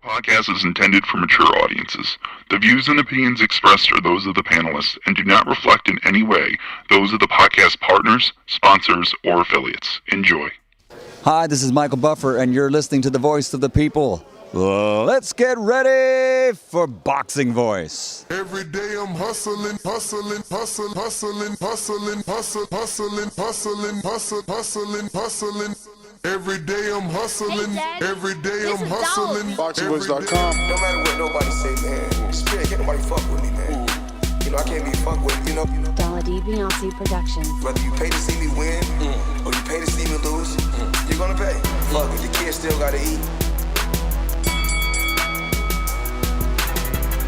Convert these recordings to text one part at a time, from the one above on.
podcast is intended for mature audiences. The views and opinions expressed are those of the panelists and do not reflect in any way those of the podcast partners, sponsors, or affiliates. Enjoy. Hi, this is Michael Buffer, and you're listening to the Voice of the People. Let's get ready for Boxing Voice. Every day I'm hustling, hustling, hustling, hustling, hustling, hustling, hustling, hustling, hustling, hustling, hustling. Every day I'm hustling, every day I'm hustling. BoxingVoice.com. No matter what nobody say, man, Spirit, can't nobody fuck with me, man. You know, I can't be fucked with, you know. Dollar D Beyonce Productions. Whether you pay to see me win, or you pay to see me lose, you're gonna pay. Fuck it, the kids still gotta eat.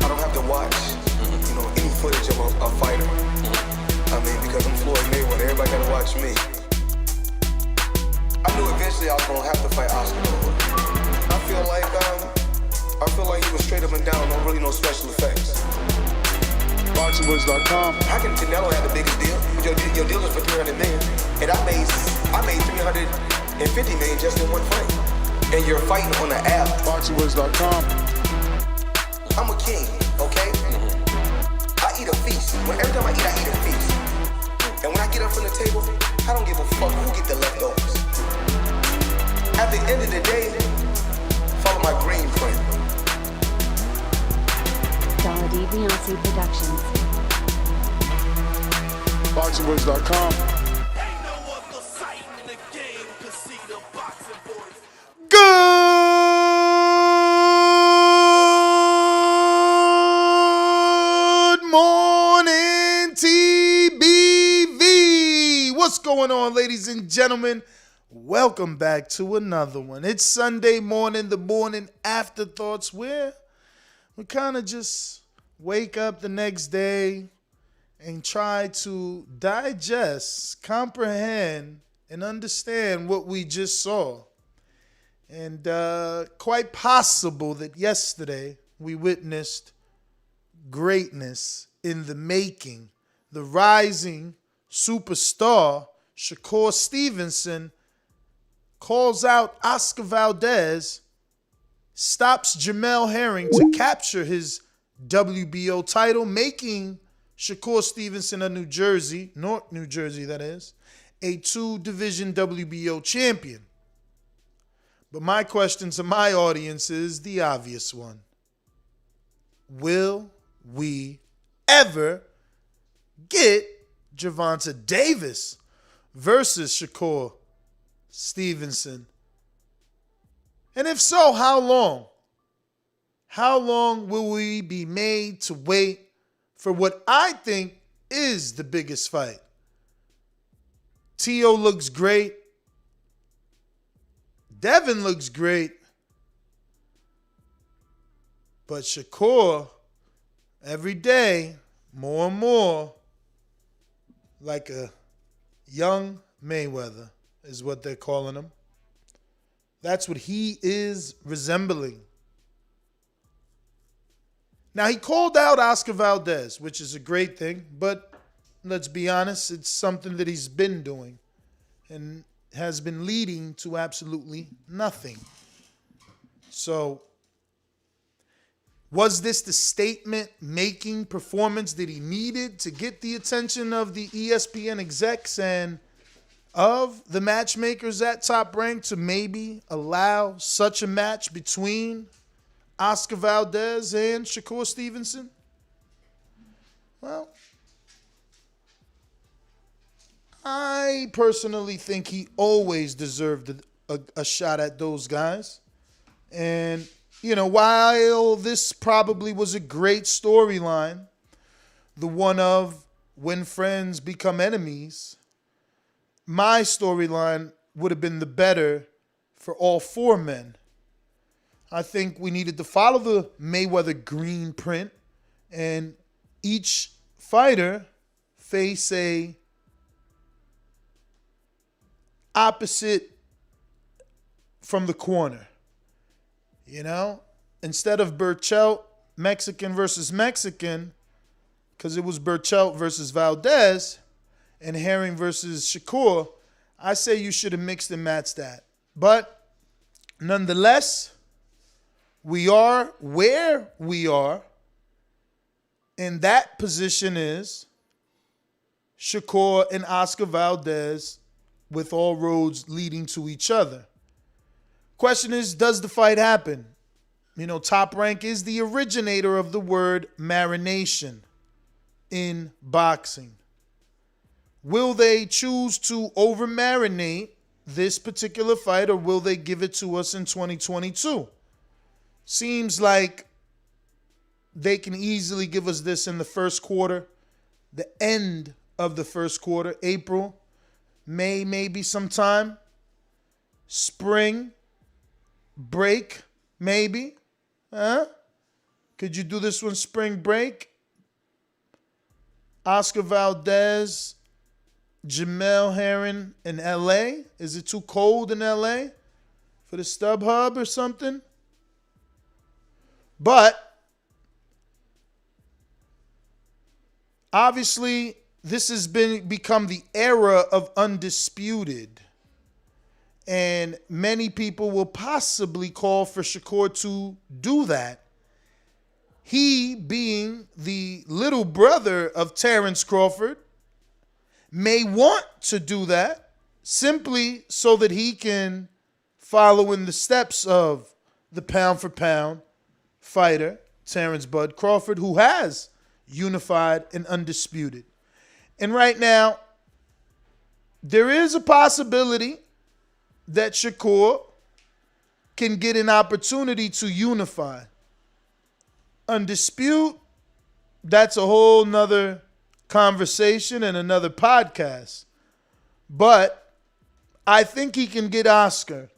I don't have to watch, you know, any footage of a fighter. I mean, because I'm Floyd Mayweather, everybody gotta watch me. I knew eventually I was gonna have to fight Oscar Valdez. I feel like he was straight up and down, no special effects. BoxingVoice.com. How can Canelo have the biggest deal? Your deal is for $300 million, and I made $350 million just in one fight. And you're fighting on the app. BoxingVoice.com. I'm a king, okay? I eat a feast. Every time I eat a feast. And when I get up from the table, I don't give a fuck who get the leftovers. At the end of the day, follow my green print. Dollar D Beyonce Productions. BoxingVoice.com. Good morning, TBV. What's going on, ladies and gentlemen? Welcome back to another one. It's Sunday morning, the morning afterthoughts, where we kind of just wake up the next day and try to digest, comprehend, and understand what we just saw. And quite possible that yesterday we witnessed greatness in the making. The rising superstar, Shakur Stevenson, calls out Oscar Valdez, stops Jamel Herring to capture his WBO title, making Shakur Stevenson of North New Jersey, that is, a two-division WBO champion. But my question to my audience is the obvious one. Will we ever get Gervonta Davis versus Shakur Stevenson? And if so, how long? How long will we be made to wait for what I think is the biggest fight? T.O. looks great. Devin looks great. But Shakur, every day, more and more, like a young Mayweather is what they're calling him. That's what he is resembling. Now, he called out Oscar Valdez, which is a great thing, but let's be honest, it's something that he's been doing and has been leading to absolutely nothing. So, was this the statement-making performance that he needed to get the attention of the ESPN execs and of the matchmakers at Top Rank to maybe allow such a match between Oscar Valdez and Shakur Stevenson? Well, I personally think he always deserved a shot at those guys. And, you know, while this probably was a great storyline, the one of when friends become enemies, my storyline would have been the better for all four men. I think we needed to follow the Mayweather green print and each fighter face a opposite from the corner. You know, instead of Burchelt, Mexican versus Mexican, because it was Burchelt versus Valdez and Herring versus Shakur, I say you should have mixed and matched that. But nonetheless, we are where we are, and that position is Shakur and Oscar Valdez, with all roads leading to each other. Question is, does the fight happen? You know, Top Rank is the originator of the word marination in boxing. Will they choose to over-marinate this particular fight, or will they give it to us in 2022? Seems like they can easily give us this in the first quarter, the end of the first quarter, April, May, maybe sometime, spring, break, maybe. Huh? Could you do this one spring break? Oscar Valdez, Jamel Herring in LA? Is it too cold in LA for the StubHub or something? But obviously, this has become the era of undisputed. And many people will possibly call for Shakur to do that. He, being the little brother of Terrence Crawford, may want to do that simply so that he can follow in the steps of the pound-for-pound fighter, Terrence Bud Crawford, who has unified and undisputed. And right now, there is a possibility that Shakur can get an opportunity to unify. Undispute, that's a whole nother conversation and another podcast. But I think he can get Oscar.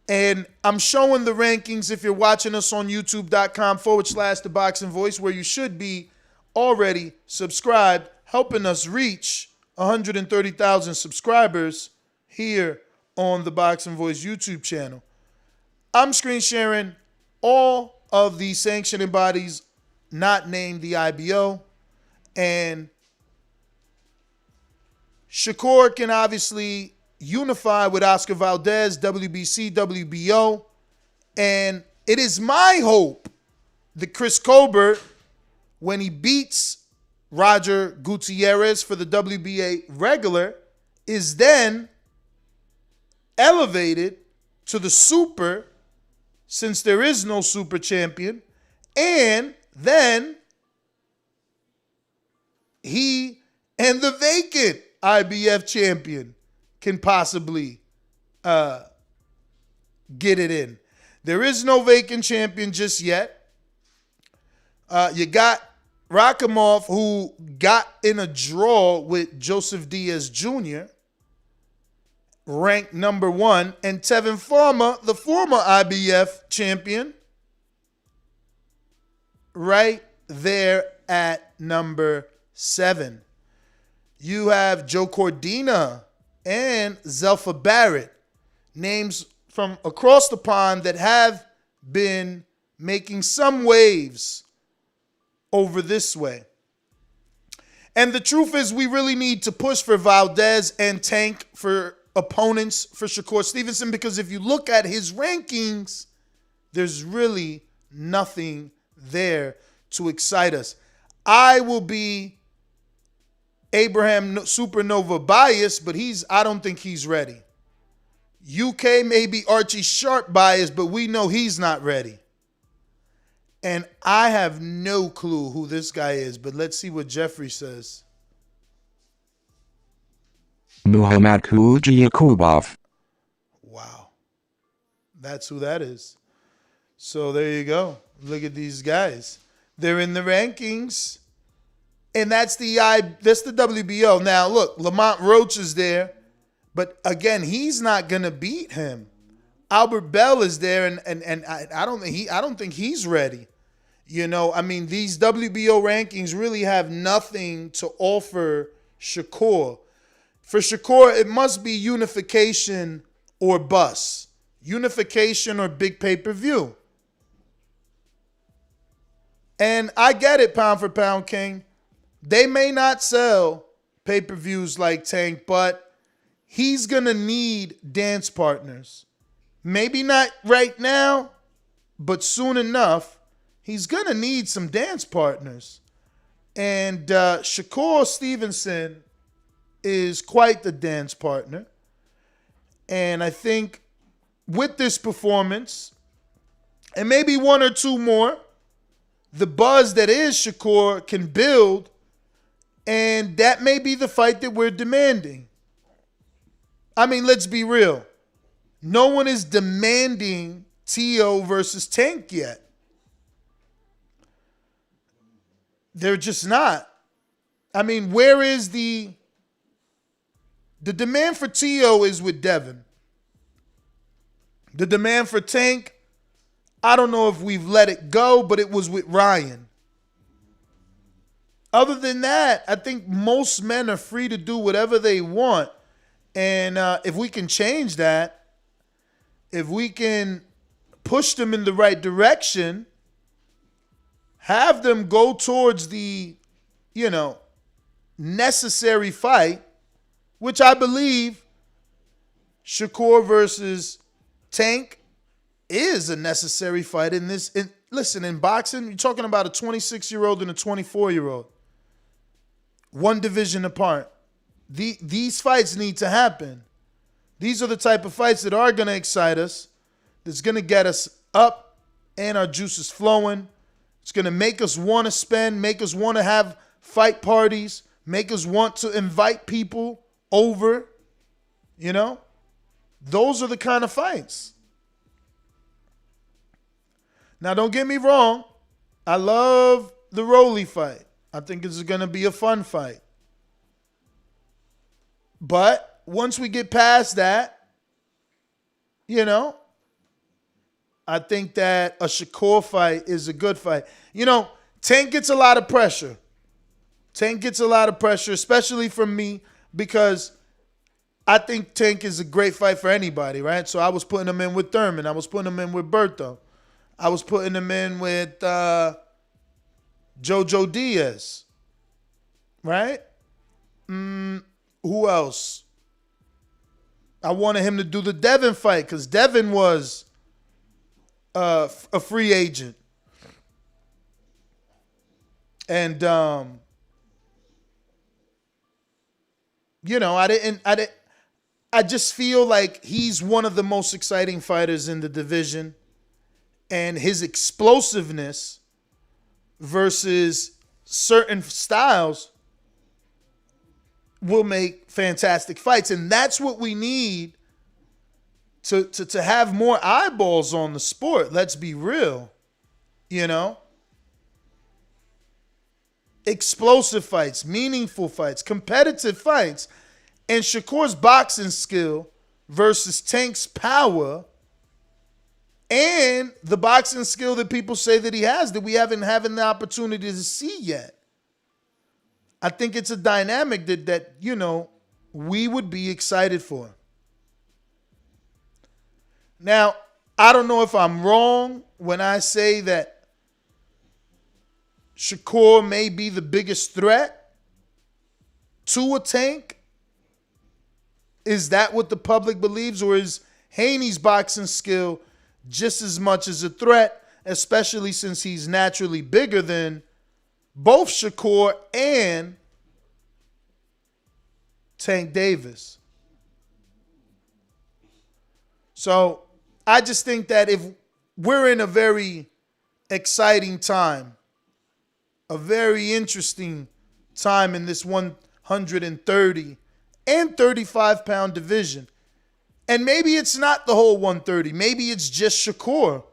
And I'm showing the rankings if you're watching us on youtube.com/The Boxing Voice, where you should be already subscribed, helping us reach 130,000 subscribers here on the Boxing Voice YouTube channel. I'm screen sharing all of the sanctioning bodies not named the IBO, and Shakur can obviously unify with Oscar Valdez, WBC, WBO, and it is my hope that Chris Colbert, when he beats Roger Gutierrez for the WBA regular, is then elevated to the super, since there is no super champion, and then he and the vacant IBF champion can possibly get it in. There is no vacant champion just yet. You got Rakhimov, who got in a draw with Joseph Diaz Jr., ranked number 1, and Tevin Farmer, the former IBF champion, right there at number 7. You have Joe Cordina and Zelfa Barrett, names from across the pond that have been making some waves over this way. And the truth is, we really need to push for Valdez and tank for opponents for Shakur Stevenson, because if you look at his rankings, there's really nothing there to excite us. I will be Abraham Supernova biased, but I don't think he's ready. UK may be Archie Sharp biased, but we know he's not ready. And I have no clue who this guy is, but let's see what Jeffrey says. Muhammad Yakubov. Wow. That's who that is. So there you go. Look at these guys. They're in the rankings. And that's the WBO. Now, look, Lamont Roach is there. But again, he's not going to beat him. Albert Bell is there, and I don't think he's ready. You know, I mean, these WBO rankings really have nothing to offer Shakur. For Shakur, it must be unification or bust. Unification or big pay-per-view. And I get it, pound for pound, King. They may not sell pay-per-views like Tank, but he's going to need dance partners. Maybe not right now, but soon enough, he's going to need some dance partners. And Shakur Stevenson is quite the dance partner. And I think with this performance, and maybe one or two more, the buzz that is Shakur can build, and that may be the fight that we're demanding. I mean, let's be real. No one is demanding T.O. versus Tank yet. They're just not. I mean, where is the demand for T.O. is with Devin. The demand for Tank, I don't know if we've let it go, but it was with Ryan. Other than that, I think most men are free to do whatever they want. And if we can change that, if we can push them in the right direction, have them go towards the, necessary fight, which I believe Shakur versus Tank is a necessary fight in this. Listen, in boxing, you're talking about a 26-year-old and a 24-year-old. One division apart. These fights need to happen. These are the type of fights that are going to excite us, that's going to get us up and our juices flowing. It's going to make us want to spend, make us want to have fight parties, make us want to invite people over. Those are the kind of fights. Now, don't get me wrong. I love the Rolly fight. I think it's going to be a fun fight. But once we get past that, I think that a Shakur fight is a good fight. Tank gets a lot of pressure. Tank gets a lot of pressure, especially from me, because I think Tank is a great fight for anybody, right? So I was putting him in with Thurman. I was putting him in with Berto. I was putting him in with Jojo Diaz, right? Who else? I wanted him to do the Devin fight because Devin was a free agent. And, I just feel like he's one of the most exciting fighters in the division. And his explosiveness versus certain styles will make fantastic fights. And that's what we need to have more eyeballs on the sport. Let's be real. Explosive fights, meaningful fights, competitive fights. And Shakur's boxing skill versus Tank's power and the boxing skill that people say that he has that we haven't having the opportunity to see yet. I think it's a dynamic that we would be excited for. Now, I don't know if I'm wrong when I say that Shakur may be the biggest threat to a Tank. Is that what the public believes, or is Haney's boxing skill just as much as a threat, especially since he's naturally bigger than both Shakur and Tank Davis? So I just think that if we're in a very exciting time, a very interesting time in this 130 and 35-pound division. And maybe it's not the whole 130. Maybe it's just Shakur,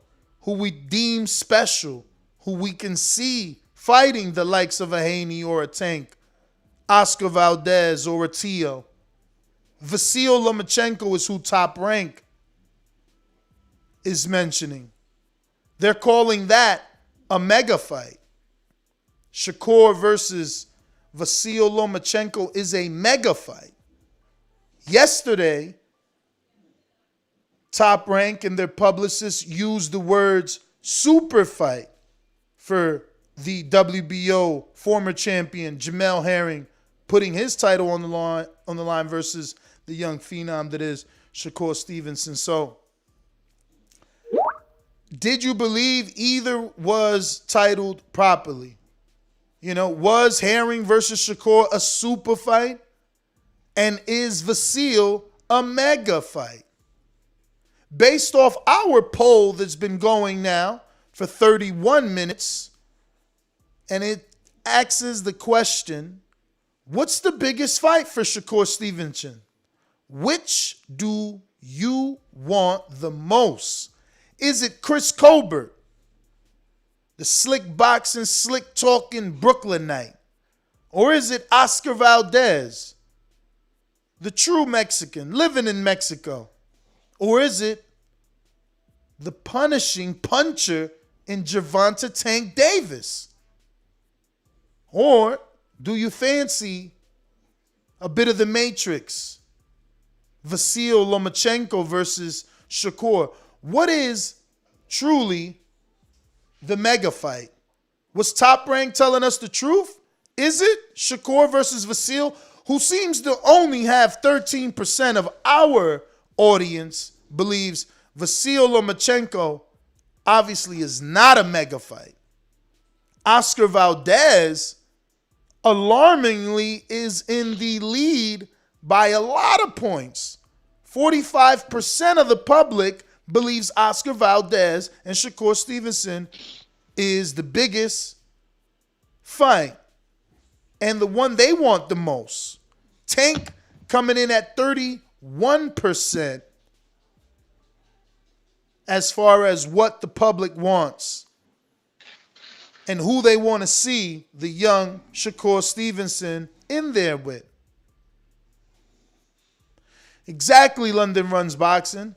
who we deem special, who we can see fighting the likes of a Haney or a Tank, Oscar Valdez or a Tio. Vasil Lomachenko is who Top Rank is mentioning. They're calling that a mega fight. Shakur versus Vasil Lomachenko is a mega fight. Yesterday, Top Rank and their publicists used the words super fight for the WBO former champion Jamel Herring, putting his title on the line versus the young phenom that is Shakur Stevenson. So did you believe either was titled properly? Was Herring versus Shakur a super fight? And is Vasil a mega fight? Based off our poll that's been going now for 31 minutes, and it asks the question, what's the biggest fight for Shakur Stevenson? Which do you want the most? Is it Chris Colbert, the slick boxing, slick talking Brooklynite? Or is it Oscar Valdez, the true Mexican living in Mexico? Or is it the punishing puncher in Gervonta Tank Davis? Or do you fancy a bit of the Matrix? Vasil Lomachenko versus Shakur. What is truly the mega fight? Was Top Rank telling us the truth? Is it Shakur versus Vasil, who seems to only have 13% of our audience believes Vasil Lomachenko obviously is not a mega fight? Oscar Valdez alarmingly is in the lead by a lot of points. 45% of the public believes Oscar Valdez and Shakur Stevenson is the biggest fight and the one they want the most. Tank coming in at 31% as far as what the public wants and who they want to see the young Shakur Stevenson in there with. Exactly, London Runs Boxing.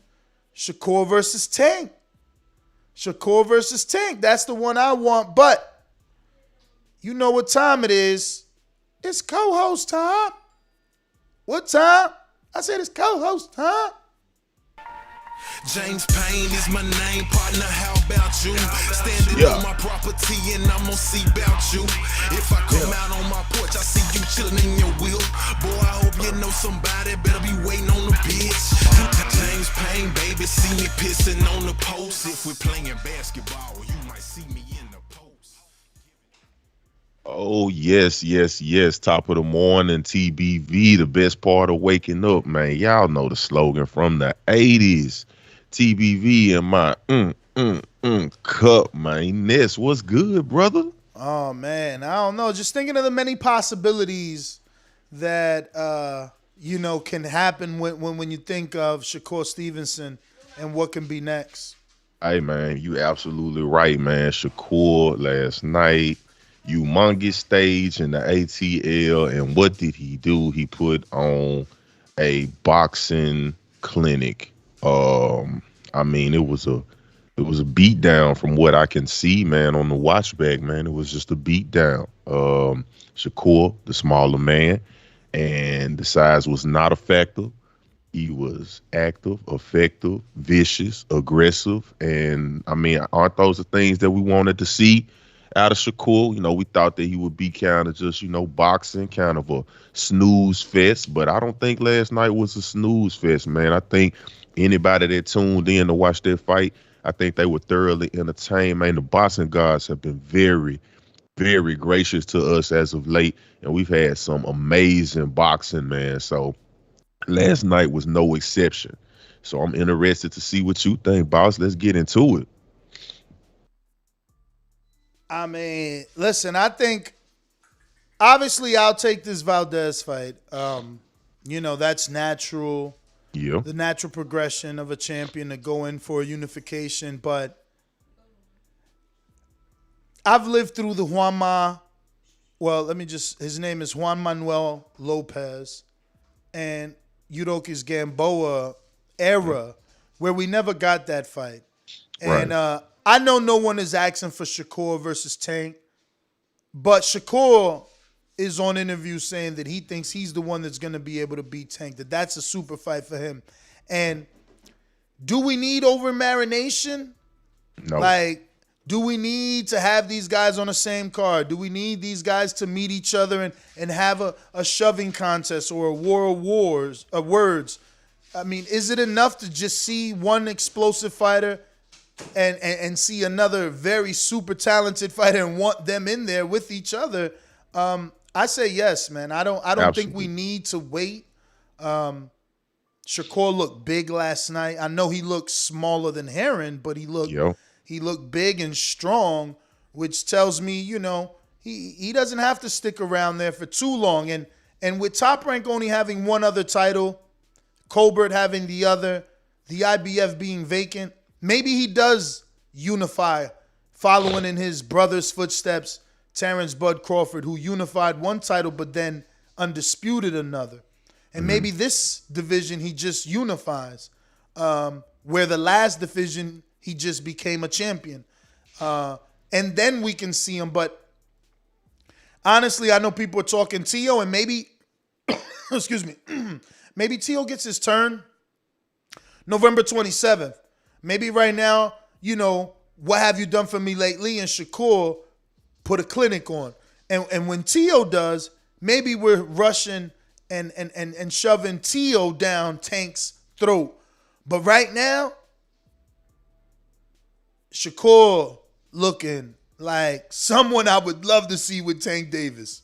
Shakur versus Tank. Shakur versus Tank. That's the one I want, but you know what time it is. It's co-host time. What time? I said it's co-host time. James Payne is my name, partner, how about you? Standing on my property and I'm gonna see about you. If I come out on my porch, I see you chilling in your wheel. Boy, I hope you know somebody better be waiting on the bitch. James Payne, baby, see me pissing on the post. If we're playing basketball, you might see me in the post. Oh, yes. Top of the morning, TBV, the best part of waking up, man. Y'all know the slogan from the 80s. TBV in my cup, man. Ness, what's good, brother? Oh, man. I don't know. Just thinking of the many possibilities that, can happen when you think of Shakur Stevenson and what can be next. Hey, man, you absolutely right, man. Shakur last night, humongous stage in the ATL, and what did he do? He put on a boxing clinic. It was a beat down from what I can see, man, on the watch back, man. It was just a beat down. Shakur, the smaller man, and the size was not a factor. He was active, effective, vicious, aggressive, and aren't those the things that we wanted to see out of Shakur? We thought that he would be kind of just, boxing, kind of a snooze fest, but I don't think last night was a snooze fest, man. I think anybody that tuned in to watch that fight, I think they were thoroughly entertained, man. The boxing gods have been very, very gracious to us as of late, and we've had some amazing boxing, man. So last night was no exception. So I'm interested to see what you think, boss. Let's get into it. Listen, I think obviously I'll take this Valdez fight. That's natural. Yeah. The natural progression of a champion to go in for a unification. But I've lived through the his name is Juan Manuel Lopez and Yurokis Gamboa era where we never got that fight. And I know no one is asking for Shakur versus Tank, but Shakur is on interview saying that he thinks he's the one that's going to be able to beat Tank, that's a super fight for him. And do we need over marination? No. Do we need to have these guys on the same card? Do we need these guys to meet each other and have a shoving contest or a war of words? Is it enough to just see one explosive fighter and see another very super talented fighter and want them in there with each other, I say yes, man. I don't think we need to wait. Shakur looked big last night. I know he looked smaller than Heron, but he looked big and strong, which tells me, he doesn't have to stick around there for too long. And with Top Rank only having one other title, Colbert having the other, the IBF being vacant, maybe he does unify, following in his brother's footsteps, Terrence Bud Crawford, who unified one title but then undisputed another. And maybe this division he just unifies, where the last division he just became a champion. And then we can see him. But honestly, I know people are talking Tio, and maybe, excuse me, maybe Tio gets his turn November 27th. Maybe right now, what have you done for me lately? And Shakur put a clinic on. And when Tio does, maybe we're rushing and shoving Tio down Tank's throat. But right now, Shakur looking like someone I would love to see with Tank Davis.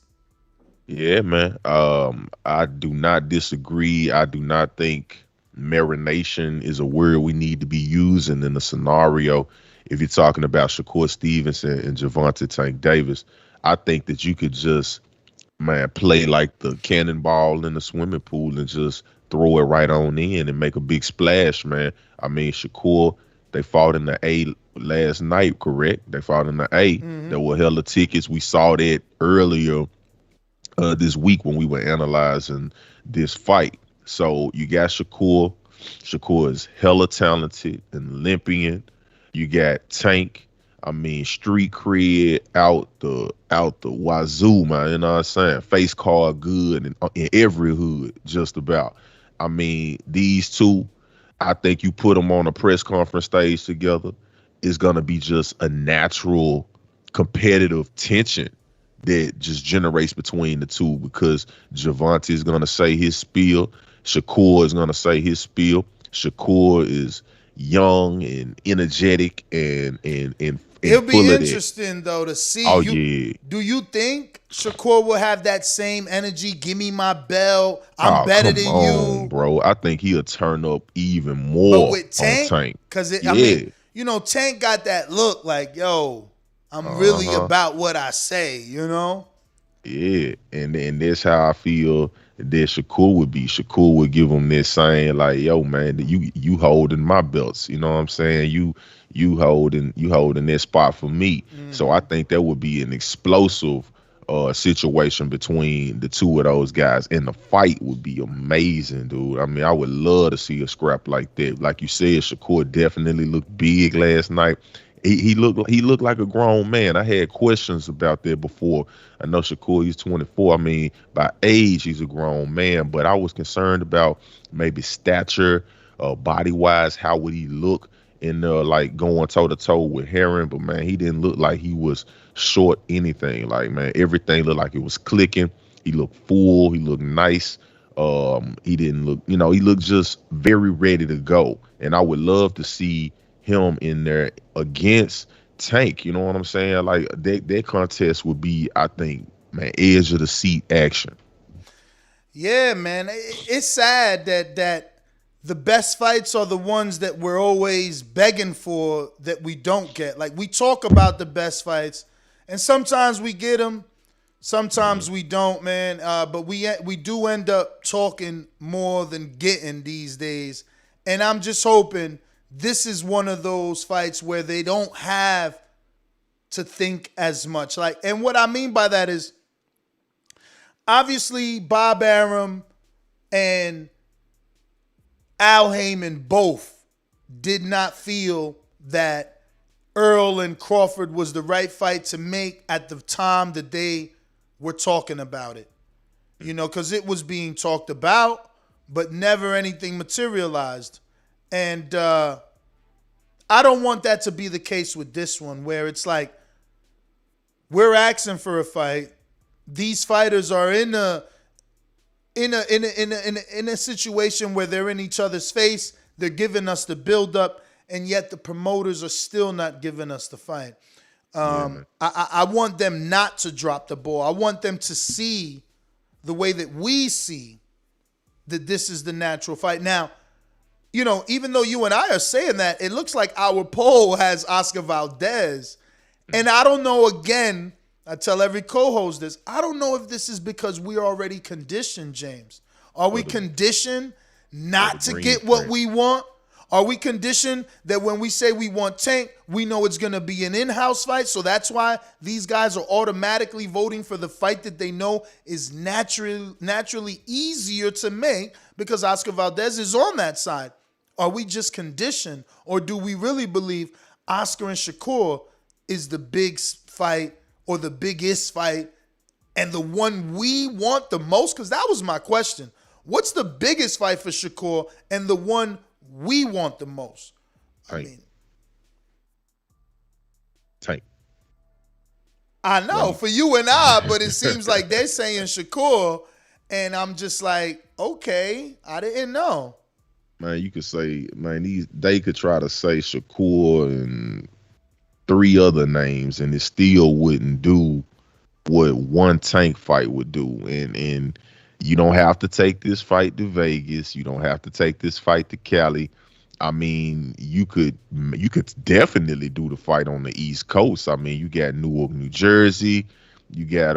Yeah, man. I do not disagree. I do not think marination is a word we need to be using in a scenario. If you're talking about Shakur Stevenson and Gervonta Tank Davis, I think that you could just, play like the cannonball in the swimming pool and just throw it right on in and make a big splash, man. I mean, Shakur, they fought in the A last night, correct? They fought in the A. There were hella tickets. We saw that earlier this week when we were analyzing this fight. So you got Shakur. Shakur is hella talented and Olympian. You got Tank. I mean, street cred out the wazoo, man. You know what I'm saying? Face card good in every hood, just about. I mean, these two, I think you put them on a press conference stage together, it's gonna be just a natural competitive tension that just generates between the two, because Gervonta is gonna say his spiel, Shakur is gonna say his spiel. Shakur is young and energetic and it'll be interesting though to see. Oh, yeah. Do you think Shakur will have that same energy? Give me my belt. I'm better than you, bro. I think he'll turn up even more. But with Tank, because I mean, Tank got that look like, yo, I'm really about what I say, Yeah, and that's how I feel that Shakur would be. Shakur would give him this saying like, yo, man, you holding my belts. You know what I'm saying? You holding that spot for me. So I think that would be an explosive situation between the two of those guys, and the fight would be amazing, dude. I mean, I would love to see a scrap like that. Like you said, Shakur definitely looked big last night. He looked like a grown man. I had questions about that before. I know Shakur, he's 24. I mean, by age, he's a grown man, but I was concerned about maybe stature, body-wise, how would he look in like going toe-to-toe with Heron. But, man, he didn't look like he was short anything. Like, man, everything looked like it was clicking. He looked full. He looked nice. He didn't look, he looked just very ready to go. And I would love to see him in there against Tank. You know what I'm saying? Like that contest would be, I think, man, edge of the seat action. Yeah, man. It's sad that the best fights are the ones that we're always begging for that we don't get. Like, we talk about the best fights, and sometimes we get them, sometimes we don't, man. But we do end up talking more than getting these days. And I'm just hoping this is one of those fights where they don't have to think as much. Like, and what I mean by that is, obviously, Bob Arum and Al Heyman both did not feel that Earl and Crawford was the right fight to make at the time that they were talking about it. Because it was being talked about, but never anything materialized. And I don't want that to be the case with this one, where it's like, we're asking for a fight. These fighters are in a situation where they're in each other's face. They're giving us the build up, and yet the promoters are still not giving us the fight. I want them not to drop the ball. I want them to see the way that we see that this is the natural fight. Now, you know, even though you and I are saying that, it looks like our poll has Oscar Valdez. And I don't know, again, I tell every co-host this, I don't know if this is because we're already conditioned, James. Are we conditioned not to get what we want? Are we conditioned that when we say we want Tank, we know it's going to be an in-house fight? So that's why these guys are automatically voting for the fight that they know is naturally easier to make because Oscar Valdez is on that side. Are we just conditioned, or do we really believe Oscar and Shakur is the big fight or the biggest fight and the one we want the most? Because that was my question. What's the biggest fight for Shakur and the one we want the most? Tank. I know for you and I, but it seems like they're saying Shakur, and I'm just like, okay, I didn't know. Man, you could say, man, they could try to say Shakur and 3 other names, and it still wouldn't do what one Tank fight would do. And you don't have to take this fight to Vegas. You don't have to take this fight to Cali. I mean, you could definitely do the fight on the East Coast. I mean, you got Newark, New Jersey. You got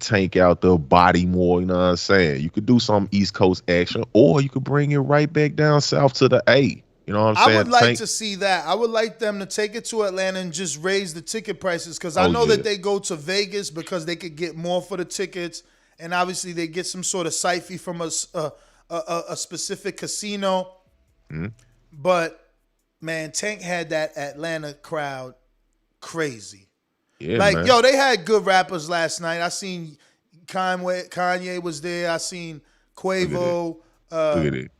Tank out there, Bodymore, you know what I'm saying? You could do some East Coast action, or you could bring it right back down south to the A. You know what I'm saying? I would like to see that. I would like them to take it to Atlanta and just raise the ticket prices, because I know that they go to Vegas because they could get more for the tickets, and obviously they get some sort of site fee from a specific casino. Mm-hmm. But, man, Tank had that Atlanta crowd crazy. Yeah, like, man. Yo, they had good rappers last night. I seen Kanye was there. I seen Quavo.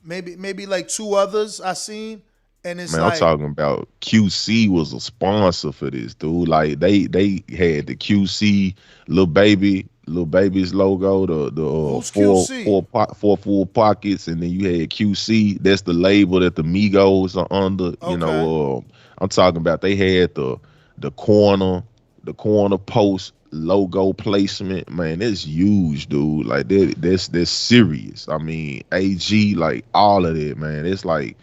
Maybe like 2 others I seen. And it's I'm talking about QC was a sponsor for this, dude. Like they had the QC Lil Baby's logo, the four full pockets, and then you had QC. That's the label that the Migos are under. Okay. You know, I'm talking about they had the corner post logo placement. Man, that's huge, dude. Like that's serious. I mean, AG, like all of that, man. It's like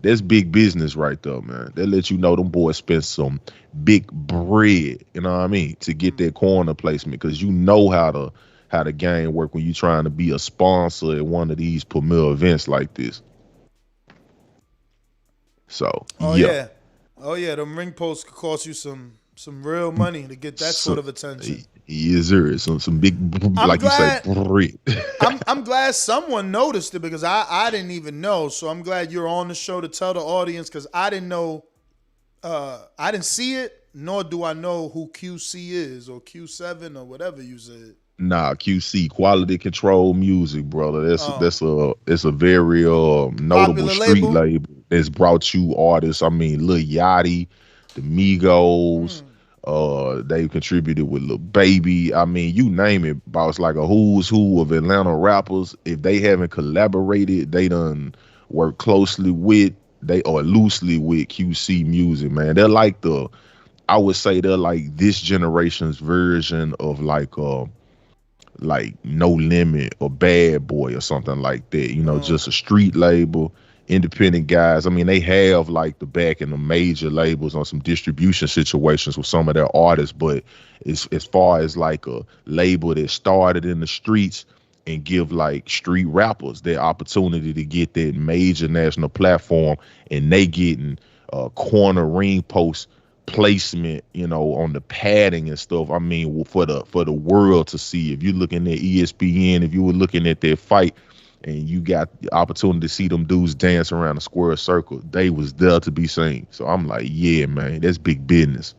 that's big business right there, man. They let you know them boys spent some big bread, you know what I mean, to get that corner placement, because you know how the game work when you're trying to be a sponsor at one of these premier events like this. So Oh yeah, them ring posts could cost you some real money to get that sort of attention. Yes, sir. Some big, like you say, bread. I'm glad someone noticed it, because I didn't even know. So I'm glad you're on the show to tell the audience, because I didn't know. I didn't see it, nor do I know who QC is, or Q7 or whatever you said. Nah, QC, Quality Control Music, brother. It's a very notable street label that's brought you artists. I mean, Lil Yachty, the Migos. They've contributed with Lil Baby. I mean, you name it, boss. Like a who's who of Atlanta rappers. If they haven't collaborated, they done work closely with, loosely with QC Music, man. They're like I would say they're like this generation's version of like No Limit or Bad Boy or something like that. You know, just a street label. Independent guys. I mean, they have like the back and the major labels on some distribution situations with some of their artists, but as far as like a label that started in the streets and give like street rappers their opportunity to get that major national platform, and they getting corner ring post placement, you know, on the padding and stuff. I mean, for the world to see. If you're looking at ESPN, if you were looking at their fight, and you got the opportunity to see them dudes dance around a square circle, they was there to be seen. So I'm like, yeah, man, that's big business.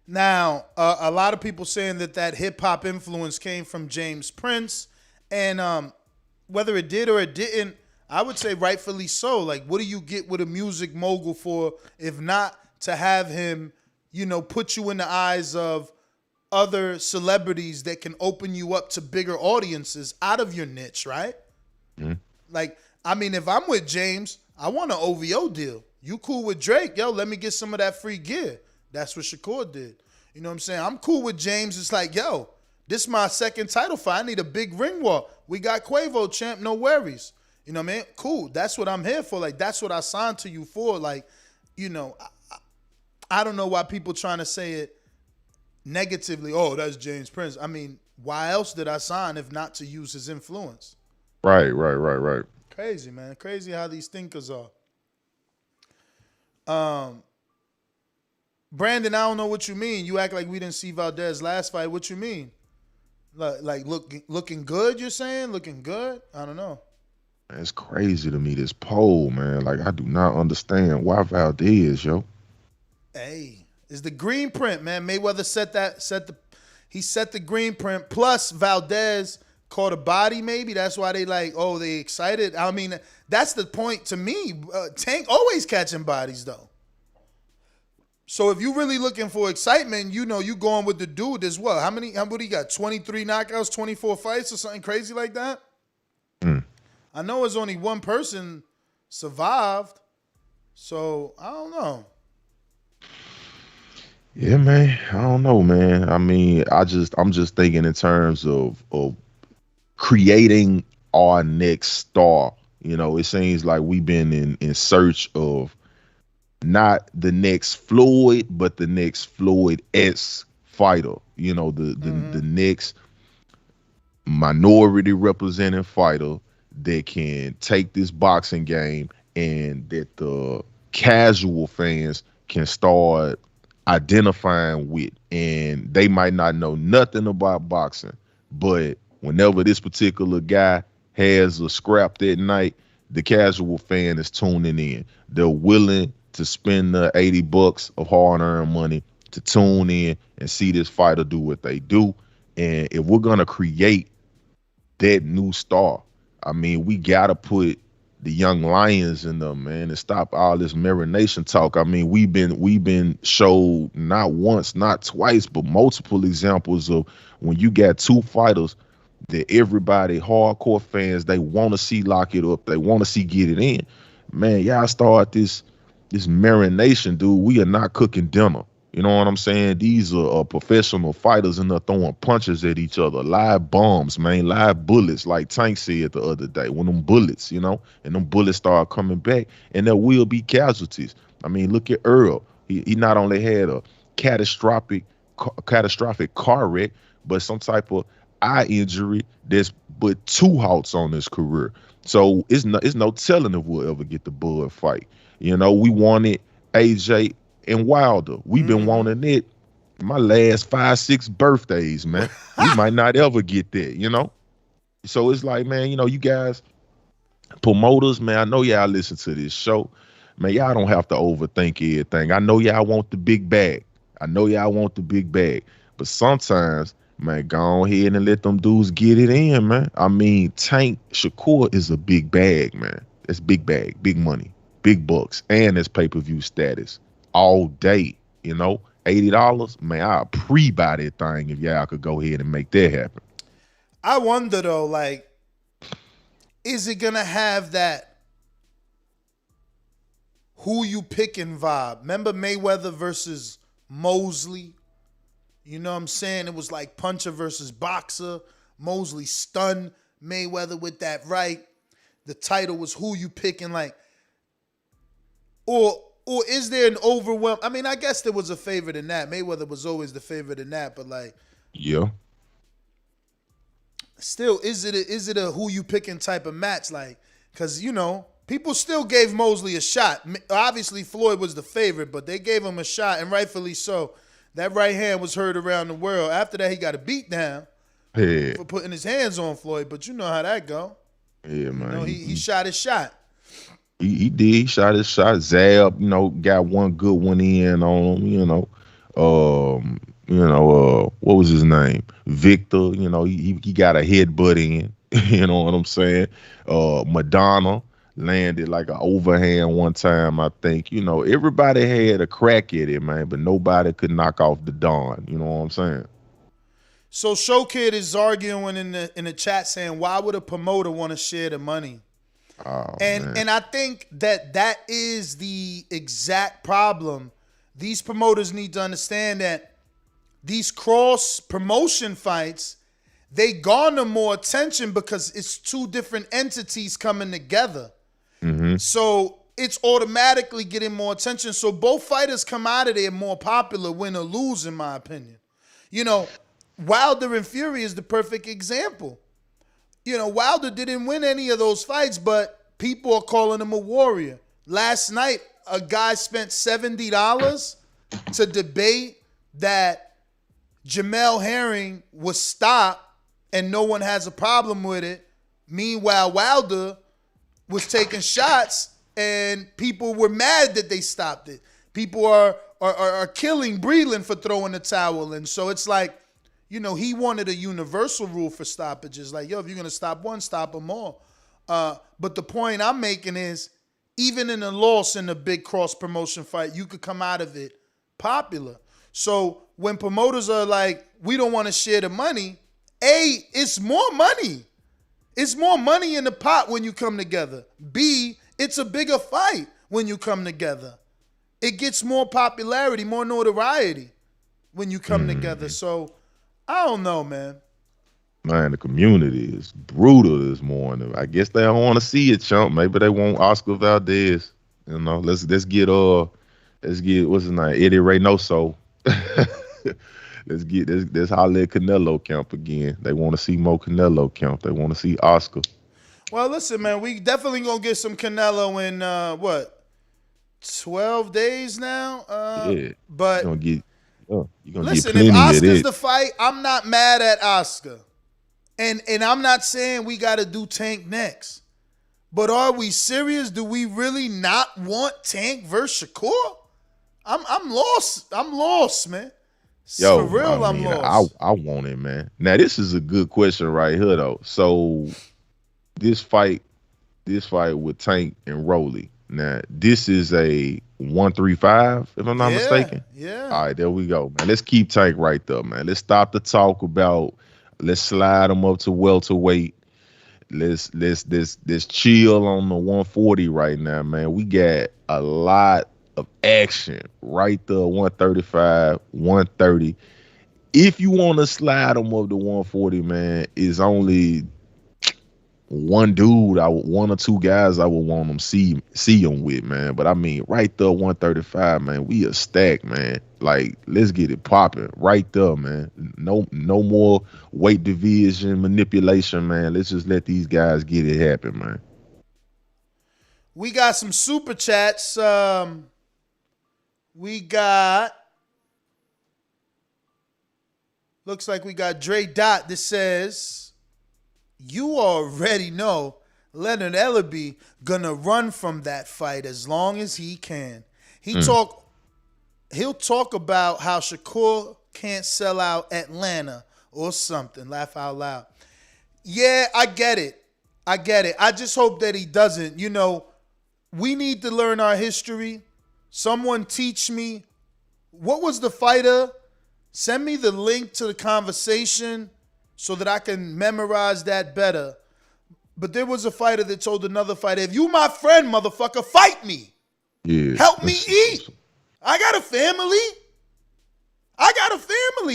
Now, a lot of people saying that hip-hop influence came from James Prince, and whether it did or it didn't, I would say rightfully so. Like, what do you get with a music mogul for, if not to have him, you know, put you in the eyes of other celebrities that can open you up to bigger audiences out of your niche, right? Mm-hmm. Like, I mean, if I'm with James, I want an OVO deal. You cool with Drake? Yo, let me get some of that free gear. That's what Shakur did. You know what I'm saying? I'm cool with James. It's like, yo, this is my second title fight. I need a big ring walk. We got Quavo, champ, no worries. You know what I mean? Cool. That's what I'm here for. Like, that's what I signed to you for. Like, you know, I don't know why people trying to say it negatively. Oh, that's James Prince. I mean, why else did I sign if not to use his influence? Right. Crazy, man. Crazy how these thinkers are. Brandon, I don't know what you mean. You act like we didn't see Valdez last fight. What you mean? Like looking good, you're saying? Looking good? I don't know. It's crazy to me, this poll, man. Like, I do not understand why Valdez, yo. Hey, it's the green print, man. Mayweather set the green print. Plus Valdez caught a body, maybe. That's why they they excited. I mean, that's the point to me. Tank always catching bodies, though. So if you're really looking for excitement, you know you going with the dude as well. How many he got? 23 knockouts, 24 fights or something crazy like that? I know it's only one person survived. So I don't know. Yeah, man. I don't know, man. I mean, I'm just thinking in terms of creating our next star. You know, it seems like we've been in search of not the next Floyd, but the next Floyd-esque fighter. You know, the next minority representing fighter that can take this boxing game and that the casual fans can start identifying with. And they might not know nothing about boxing, but whenever this particular guy has a scrap that night, the casual fan is tuning in. They're willing to spend the $80 of hard-earned money to tune in and see this fighter do what they do. And if we're gonna create that new star, I mean, we gotta put the young lions in them, man, and stop all this marination talk. I mean, we've been showed not once, not twice, but multiple examples of when you got two fighters that everybody, hardcore fans, they want to see lock it up, they want to see get it in. Man, y'all start this marination, dude. We are not cooking dinner. You know what I'm saying? These are professional fighters, and they're throwing punches at each other. Live bombs, man. Live bullets, like Tank said the other day. When them bullets, you know, and them bullets start coming back, and there will be casualties. I mean, look at Earl. He not only had a catastrophic car wreck, but some type of eye injury that's put 2 halts on his career. So it's no telling if we'll ever get the Bud fight. You know, we wanted AJ and Wilder. We've been wanting it my last 5-6 birthdays, man. We might not ever get that, you know? So it's like, man, you know, you guys, promoters, man, I know y'all listen to this show. Man, y'all don't have to overthink everything. I know y'all want the big bag. But sometimes, man, go ahead and let them dudes get it in, man. I mean, Tank Shakur is a big bag, man. It's big bag, big money, big bucks, and it's pay-per-view status all day, you know? $80, man, I'll pre-buy that thing if y'all could go ahead and make that happen. I wonder, though, like, is it going to have that who you picking vibe? Remember Mayweather versus Mosley? You know what I'm saying? It was like puncher versus boxer. Mosley stunned Mayweather with that right. The title was who you picking, like, or is there an overwhelm? I mean, I guess there was a favorite in that. Mayweather was always the favorite in that, but like, yeah. Still, is it a who you picking type of match? Like, because, you know, people still gave Mosley a shot. Obviously, Floyd was the favorite, but they gave him a shot, and rightfully so. That right hand was heard around the world. After that, he got a beat down for putting his hands on Floyd, but you know how that go. Yeah, man. You know, he shot his shot. He did. He shot his shot. Zab, you know, got one good one in on him, you know. What was his name? Victor, you know, he got a headbutt in. You know what I'm saying? Madonna landed like an overhand one time, I think. You know, everybody had a crack at it, man, but nobody could knock off the Don. You know what I'm saying? So Show Kid is arguing in the chat saying, why would a promoter want to share the money? Oh, And man. and I think that is the exact problem. These promoters need to understand that these cross promotion fights, they garner more attention because it's two different entities coming together. Mm-hmm. So it's automatically getting more attention. So both fighters come out of there more popular, win or lose, in my opinion. You know, Wilder and Fury is the perfect example. You know, Wilder didn't win any of those fights, but people are calling him a warrior. Last night, a guy spent $70 to debate that Jamel Herring was stopped and no one has a problem with it. Meanwhile, Wilder was taking shots and people were mad that they stopped it. People are killing Breland for throwing the towel in. So it's like, you know, he wanted a universal rule for stoppages. Like, yo, if you're going to stop one, stop them all. But the point I'm making is, even in a loss in a big cross-promotion fight, you could come out of it popular. So when promoters are like, we don't want to share the money, A, it's more money. It's more money in the pot when you come together. B, it's a bigger fight when you come together. It gets more popularity, more notoriety when you come together. So I don't know, man. Man, the community is brutal this morning. I guess they don't want to see it, chump. Maybe they want Oscar Valdez. You know, let's get what's his name, Eddie Reynoso. let's holler at Canelo camp again. They want to see more Canelo camp. They want to see Oscar. Well, listen, man, we definitely gonna get some Canelo in 12 days now. Yeah, but you're gonna listen, get plenty if of Oscar's it. the fight, I'm not mad at Oscar. And I'm not saying we got to do Tank next. But are we serious? Do we really not want Tank versus Shakur? I'm lost. I'm lost, man. Yo, for real, I'm lost. I want it, man. Now this is a good question right here, though. So this fight with Tank and Rolly. Now this is a 135, if I'm not mistaken. Yeah. All right, there we go, man. Let's keep Tank right there, man. Let's stop the talk about. Let's slide him up to welterweight. Let's chill on the 140 right now, man. We got a lot of action right there, 135, 130. If you want to slide him up to 140, man, is only one dude, one or two guys I would want them see him with, man. But I mean, right there, 135, man, we are stacked, man. Like, let's get it popping right there, man. No more weight division manipulation, man. Let's just let these guys get it happen, man. We got some super chats. Looks like we got Dre Dot that says, you already know Leonard Ellerbe gonna run from that fight as long as he can. He'll talk about how Shakur can't sell out Atlanta or something. Laugh out loud. Yeah, I get it. I just hope that he doesn't. You know, we need to learn our history. Someone teach me. What was the fighter? Send me the link to the conversation so that I can memorize that better. But there was a fighter that told another fighter, if you my friend, motherfucker, fight me. Yeah. Help me eat. I got a family.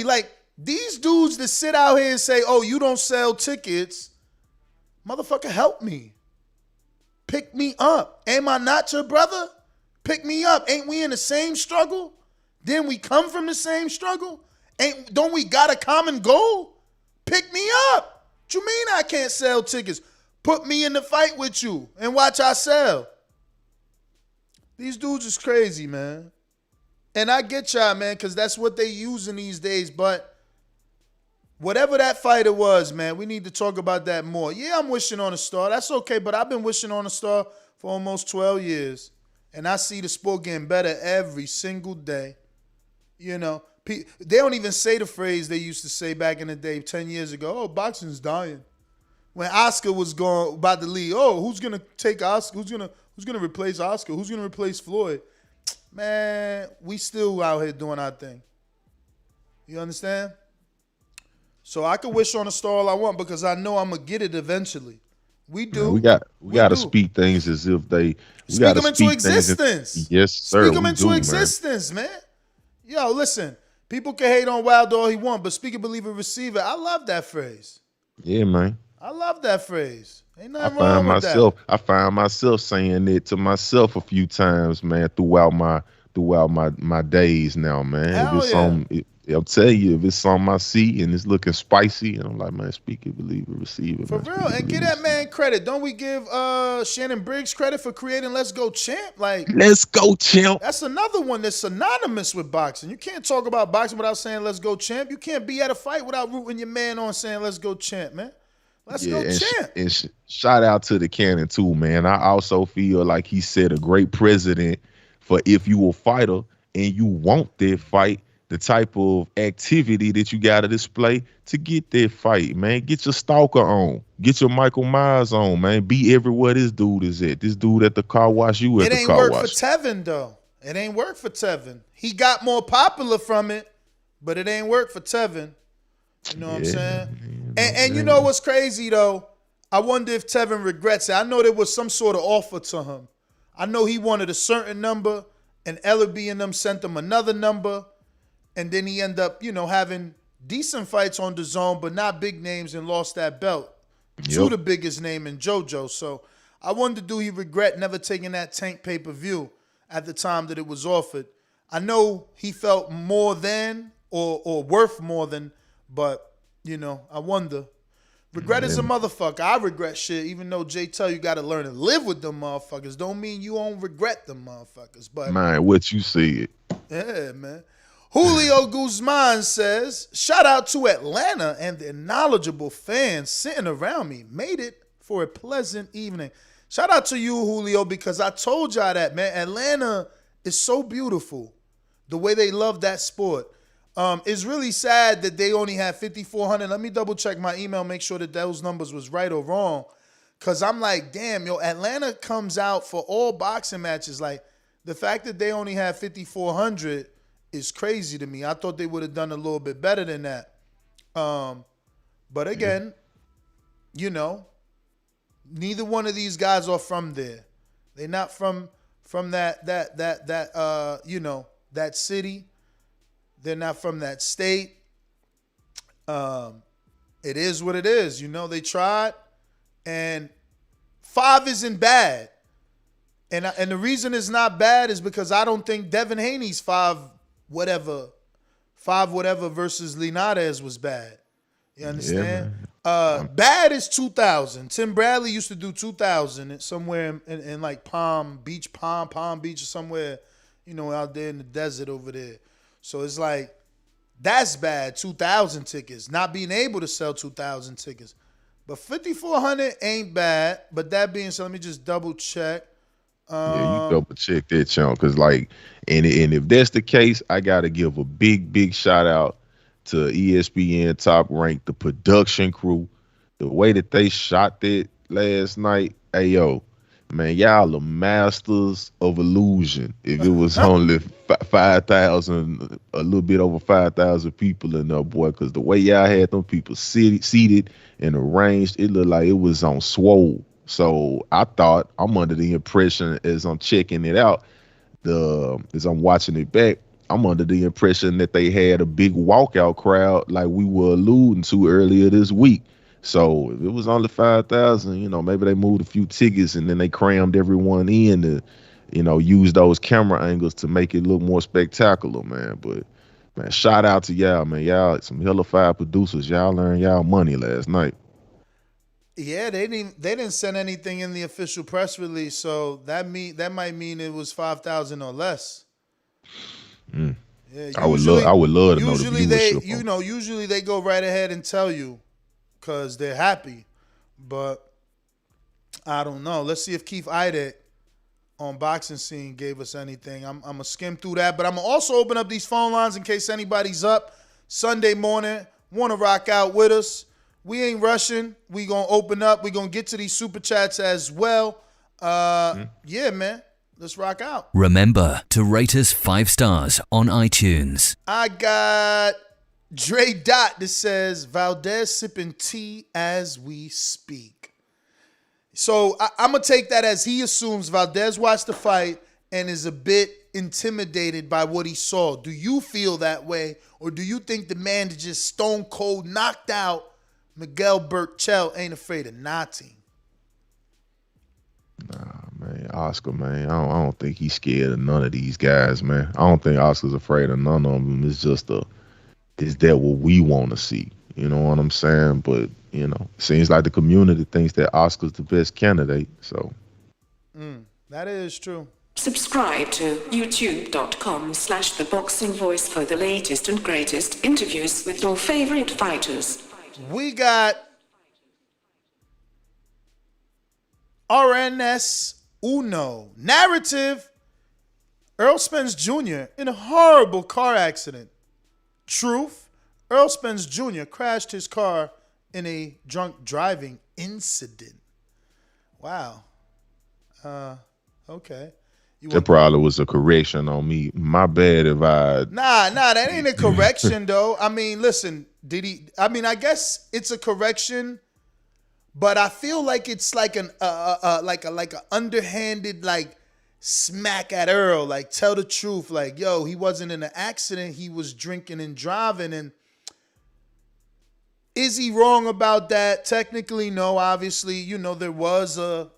Like, these dudes that sit out here and say, oh, you don't sell tickets. Motherfucker, help me. Pick me up. Am I not your brother? Pick me up. Ain't we in the same struggle? Then we come from the same struggle? Don't we got a common goal? Pick me up. What you mean I can't sell tickets? Put me in the fight with you and watch I sell. These dudes is crazy, man. And I get y'all, man, because that's what they using these days. But whatever that fighter was, man, we need to talk about that more. Yeah, I'm wishing on a star. That's okay, but I've been wishing on a star for almost 12 years. And I see the sport getting better every single day. You know, they don't even say the phrase they used to say back in the day 10 years ago, oh, boxing's dying. When Oscar was about to leave, oh, who's going to take Oscar? Who's going to replace Oscar? Who's going to replace Floyd? Man, we still out here doing our thing. You understand? So I can wish on a star all I want because I know I'm going to get it eventually. We Man, do. we got to speak things as if they. We Speak got to them into speak things. existence. Yes, sir. Speak them We into do, man. existence, man. Yo, listen. People can hate on Wilder all he want, but speak it, believe it, receive it. I love that phrase. Yeah, man. I love that phrase. Ain't I nothing find wrong with myself. that. I find myself saying it to myself a few times, man, throughout my days now, man. If Hell it's yeah. I'll tell you, if it's something I see and it's looking spicy, and I'm like, man, speak it, believe it, receive it, For man. real, and give that man credit. Don't we give Shannon Briggs credit for creating Let's Go Champ? Like, let's go, champ. that's another one that's synonymous with boxing. You can't talk about boxing without saying Let's Go Champ. You can't be at a fight without rooting your man on saying Let's Go Champ, man. Let's go champ. Shout out to the Cannon too, man. I also feel like he set a great precedent for if you a fighter and you want that fight, the type of activity that you got to display to get that fight, man. Get your stalker on. Get your Michael Myers on, man. Be everywhere this dude is at. This dude at the car wash, you at the car wash. It ain't work for Tevin, though. It ain't work for Tevin. He got more popular from it, but it ain't work for Tevin. You know what I'm saying? And you know what's crazy, though? I wonder if Tevin regrets it. I know there was some sort of offer to him. I know he wanted a certain number, and Ellerby and them sent him another number. And then he ended up, having decent fights on DAZN, but not big names, and lost that belt to the biggest name in JoJo. So I wonder, do he regret never taking that Tank pay-per-view at the time that it was offered? I know he felt more than or worth more than, but, I wonder. Regret is a motherfucker. I regret shit, even though Jay tell you got to learn to live with them motherfuckers. Don't mean you won't regret them motherfuckers. But man, what you said. Yeah, man. Julio Guzman says, shout out to Atlanta and their knowledgeable fans sitting around me. Made it for a pleasant evening. Shout out to you, Julio, because I told y'all that, man. Atlanta is so beautiful, the way they love that sport. It's really sad that they only had 5,400. Let me double check my email, make sure that those numbers was right or wrong. Because I'm like, damn, Atlanta comes out for all boxing matches. Like, the fact that they only had 5,400 is crazy to me. I thought they would have done a little bit better than that. But again, neither one of these guys are from there. They're not from that city. They're not from that state. It is what it is. They tried, and 5 isn't bad. And the reason it's not bad is because I don't think Devin Haney's 5 whatever versus Linares was bad. You understand? Bad is 2,000. Tim Bradley used to do 2,000 somewhere in like Palm Beach or somewhere, out there in the desert over there. So it's like, that's bad, 2,000 tickets. Not being able to sell 2,000 tickets. But 5,400 ain't bad. But that being said, let me just double check. Yeah, you double check that, chunk, because and if that's the case, I gotta give a big shout out to ESPN Top Rank, the production crew, the way that they shot that last night. Hey yo, man, y'all are masters of illusion. If it was only 5,000, a little bit over 5,000 people in there, boy, because the way y'all had them people seated and arranged, it looked like it was on swole. So I thought, I'm under the impression as I'm checking it out, as I'm watching it back, I'm under the impression that they had a big walkout crowd like we were alluding to earlier this week. So if it was only 5,000, maybe they moved a few tickets and then they crammed everyone in to, use those camera angles to make it look more spectacular, man. But man, shout out to y'all, man. Y'all some hella fire producers. Y'all earned y'all money last night. Yeah, they didn't send anything in the official press release, so that might mean it was 5,000 or less. Yeah, I would love to know the viewership. Usually they go right ahead and tell you because they're happy, but I don't know. Let's see if Keith Idek on Boxing Scene gave us anything. I'm gonna skim through that, but I'm gonna also open up these phone lines in case anybody's up Sunday morning, want to rock out with us. We ain't rushing. We gonna open up. We gonna get to these super chats as well. Yeah, man. Let's rock out. Remember to rate us 5 stars on iTunes. I got Dre Dot that says Valdez sipping tea as we speak. So I'm going to take that as he assumes Valdez watched the fight and is a bit intimidated by what he saw. Do you feel that way? Or do you think the man that just stone cold knocked out Miguel Berchelt ain't afraid of nothing? Nah, man, Oscar, man, I don't think he's scared of none of these guys, man. I don't think Oscar's afraid of none of them. It's just is that what we want to see? You know what I'm saying? But it seems like the community thinks that Oscar's the best candidate. So that is true. Subscribe to youtube.com/theboxingvoice for the latest and greatest interviews with your favorite fighters. We got RNS Uno narrative. Earl Spence Jr. in a horrible car accident. Truth. Earl Spence Jr. crashed his car in a drunk driving incident. Wow. Okay. That probably was a correction on me. My bad if I... Nah, that ain't a correction, though. I mean, listen, I guess it's a correction, but I feel like it's like an underhanded, like, smack at Earl. Like, tell the truth. Like, yo, he wasn't in an accident. He was drinking and driving. And is he wrong about that? Technically, no. Obviously, there was a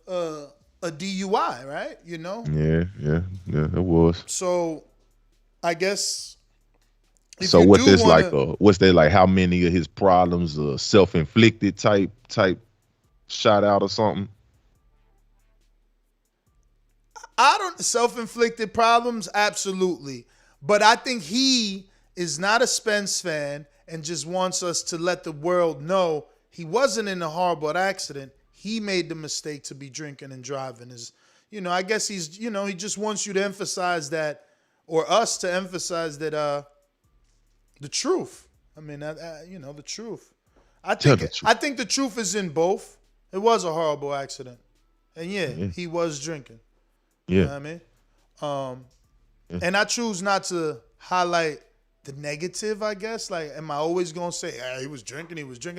DUI, right? Yeah, it was. So, I guess. So what this what's that like? How many of his problems are self-inflicted type shot out or something? Self-inflicted problems, absolutely. But I think he is not a Spence fan and just wants us to let the world know he wasn't in a horrible accident. He made the mistake to be drinking and driving. I guess he just wants you to emphasize that, or us to emphasize that, the truth. I mean, the truth. I think the truth is in both. It was a horrible accident. And he was drinking. Yeah. You know what I mean? And I choose not to highlight the negative, I guess. Like, am I always going to say, he was drinking?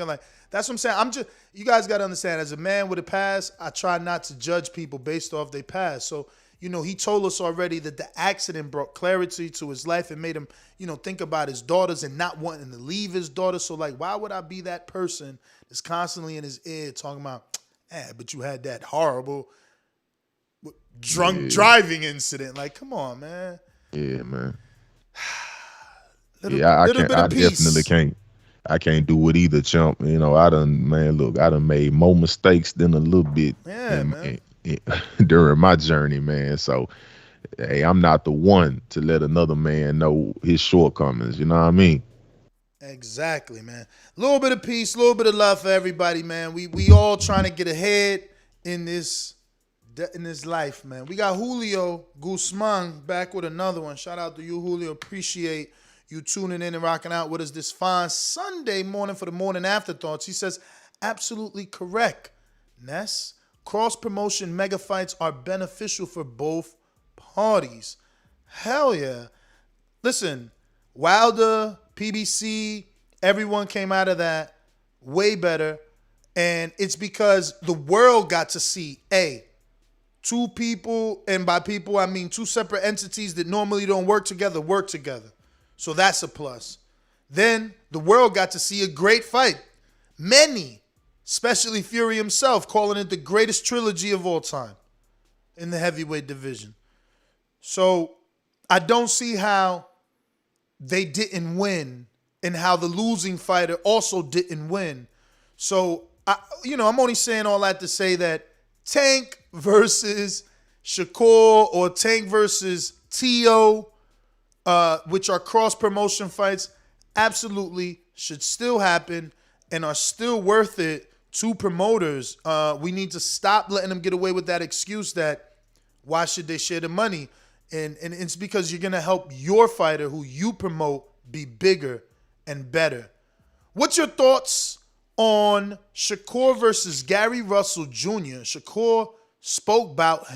Like, that's what I'm saying. You guys got to understand, as a man with a past, I try not to judge people based off their past. So, he told us already that the accident brought clarity to his life and made him, think about his daughters and not wanting to leave his daughters. So, like, why would I be that person that's constantly in his ear talking about, but you had that horrible drunk driving incident? Like, come on, man. Yeah, man. I can't do it either, chump. I done made more mistakes than a little bit during my journey, man. So, hey, I'm not the one to let another man know his shortcomings. You know what I mean? Exactly, man. A little bit of peace, a little bit of love for everybody, man. We all trying to get ahead in this life, man. We got Julio Guzman back with another one. Shout out to you, Julio. Appreciate you tuning in and rocking out with us this fine Sunday morning for the morning afterthoughts. He says, absolutely correct, Ness. Cross-promotion mega fights are beneficial for both parties. Hell yeah. Listen, Wilder, PBC, everyone came out of that way better. And it's because the world got to see, two people, and by people I mean two separate entities that normally don't work together. So that's a plus. Then the world got to see a great fight. Many, especially Fury himself, calling it the greatest trilogy of all time in the heavyweight division. So I don't see how they didn't win and how the losing fighter also didn't win. So, I'm only saying all that to say that Tank versus Shakur or Tank versus Tio, which are cross-promotion fights, absolutely should still happen and are still worth it to promoters. We need to stop letting them get away with that excuse that why should they share the money? And it's because you're going to help your fighter who you promote be bigger and better. What's your thoughts on Shakur versus Gary Russell Jr.? Shakur spoke about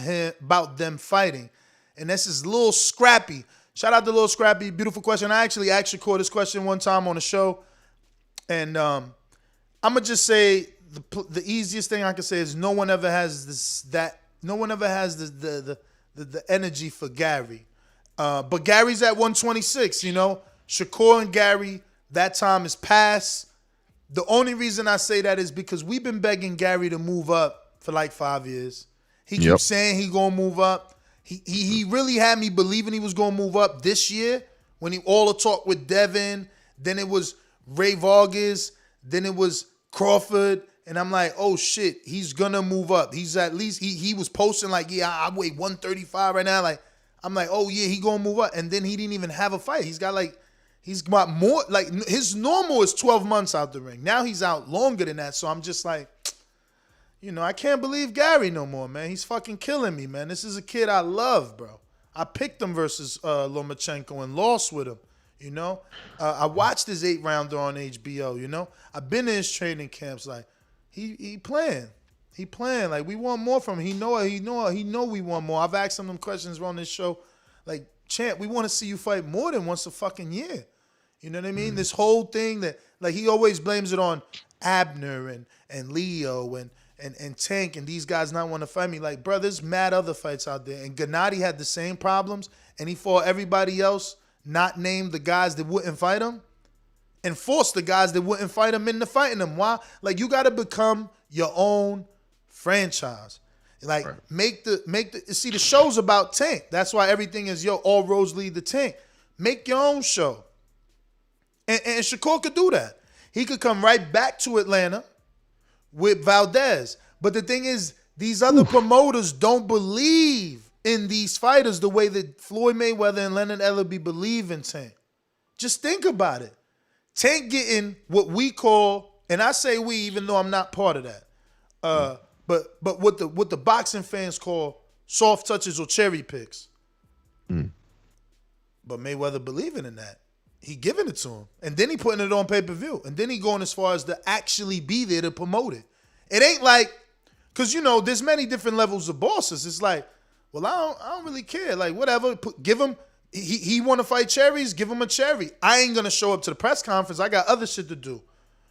them fighting, and this is Lil Scrappy. Shout out to Lil Scrappy. Beautiful question. I actually asked Shakur this question one time on the show, and I'm going to just say the easiest thing I can say is no one ever has no one ever has the energy for Gary. But Gary's at 126, you know. Shakur and Gary, that time is past. The only reason I say that is because we've been begging Gary to move up for like 5 years. He keeps saying he gonna move up. He really had me believing he was gonna move up this year when he all the talk with Devin. Then it was Ray Vargas. Then it was Crawford. And I'm like, oh shit, he's gonna move up. He's at least he was posting like, yeah, I weigh 135 right now. Like, I'm like, oh yeah, he gonna move up. And then he didn't even have a fight. He's got more, like his normal is 12 months out the ring. Now he's out longer than that. So I'm just like, you know, I can't believe Gary no more, man. He's fucking killing me, man. This is a kid I love, bro. I picked him versus Lomachenko and lost with him, you know. I watched his 8-rounder on HBO, you know. I've been in his training camps, like, he playing. He playing. Like, we want more from him. He know we want more. I've asked him them questions on this show. Like, champ, we want to see you fight more than once a fucking year. You know what I mean? This whole thing that, like, he always blames it on Abner and Leo and Tank and these guys not want to fight me. Like, bro, there's mad other fights out there. And Gennady had the same problems, and he fought everybody else, not named the guys that wouldn't fight him, and forced the guys that wouldn't fight him into fighting him. Why? Like, you got to become your own franchise. Like, make the see, the show's about Tank. That's why everything is, all roads lead to Tank. Make your own show. And Shakur could do that. He could come right back to Atlanta with Valdez. But the thing is, these other promoters don't believe in these fighters the way that Floyd Mayweather and Leonard Ellerbe believe in Tank. Just think about it. Tank getting what we call, and I say we even though I'm not part of that, but what the boxing fans call soft touches or cherry picks. But Mayweather believing in that. He giving it to him. And then he putting it on pay-per-view. And then he going as far as to actually be there to promote it. It ain't like, because, you know, there's many different levels of bosses. It's like, well, I don't really care. Like, whatever. Give him, he want to fight cherries, give him a cherry. I ain't going to show up to the press conference. I got other shit to do.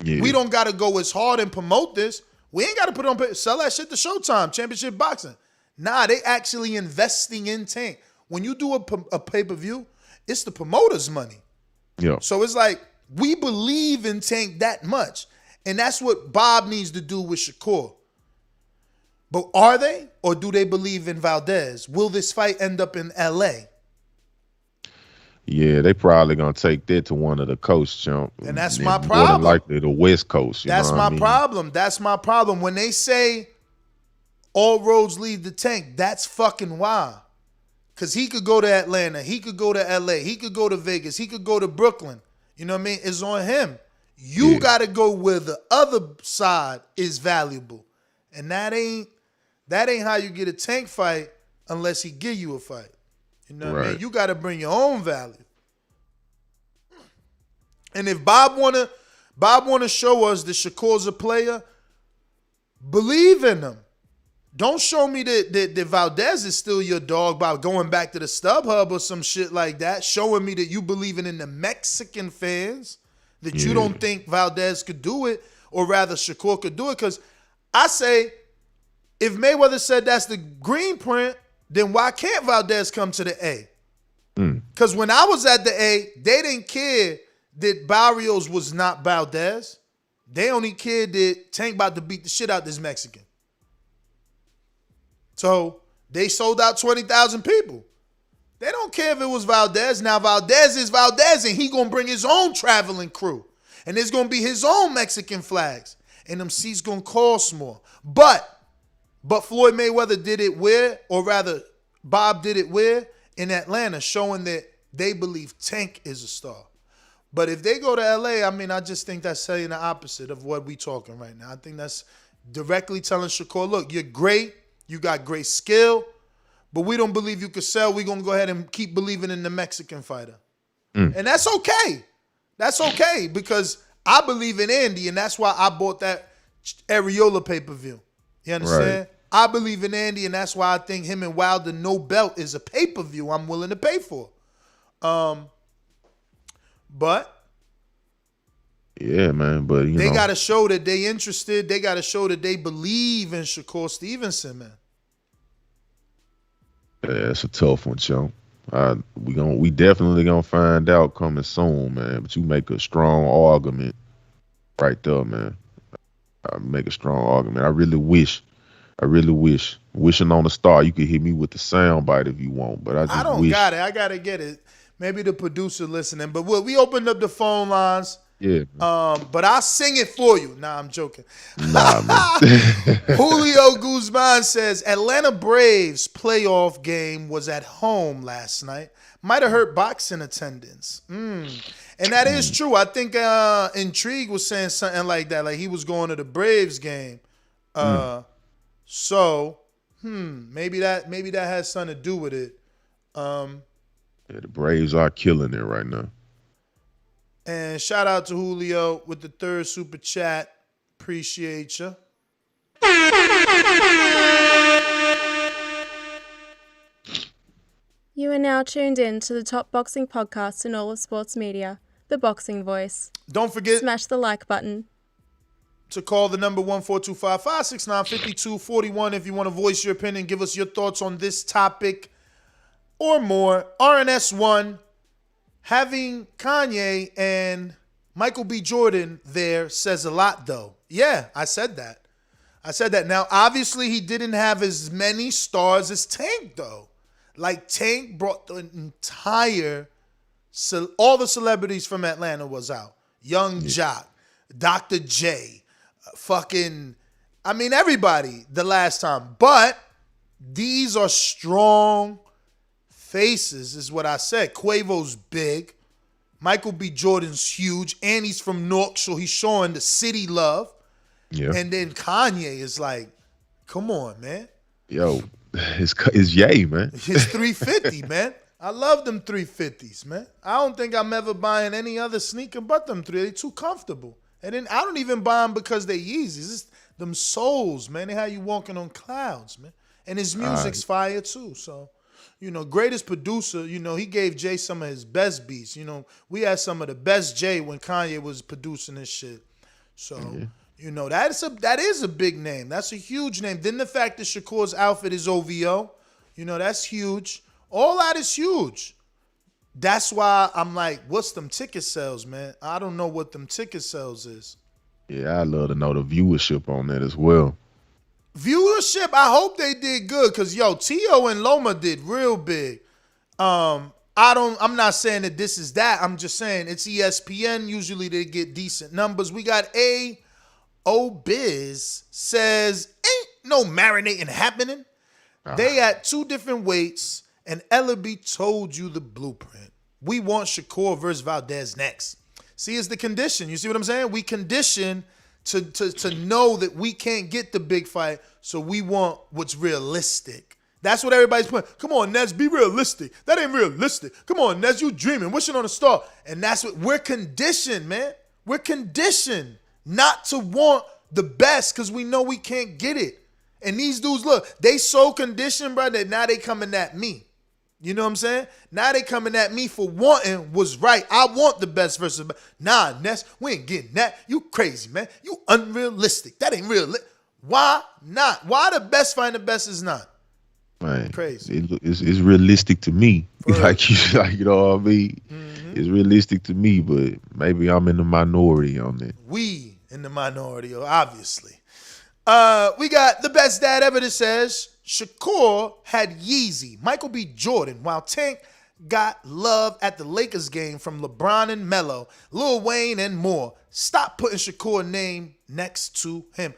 Yeah. We don't got to go as hard and promote this. We ain't got to put on, sell that shit to Showtime, Championship Boxing. Nah, they actually investing in Tank. When you do a pay-per-view, it's the promoter's money. Yeah. So it's like, we believe in Tank that much. And that's what Bob needs to do with Shakur. But are they? Or do they believe in Valdez? Will this fight end up in L.A.? Yeah, they probably going to take that to one of the coasts, chump. And that's my problem. More than likely the West Coast. That's my problem. That's my problem. When they say all roads lead to Tank, that's fucking wild. Because he could go to Atlanta. He could go to L.A. He could go to Vegas. He could go to Brooklyn. You know what I mean? It's on him. You got to go where the other side is valuable. And that ain't how you get a Tank fight unless he give you a fight. You know what I mean? You got to bring your own value. And if Bob wanna show us that Shakur's a player, believe in him. Don't show me that Valdez is still your dog by going back to the StubHub or some shit like that, showing me that you believing in the Mexican fans, that you don't think Valdez could do it, or rather Shakur could do it. Because I say, if Mayweather said that's the green print, then why can't Valdez come to the A? Because when I was at the A, they didn't care that Barrios was not Valdez. They only cared that Tank about to beat the shit out this Mexican. So they sold out 20,000 people. They don't care if it was Valdez. Now Valdez is Valdez, and he gonna bring his own traveling crew, and there's gonna be his own Mexican flags, and them seats gonna cost more. But Floyd Mayweather did it where, or rather, Bob did it where? In Atlanta, showing that they believe Tank is a star. But if they go to LA, I mean, I just think that's saying the opposite of what we talking right now. I think that's directly telling Shakur, look, you're great. You got great skill, but we don't believe you could sell. We're going to go ahead and keep believing in the Mexican fighter. And that's okay. That's okay, because I believe in Andy, and that's why I bought that Areola pay-per-view. You understand? Right. I believe in Andy, and that's why I think him and Wilder no belt is a pay-per-view I'm willing to pay for. But Yeah, man. But they got to show that they interested. They got to show that they believe in Shakur Stevenson, man. Yeah, it's a tough one, Chump. We definitely gonna find out coming soon, man. But you make a strong argument right there, man. I make a strong argument. I really wish, wishing on a star. You could hit me with the sound bite if you want, but I don't wish. got it. I gotta get it. Maybe the producer listening, but we opened up the phone lines. Yeah. But I'll sing it for you. Nah, I'm joking. Nah, man. Julio Guzman says Atlanta Braves playoff game was at home last night. Might have hurt boxing attendance. And that is true. I think Intrigue was saying something like that. Like he was going to the Braves game. So, maybe that has something to do with it. Yeah, the Braves are killing it right now. And shout out to Julio with the 3rd super chat. Appreciate you. You are now tuned in to the top boxing podcast in all of sports media, The Boxing Voice. Don't forget, smash the like button. To call the number 1-425-569-5241 if you want to voice your opinion, give us your thoughts on this topic or more. RNS1, having Kanye and Michael B. Jordan there says a lot, though. Yeah, I said that. Now, obviously, he didn't have as many stars as Tank, though. Like, Tank brought the entire, all the celebrities from Atlanta was out. Young Jock, Dr. J, everybody the last time. But these are strong faces, is what I said. Quavo's big. Michael B. Jordan's huge. And he's from Newark, so he's showing the city love. Yeah. And then Kanye is like, come on, man. Yo, it's yay, man. It's 350, man. I love them 350s, man. I don't think I'm ever buying any other sneaker but them three. They're too comfortable. And then I don't even buy them because they Yeezys. It's them soles, man. They have you walking on clouds, man. And his music's fire too. So, greatest producer, he gave Jay some of his best beats. We had some of the best Jay when Kanye was producing this shit. So, that is a big name. That's a huge name. Then the fact that Shakur's outfit is OVO, that's huge. All that is huge. That's why I'm like, what's them ticket sales, man? I don't know what them ticket sales is. Yeah, I'd love to know the viewership on that as well. Viewership, I hope they did good because, T.O. and Loma did real big. I'm not saying that this is that. I'm just saying it's ESPN. Usually they get decent numbers. We got Biz says, ain't no marinating happening. They at 2 different weights. And Ellaby told you the blueprint. We want Shakur versus Valdez next. See, it's the condition. You see what I'm saying? We condition to know that we can't get the big fight, so we want what's realistic. That's what everybody's putting. Come on, Nez, be realistic. That ain't realistic. Come on, Nez, you dreaming, wishing on a star. And that's what we're conditioned, man. We're conditioned not to want the best because we know we can't get it. And these dudes, look, they so conditioned, bro, that now they coming at me. You know what I'm saying? Now they coming at me for wanting was right. I want the best versus the best. Nah, Ness, we ain't getting that. You crazy, man. You unrealistic. That ain't real. Why not? Why the best find the best is not? Man, crazy. It's realistic to me. Like you know what I mean? Mm-hmm. It's realistic to me, but maybe I'm in the minority on that. We in the minority, obviously. We got the best dad ever that says Shakur had Yeezy, Michael B. Jordan, while Tank got love at the Lakers game from LeBron and Melo, Lil Wayne, and more. Stop putting Shakur's name next to him.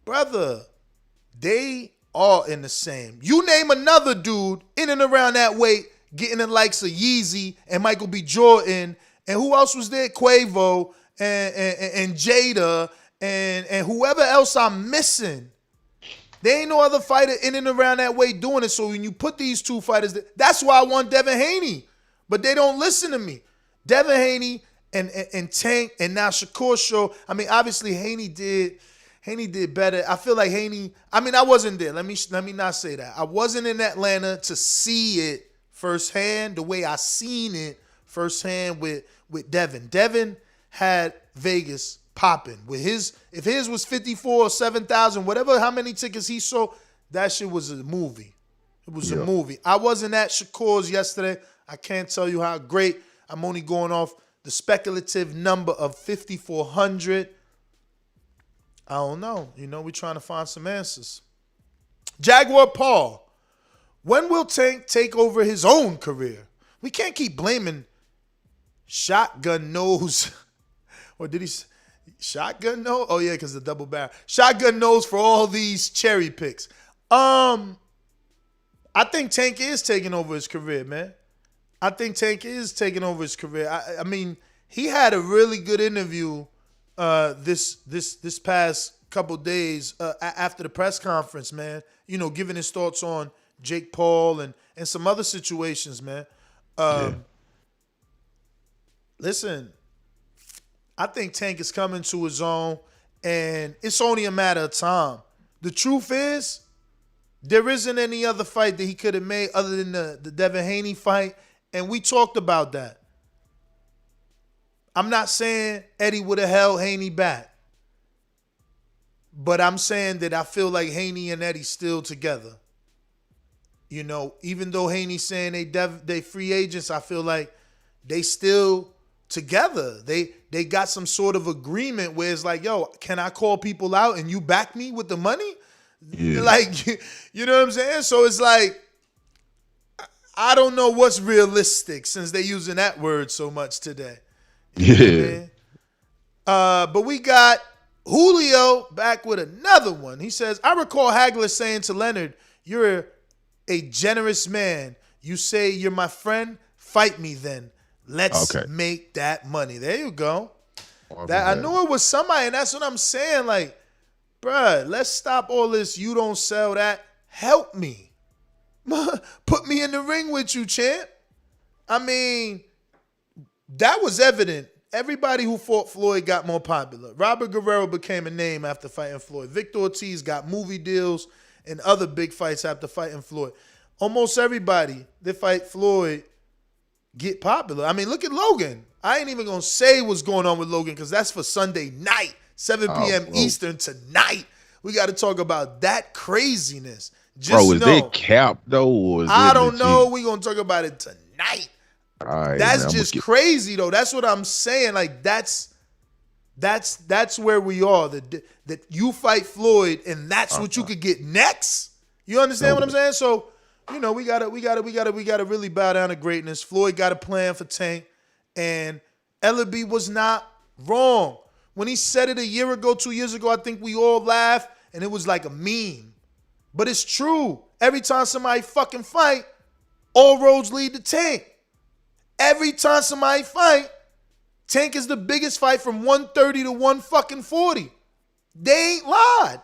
Brother, they all in the same. You name another dude in and around that weight getting the likes of Yeezy and Michael B. Jordan, and who else was there? Quavo and Jada and whoever else I'm missing. There ain't no other fighter in and around that way doing it. So when you put these 2 fighters, that's why I want Devin Haney. But they don't listen to me. Devin Haney and Tank and now Shakur show. I mean, obviously Haney did better. I feel like Haney. I mean, I wasn't there. Let me not say that. I wasn't in Atlanta to see it firsthand the way I seen it firsthand with Devin. Devin had Vegas popping. If his was 54 or 7,000, whatever, how many tickets he sold, that shit was a movie. It was a movie. I wasn't at Shakur's yesterday. I can't tell you how great. I'm only going off the speculative number of 5,400. I don't know. We're trying to find some answers. Jaguar Paul. When will Tank take over his own career? We can't keep blaming Shotgun Nose. Or did he Shotgun Nose? Oh, yeah, because the double barrel. Shotgun Nose for all these cherry picks. I think Tank is taking over his career, man. I think Tank is taking over his career. I mean, he had a really good interview this past couple days after the press conference, man. Giving his thoughts on Jake Paul and some other situations, man. Listen, I think Tank is coming to his own, and it's only a matter of time. The truth is, there isn't any other fight that he could have made other than the Devin Haney fight, and we talked about that. I'm not saying Eddie would have held Haney back, but I'm saying that I feel like Haney and Eddie still together. Even though Haney's saying they free agents, I feel like they still together. They got some sort of agreement where it's like, yo, can I call people out and you back me with the money? Yeah. Like, you know what I'm saying? So it's like, I don't know what's realistic since they're using that word so much today. You know what I mean? But we got Julio back with another one. He says, I recall Hagler saying to Leonard, you're a generous man. You say you're my friend, fight me then. Let's make that money. There you go. I knew it was somebody, and that's what I'm saying. Like, bruh, let's stop all this. You don't sell that. Help me. Put me in the ring with you, champ. I mean, that was evident. Everybody who fought Floyd got more popular. Robert Guerrero became a name after fighting Floyd. Victor Ortiz got movie deals and other big fights after fighting Floyd. Almost everybody that fight Floyd get popular. I mean, look at Logan. I ain't even going to say what's going on with Logan because that's for Sunday night, 7 p.m. Eastern tonight. We got to talk about that craziness. Is that cap, though? Or is I don't know. We're going to talk about it tonight. All right, that's just crazy, though. That's what I'm saying. Like, that's where we are. That you fight Floyd, and that's what you could get next. You understand what I'm saying? So, we gotta really bow down to greatness. Floyd got a plan for Tank, and Ellaby was not wrong. When he said it a year ago, 2 years ago, I think we all laughed, and it was like a meme. But it's true. Every time somebody fucking fight, all roads lead to Tank. Every time somebody fight, Tank is the biggest fight from 130 to 140. They ain't lied.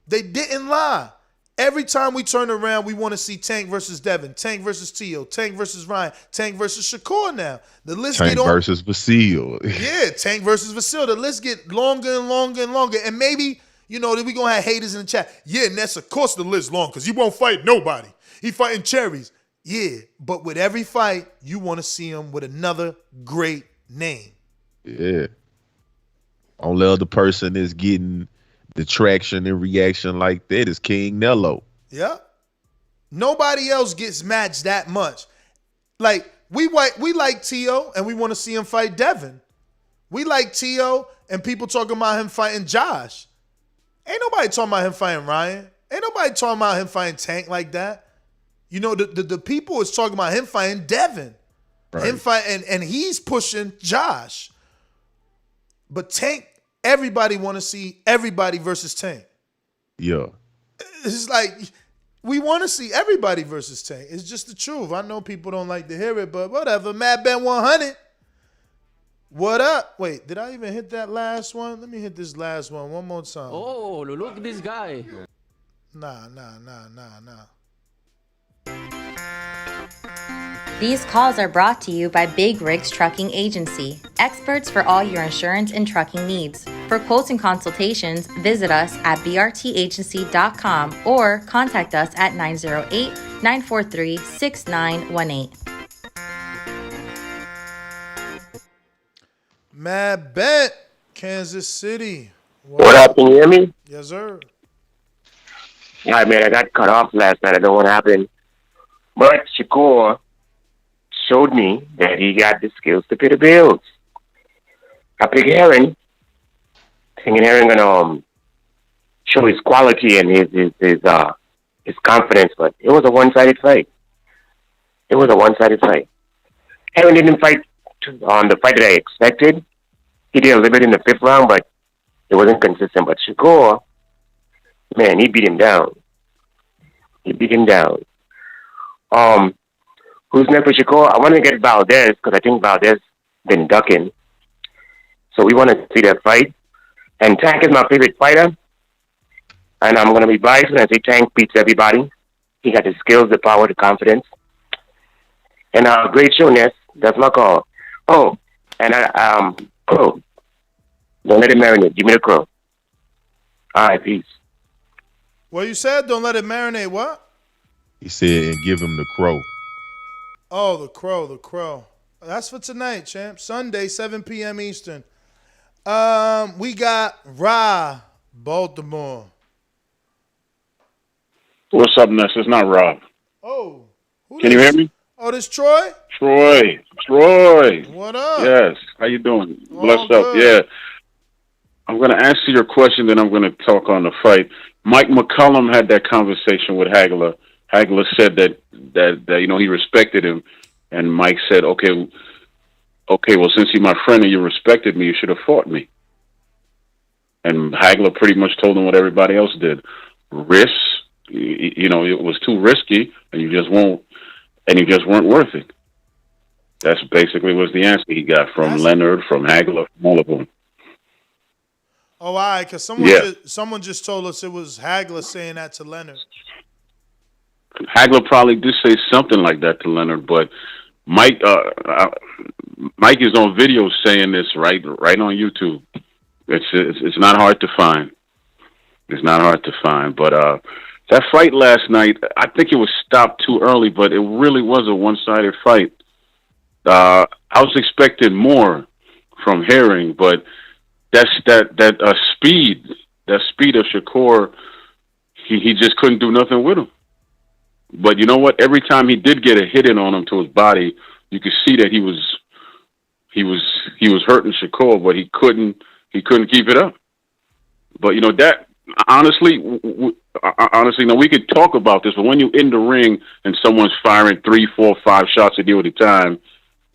They didn't lie. Every time we turn around, we want to see Tank versus Devin, Tank versus Tio, Tank versus Ryan, Tank versus Shakur now. The list Tank versus Vasil. Yeah, Tank versus Vasil. The list get longer and longer and longer. And maybe, that we going to have haters in the chat. Yeah, Ness, of course the list long because he won't fight nobody. He fighting cherries. Yeah, but with every fight, you want to see him with another great name. Yeah. Only other person is getting the traction and reaction like that is King Nello. Yeah. Nobody else gets matched that much. Like, we like Tio, and we want to see him fight Devin. We like Tio, and people talking about him fighting Josh. Ain't nobody talking about him fighting Ryan. Ain't nobody talking about him fighting Tank like that. The people is talking about him fighting Devin. Right. Him fighting, and he's pushing Josh. But Tank, everybody want to see everybody versus Tank. Yeah. It's like, we want to see everybody versus Tank. It's just the truth. I know people don't like to hear it, but whatever. Mad Ben 100. What up? Wait, did I even hit that last one? Let me hit this last one more time. Oh, look at this guy. Nah. These calls are brought to you by Big Rigs Trucking Agency, experts for all your insurance and trucking needs. For quotes and consultations, visit us at brtagency.com or contact us at 908-943-6918. Mad Bet, Kansas City. What up? Can you hear me? Yes, sir. All right, man. I got cut off last night. I don't know what happened. But Shakur showed me that he got the skills to pay the bills. I picked Heron, thinking Heron gonna show his quality and his confidence, but it was a one-sided fight. Heron didn't fight on the fight that I expected. He did a little bit in the 5th round, but it wasn't consistent. But Shakur, man, he beat him down. Who's next for Shakur? I want to get Valdez because I think Valdez been ducking. So we want to see that fight. And Tank is my favorite fighter. And I'm going to be biased when I say Tank beats everybody. He got the skills, the power, the confidence. And great show, Ness. That's my call. Oh, and Crow. Don't let it marinate. Give me the Crow. All right, peace. What you said? Don't let it marinate. What? He said, and give him the Crow. Oh, the Crow. That's for tonight, champ. Sunday, 7 p.m. Eastern. We got Ra, Baltimore. What's up, Ness? It's not Rob. Oh. Can you hear me? Oh, this Troy? Troy. What up? Yes. How you doing? All Blessed up. good. Yeah. I'm going to answer your question, then I'm going to talk on the fight. Mike McCollum had that conversation with Hagler. Hagler said that he respected him, and Mike said, okay, well, since you're my friend and you respected me, you should have fought me. And Hagler pretty much told him what everybody else did. Risks, it was too risky, and you just weren't worth it. That's basically was the answer he got from Leonard, from Hagler, from all of them. Oh, all right, because someone just told us it was Hagler saying that to Leonard. Hagler probably did say something like that to Leonard, but Mike is on video saying this right on YouTube. It's not hard to find. But that fight last night, I think it was stopped too early, but it really was a one-sided fight. I was expecting more from Herring, but that speed of Shakur, he just couldn't do nothing with him. But you know what? Every time he did get a hit in on him to his body, you could see that he was hurting Shakur, but he couldn't keep it up. But that honestly, now we could talk about this, but when you're in the ring and someone's firing 3, 4, 5 shots at you at a time,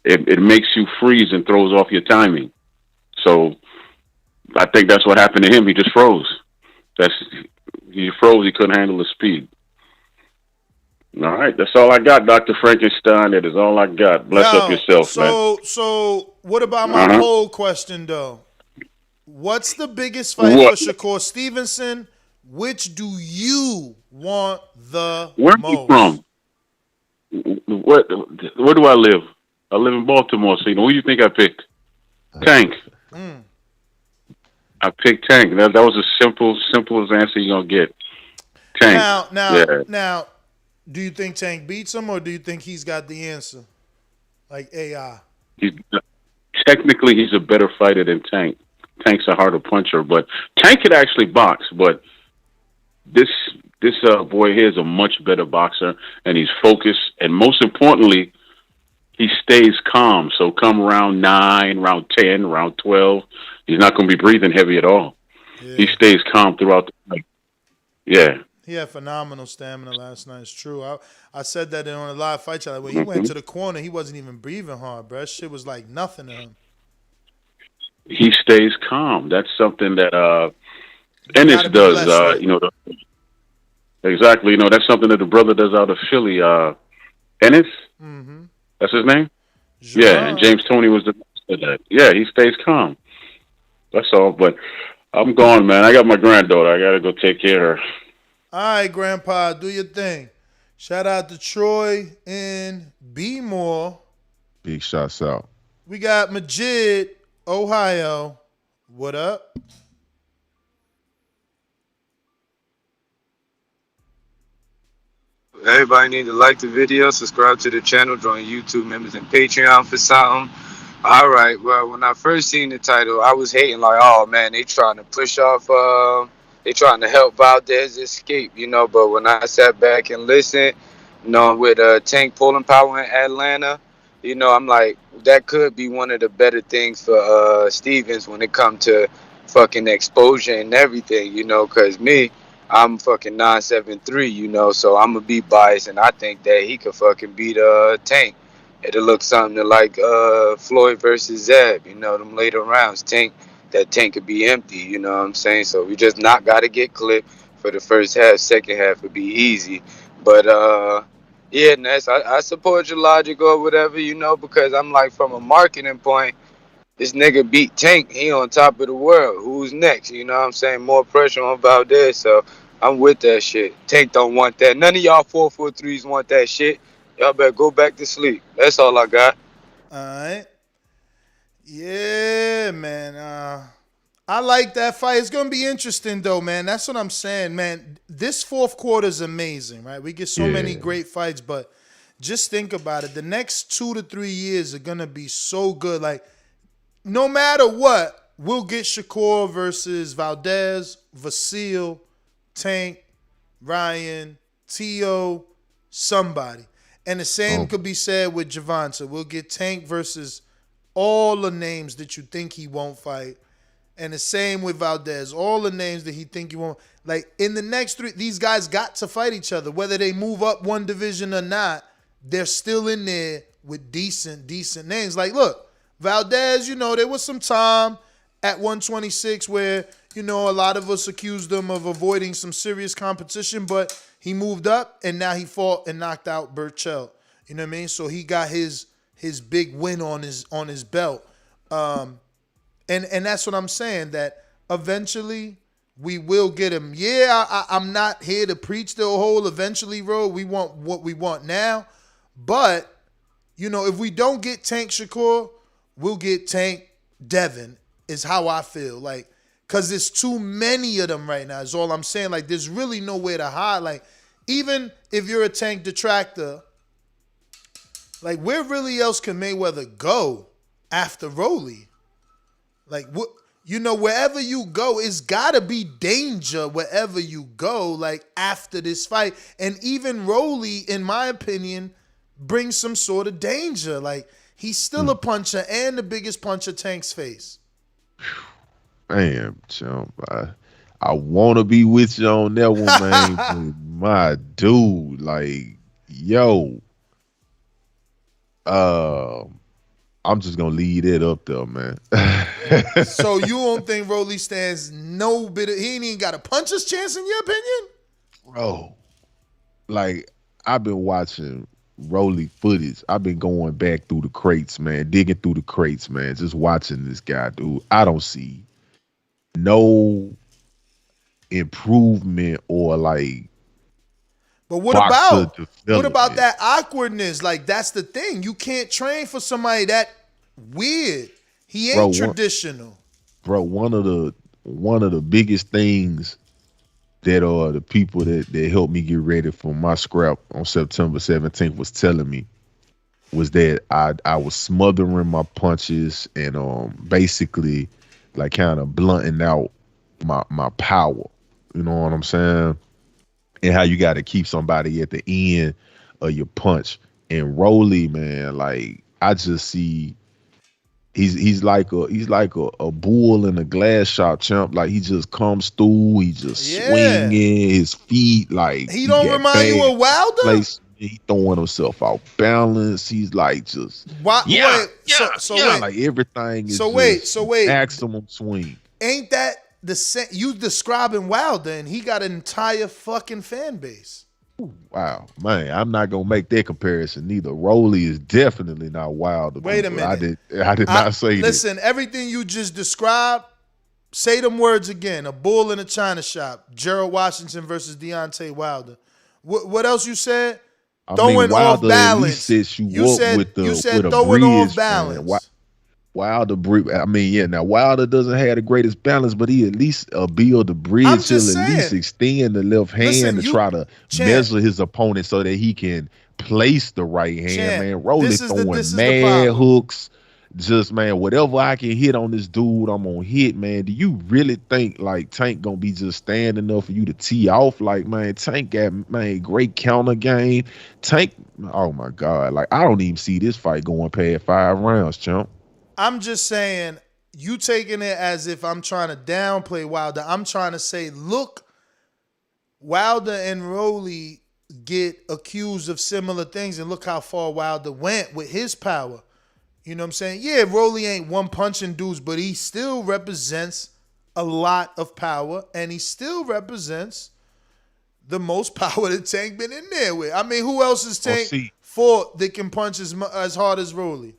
it makes you freeze and throws off your timing. So I think that's what happened to him. He just froze. He froze. He couldn't handle the speed. All right, that's all I got, Dr. Frankenstein. That is all I got. Bless up yourself, man. So what about my poll question, though? What's the biggest fight for Shakur Stevenson? Which do you want the Where most? are you from? Where do I live? I live in Baltimore, so who do you think I picked? Tank. I picked Tank. That was the simplest answer you're going to get. Tank. Now, do you think Tank beats him, or do you think he's got the answer? Like AI? Technically, he's a better fighter than Tank. Tank's a harder puncher, but Tank could actually box, but this boy here is a much better boxer, and he's focused, and most importantly, he stays calm. So come round 9, round 10, round 12, he's not going to be breathing heavy at all. Yeah. He stays calm throughout the fight. Yeah. He had phenomenal stamina last night. It's true. I said that on a live fight chat. When he went to the corner, he wasn't even breathing hard, bro. That shit was like nothing to him. He stays calm. That's something that Ennis does. Exactly. That's something that the brother does out of Philly. Ennis. Mm-hmm. That's his name. Yeah, and James Toney was the master of that. Yeah, he stays calm. That's all. But I'm gone, man. I got my granddaughter. I gotta go take care of her. All right, Grandpa, do your thing. Shout out to Troy in B-More. Big shots out. We got Majid, Ohio. What up? Everybody need to like the video, subscribe to the channel, join YouTube members and Patreon for something. All right. Well, when I first seen the title, I was hating like, oh man, they trying to push off. They trying to help Valdez escape, you know. But when I sat back and listened, you know, with Tank pulling power in Atlanta, you know, I'm like, that could be one of the better things for Stevens when it come to fucking exposure and everything, you know. Cause me, I'm fucking 973, you know, so I'm gonna be biased, and I think that he could fucking beat Tank. It'll look something like Floyd versus Zeb, you know, them later rounds. That tank could be empty, you know what I'm saying? So we just not got to get clipped for the first half. Second half would be easy. But, yeah, Ness, I support your logic or whatever, you know, because I'm like, from a marketing point, this nigga beat Tank. He on top of the world. Who's next? You know what I'm saying? More pressure on Valdez. So I'm with that shit. Tank don't want that. None of y'all 443s want that shit. Y'all better go back to sleep. That's all I got. All right. Yeah, man. I like that fight. It's going to be interesting, though, man. That's what I'm saying, man. This fourth quarter is amazing, right? We get so many great fights, but just think about it. The next 2 to 3 years are going to be so good. Like, no matter what, we'll get Shakur versus Valdez, Vasil, Tank, Ryan, T.O., somebody. And the same could be said with Gervonta. We'll get Tank versus all the names that you think he won't fight. And the same with Valdez. All the names that he think he won't. Like, in the next three, these guys got to fight each other. Whether they move up one division or not, they're still in there with decent names. Like, look, Valdez, you know, there was some time at 126 where, you know, a lot of us accused him of avoiding some serious competition, but he moved up, and now he fought and knocked out Burchell. You know what I mean? So he got his big win on his belt. And that's what I'm saying, that eventually we will get him. Yeah, I'm not here to preach the whole eventually road. We want what we want now. But, you know, if we don't get Tank Shakur, we'll get Tank Devin, is how I feel. Like, because there's too many of them right now, is all I'm saying. Like, there's really nowhere to hide. Like, even if you're a Tank detractor, like, where really else can Mayweather go after Rolly? Like, what, you know, wherever you go, it's got to be danger wherever you go, like, after this fight. And even Rolly, in my opinion, brings some sort of danger. Like, he's still a puncher and the biggest puncher Tank's face. Man, chump, I want to be with you on that one, man. But my dude, like, yo, I'm just gonna leave it up there, man. So you don't think Rolly stands no bit of, he ain't even got a puncher's chance in your opinion? Bro, like, I've been watching Rolly footage. I've been going back through the crates, man, digging through the crates, man, just watching this guy, dude. I don't see no improvement or, like, but what about that awkwardness? Like, that's the thing. You can't train for somebody that weird. He ain't traditional. One of the biggest things that the people that helped me get ready for my scrap on September 17th was telling me was that I was smothering my punches and basically, like, kind of blunting out my power. You know what I'm saying? And how you got to keep somebody at the end of your punch. And Rolly, man, like, I just see he's like a bull in a glass shop, champ. Like, he just comes through, he just swinging his feet, like, he don't remind you of Wilder? He throwing himself out balance. He's like just like everything is maximum swing. Ain't that the same? You describing Wilder, and he got an entire fucking fan base. Wow, man, I'm not gonna make that comparison neither. Rolly is definitely not Wilder. Wait a minute, I did not say that. Listen, everything you just described, say them words again. A bull in a china shop. Gerald Washington versus Deontay Wilder. What else you said? Throwing off balance. You said throwing off balance. Wilder, I mean, yeah. Now Wilder doesn't have the greatest balance, but he at least build the bridge. He'll at least extend the left hand to try to measure his opponent so that he can place the right hand. Man, Rolly throwing mad hooks. just man, whatever I can hit on this dude, I'm gonna hit, man. Do you really think like Tank gonna be just standing enough for you to tee off? Like, man, Tank got man great counter game. Tank, oh my god, like I don't even see this fight going past 5 rounds, chump. I'm just saying, you taking it as if I'm trying to downplay Wilder. I'm trying to say, look, Wilder and Rolly get accused of similar things, and look how far Wilder went with his power. You know what I'm saying? Yeah, Rolly ain't one punching dudes, but he still represents a lot of power, and he still represents the most power that Tank been in there with. I mean, who else is Tank fought that can punch as hard as Rolly?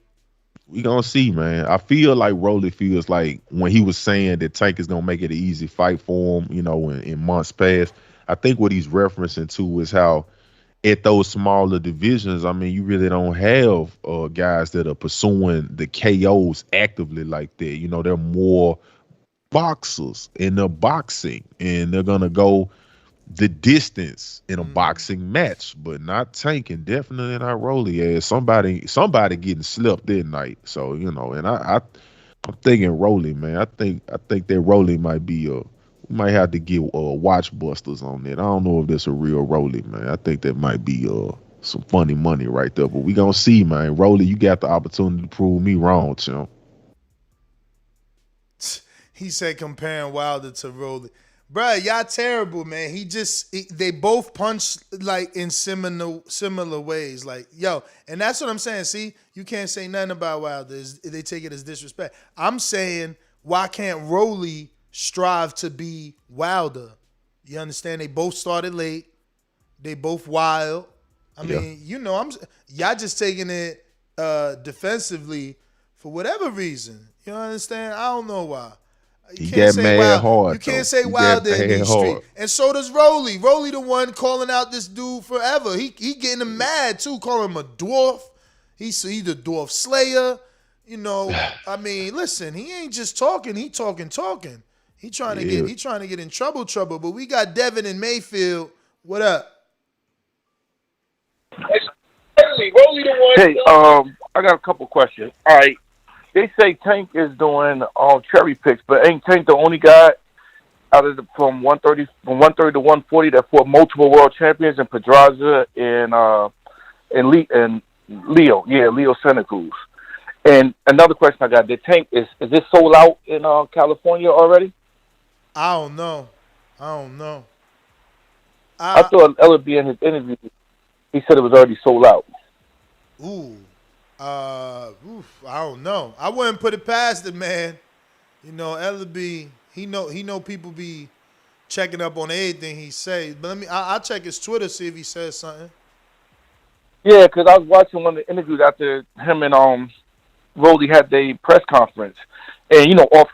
We gonna see, man. I feel like Rolly feels like when he was saying that Tank is gonna make it an easy fight for him, you know, in months past. I think what he's referencing to is how at those smaller divisions, I mean, you really don't have guys that are pursuing the KOs actively like that. You know, they're more boxers in the boxing, and they're gonna go the distance in a boxing match, but not Tank, and definitely not Rolly. As somebody getting slept that night. So you know, and I'm thinking Rolly, man. I think that Rolly might be we might have to get watch busters on it. I don't know if that's a real Rolly, man. I think that might be some funny money right there. But we gonna see, man. Rolly, you got the opportunity to prove me wrong, chump. He said comparing Wilder to Rolly. Bruh, y'all terrible, man. They both punch like in similar ways. Like, yo, and that's what I'm saying. See, you can't say nothing about Wilder. They take it as disrespect. I'm saying, why can't Rolly strive to be Wilder? You understand? They both started late. They both wild. I mean, you know, y'all just taking it defensively for whatever reason. You understand? I don't know why. You can't say mad hard. You can't say Wilder in these streets. And so does Rolly. Rolly the one calling out this dude forever. He getting him mad too, calling him a dwarf. He's the dwarf slayer. You know, I mean, listen, he ain't just talking. He talking. He trying to get in trouble. But we got Devin and Mayfield. What up? Hey, I got a couple questions. All right. They say Tank is doing cherry picks, but ain't Tank the only guy out of from 130 to 140 that fought multiple world champions in Pedraza and Leo Santa Cruz. And another question I got: did Tank is this sold out in California already? I don't know. I thought Ellaby in his interview he said it was already sold out. I don't know. I wouldn't put it past it, man. You know, Ellaby, he know people be checking up on everything he say. But I'll check his Twitter, see if he says something. Yeah, because I was watching one of the interviews after him and Rolly had their press conference. And, you know, on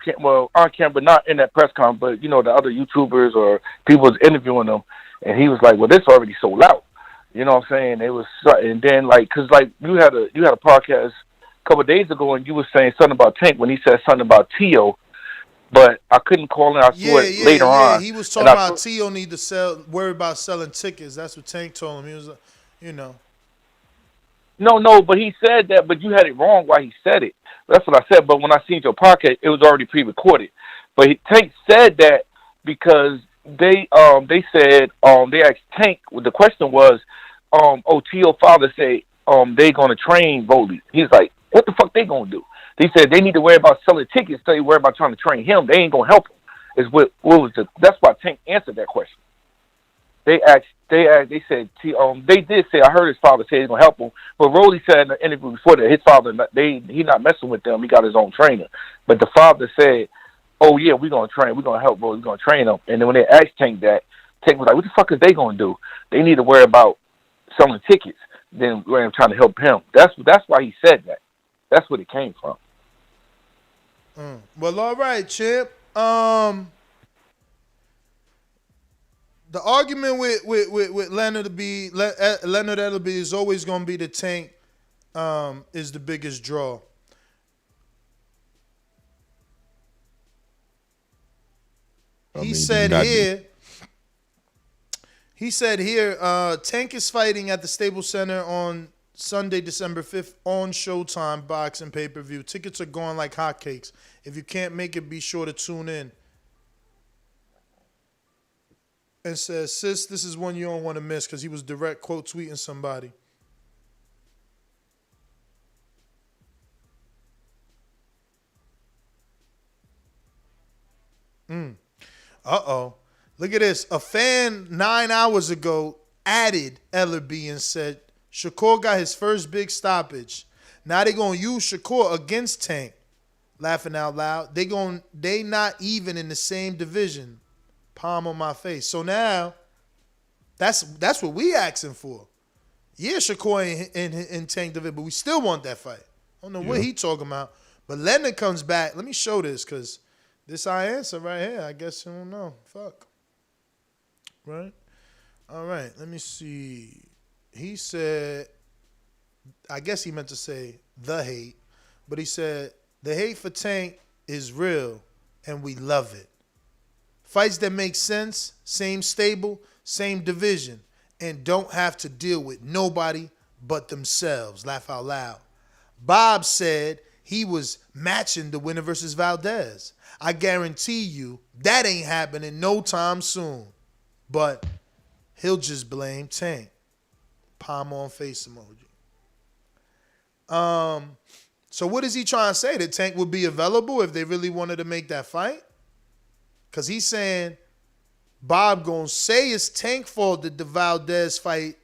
camera, not in that press conference, but, you know, the other YouTubers or people was interviewing them. And he was like, well, this already sold out. You know what I'm saying? It was, and then like, cause like you had a podcast a couple of days ago, and you were saying something about Tank when he said something about Tio, but I couldn't call it. I saw it later on. He was talking about Tio need to worry about selling tickets. That's what Tank told him. He was, you know. No, but he said that, but you had it wrong why he said it. That's what I said. But when I seen your podcast, it was already pre-recorded. But Tank said that because they said they asked Tank. The question was, Tio father said they gonna train Rolly. He's like, what the fuck they gonna do? They said they need to worry about selling tickets. They worry about trying to train him. They ain't gonna help him. That's why Tank answered that question. They said they did say I heard his father say he's gonna help him, but Rolly said in the interview before that his father he not messing with them. He got his own trainer, but the father said, oh yeah, we're gonna help Rolly, we're gonna train him. And then when they asked Tank that, Tank was like, what the fuck is they gonna do? They need to worry about selling tickets. Then we're trying to help him. That's why he said that. That's what it came from. Well, all right, Chip. The argument with Leonard Ellaby is always going to be the Tank is the biggest draw. He said here, Tank is fighting at the Staples Center on Sunday, December 5th on Showtime boxing pay-per-view. Tickets are going like hotcakes. If you can't make it, be sure to tune in. And says, sis, this is one you don't want to miss because he was direct quote tweeting somebody. Uh-oh. Look at this. A fan 9 hours ago added Ellerby and said, Shakur got his first big stoppage. Now they going to use Shakur against Tank. Laughing out loud. They not even in the same division. Palm on my face. So now, that's what we asking for. Yeah, Shakur ain't in Tank division, but we still want that fight. I don't know what he talking about. But Leonard comes back. Let me show this because this I answer right here. I guess you don't know. Fuck. Right? All right. Let me see. He said, I guess he meant to say the hate, but he said, the hate for Tank is real and we love it. Fights that make sense, same stable, same division, and don't have to deal with nobody but themselves. Laugh out loud. Bob said he was matching the winner versus Valdez. I guarantee you that ain't happening no time soon. But he'll just blame Tank. Palm on face emoji. So what is he trying to say? That Tank would be available if they really wanted to make that fight? Because he's saying Bob gonna say it's Tank fault that the Valdez fight,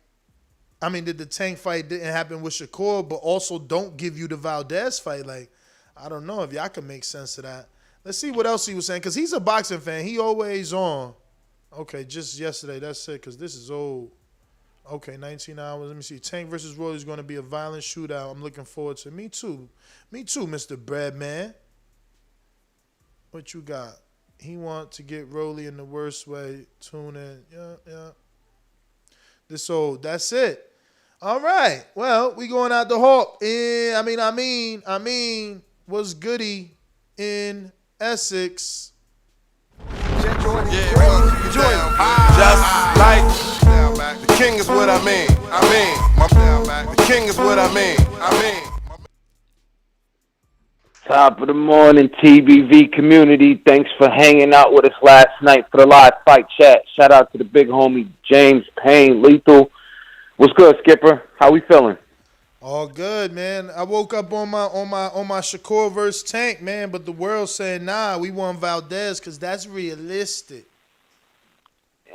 that the Tank fight didn't happen with Shakur, but also don't give you the Valdez fight. Like, I don't know if y'all can make sense of that. Let's see what else he was saying, because he's a boxing fan. He always on. Okay, just yesterday, that's it, because this is old. Okay, 19 hours. Let me see. Tank versus Roy is going to be a violent shootout. I'm looking forward to it. Me too, Mr. Breadman. What you got? He want to get Rolly in the worst way. Tune in. Yeah. This old. That's it. All right. Well, we going out the hawk. What's goody in Essex? Just like the king is what I mean. The king is what I mean. Top of the morning, TBV community. Thanks for hanging out with us last night for the live fight chat. Shout out to the big homie James Payne, Lethal. What's good, Skipper? How we feeling? All good, man. I woke up on my Shakur versus Tank, man, but the world saying, nah, we want Valdez because that's realistic.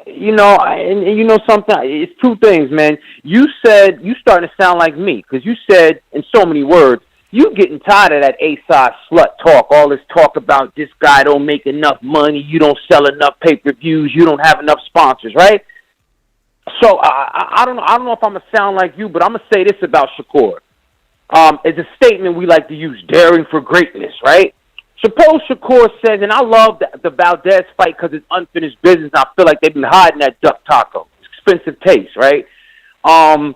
You know, and you know something? It's two things, man. You said, you starting to sound like me, because you said in so many words, you getting tired of that A-side slut talk, all this talk about this guy don't make enough money, you don't sell enough pay-per-views, you don't have enough sponsors, right? So I don't know if I'm going to sound like you, but I'm going to say this about Shakur. It's a statement we like to use, daring for greatness, right? Suppose Shakur says, and I love the Valdez fight because it's unfinished business. I feel like they've been hiding that duck taco. It's expensive taste, right? I'm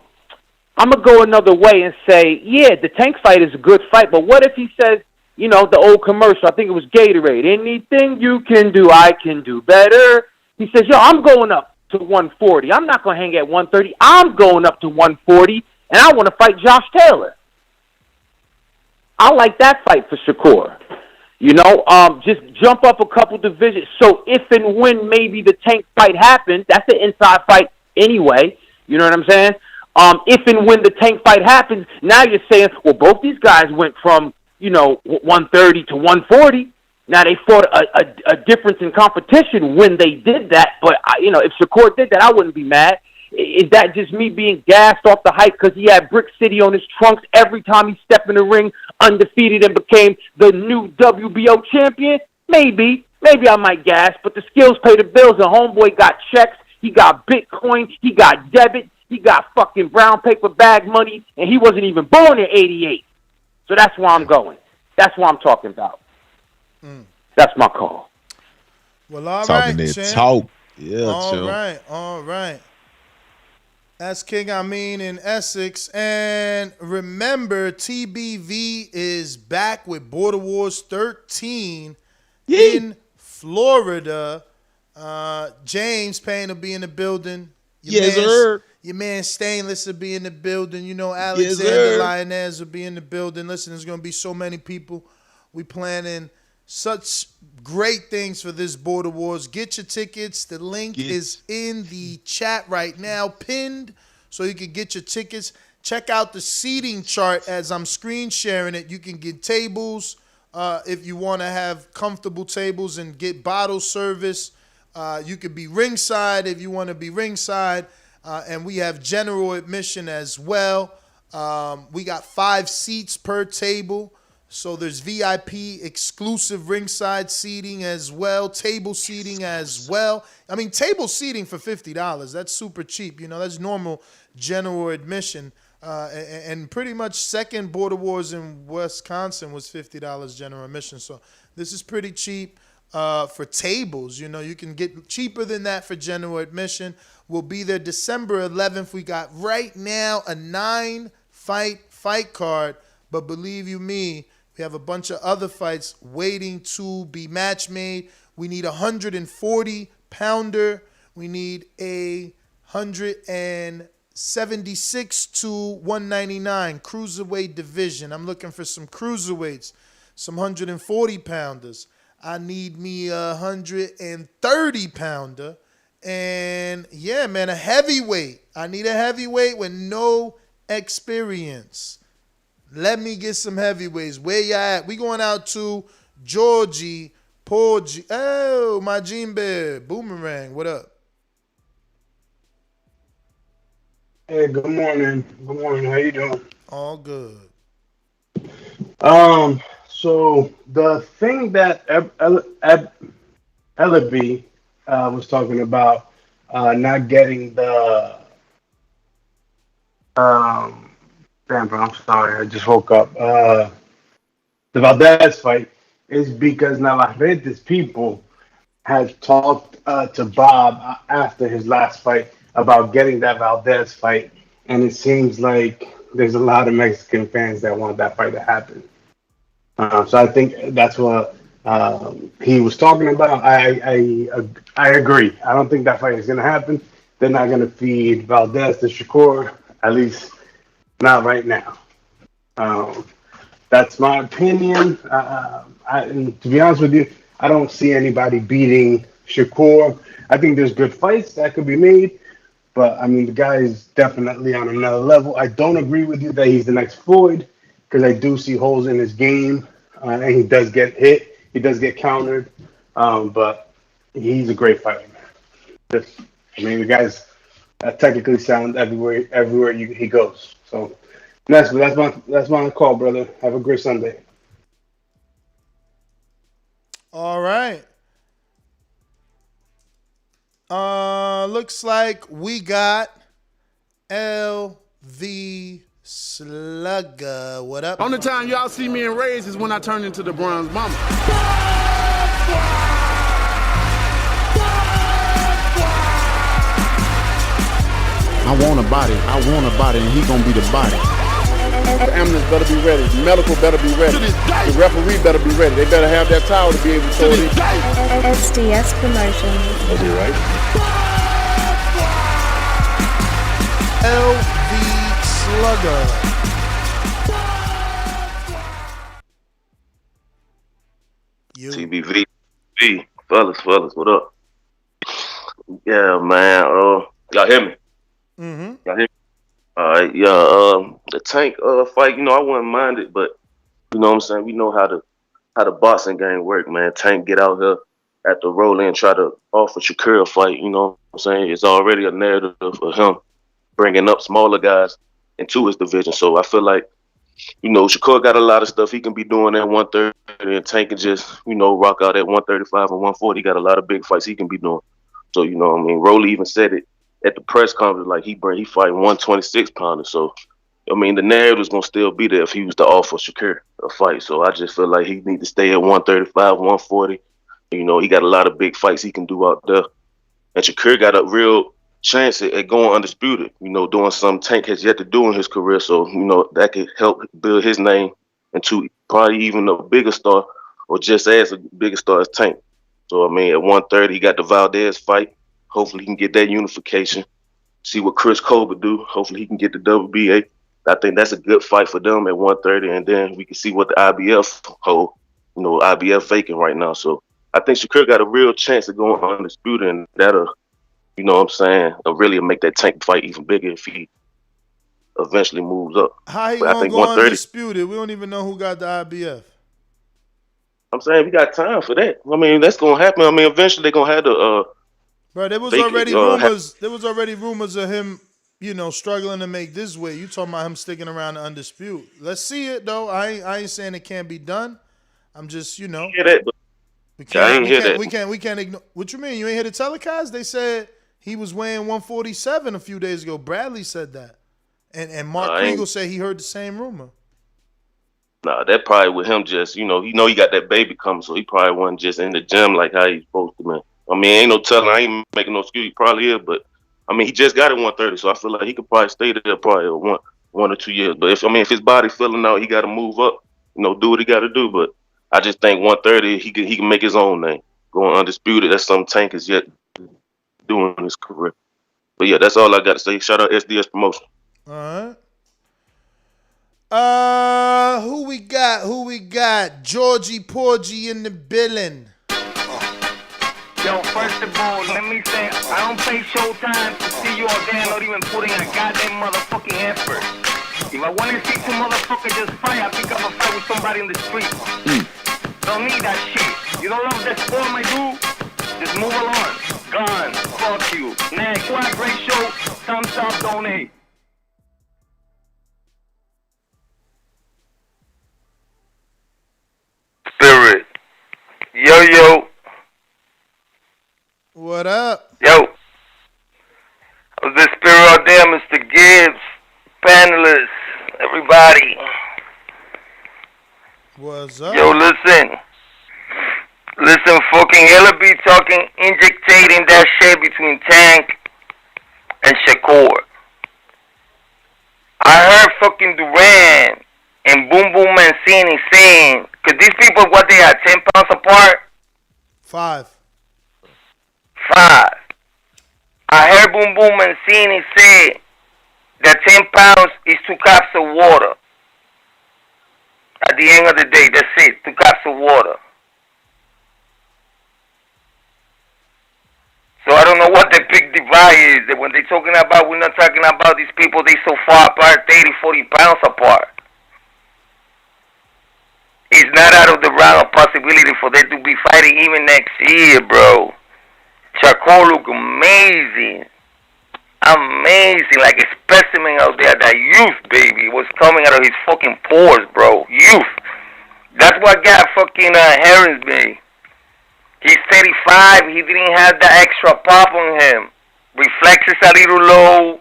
going to go another way and say, yeah, the Tank fight is a good fight, but what if he says, you know, the old commercial, I think it was Gatorade, anything you can do, I can do better. He says, yo, I'm going up to 140. I'm not going to hang at 130. I'm going up to 140, and I want to fight Josh Taylor. I like that fight for Shakur. You know, just jump up a couple divisions. So if and when maybe the Tank fight happens, that's an inside fight anyway. You know what I'm saying? If and when the Tank fight happens, now you're saying, well, both these guys went from, you know, 130 to 140. Now they fought a difference in competition when they did that. But, you know, if Shakur did that, I wouldn't be mad. Is that just me being gassed off the hype because he had Brick City on his trunks every time he stepped in the ring, undefeated, and became the new WBO champion? Maybe. Maybe I might gas, but the skills pay the bills. The homeboy got checks. He got Bitcoin. He got debit. He got fucking brown paper bag money, and he wasn't even born in 88. So that's where I'm going. That's what I'm talking about. That's my call. Well, all Talking right, that champ. talk. Yeah, All right. That's King Amin in Essex. And remember, TBV is back with Border Wars 13 in Florida. James Payne will be in the building. Your Your man Stainless will be in the building. You know, Yes, Alexander sir. Lioness will be in the building. Listen, there's going to be so many people. We planning such great things for this Border Wars. Get your tickets. The link is in the chat right now, pinned, so you can get your tickets. Check out the seating chart as I'm screen sharing it. You can get tables if you want to have comfortable tables and get bottle service. You could be ringside if you want to be ringside. And we have general admission as well. We got 5 seats per table. So there's VIP exclusive ringside seating as well, table seating as well. I mean, table seating for $50, that's super cheap. You know, that's normal general admission. And pretty much second Border Wars in Wisconsin was $50 general admission. So this is pretty cheap for tables. You know, you can get cheaper than that for general admission. We'll be there December 11th. We got right now a 9-fight card. But believe you me, we have a bunch of other fights waiting to be match made. We need a 140-pounder. We need a 176 to 199 cruiserweight division. I'm looking for some cruiserweights, some 140-pounders. I need me a 130-pounder. And, yeah, man, a heavyweight. I need a heavyweight with no experience. Let me get some heavyweights. Where y'all at? We going out to Georgie, Porgy. Oh, my Gene Bear. Boomerang, what up? Hey, good morning. Good morning. How you doing? All good. So the thing that Ellaby was talking about, not getting the damn, bro, I'm sorry. I just woke up. The Valdez fight is because Navarrete's people had talked to Bob after his last fight about getting that Valdez fight, and it seems like there's a lot of Mexican fans that want that fight to happen. So I think that's what he was talking about. I agree. I don't think that fight is going to happen. They're not going to feed Valdez to Shakur, at least not right now. That's my opinion. And to be honest with you, I don't see anybody beating Shakur. I think there's good fights that could be made, but I mean, the guy is definitely on another level. I don't agree with you that he's the next Floyd, because I do see holes in his game, and he does get hit. He does get countered, but he's a great fighter, man. The guy's technically sound everywhere he goes. So that's my call, brother. Have a great Sunday. All right. Looks like we got LV Slugger. What up? Only time y'all see me in Rays is when I turn into the Bronze Mama. I want a body, and he gonna be the body. The ambulance better be ready, the medical better be ready, the referee better be ready. They better have that towel to be able to throw it in. SDS Promotions. Was he right? LV Slugger. TBV, fellas, what up? Yeah, man. Y'all hear me? Mm-hmm. Y'all hear me? All right, yeah. The Tank fight, I wouldn't mind it, but you know what I'm saying. We know how the boxing game work, man. Tank get out here at the roll and try to offer Shakur a fight. You know what I'm saying? It's already a narrative of him bringing up smaller guys into his division. So I feel like, Shakur got a lot of stuff he can be doing at 130, and Tank can just, rock out at 135 and 140. He got a lot of big fights he can be doing. So, Rolly even said it at the press conference, like he fighting 126 pounders. So, the narrative's going to still be there if he was to offer Shakur a fight. So I just feel like he need to stay at 135, 140. He got a lot of big fights he can do out there. And Shakur got a real chance at going undisputed, doing something Tank has yet to do in his career. So, that could help build his name into probably even a bigger star, or just as a bigger star as Tank. So, at 130, he got the Valdez fight. Hopefully he can get that unification. see what Chris Colbert do. Hopefully he can get the WBA. I think that's a good fight for them at 130, and then we can see what the IBF hold. You know, IBF vacant right now. So I think Shakur got a real chance of going undisputed, and that'll, you know what I'm saying, really make that Tank fight even bigger if he eventually moves up. How he But I gonna think go 130. undisputed? We don't even know who got the IBF. I'm saying we got time for that. I mean, that's gonna happen. I mean, eventually they're gonna have the Bro, there was already rumors. There was already rumors of him, struggling to make this weight. You talking about him sticking around to undisputed? Let's see it though. I ain't saying it can't be done. I'm just, Hear that, but we can't ignore. What you mean? You ain't hear the telecast? They said he was weighing 147 a few days ago. Bradley said that, and Mark Kriegel said he heard the same rumor. Nah, that probably with him just, he got that baby coming, so he probably wasn't just in the gym like how he's supposed to, man. I mean, ain't no telling. I ain't making no excuse. He probably is, but I mean, he just got it 130, so I feel like he could probably stay there probably one or 2 years. But if his body filling out, he got to move up, do what he got to do. But I just think 130, he can make his own name, going undisputed. That's something Tank is yet doing in his career. But yeah, that's all I got to say. Shout out SDS Promotion. All right. Who we got? Georgie Porgy in the billing. Yo, first of all, let me say, I don't pay showtime to see you all there, not even putting a goddamn motherfucking effort. If I want to see two motherfuckers just fight, I pick up a fight with somebody in the street. Don't need that shit. You don't love that sport, my dude? Just move along. Gone. Fuck you. Next. What a great show. Thumbs up, donate. Spirit. Yo. What up? Yo. How's this spirit out there, Mr. Gibbs? Panelists. Everybody. What's up? Yo, listen, fucking Hella be talking, injectating that shit between Tank and Shakur. I heard fucking Duran and Boom Boom Mancini saying, cause these people, what they are, 10 pounds apart? 5. I heard Boom Boom Mancini say that 10 pounds is 2 cups of water. At the end of the day, that's it. 2 cups of water. So I don't know what the big divide is. That when they're talking about, we're not talking about these people, they so far apart, 30, 40 pounds apart. It's not out of the realm of possibility for them to be fighting even next year, bro. Shakur look amazing. Amazing, like a specimen out there. That youth, baby, was coming out of his fucking pores, bro. Youth. That's what got fucking Harrisby. He's 35. He didn't have that extra pop on him. Reflexes a little low.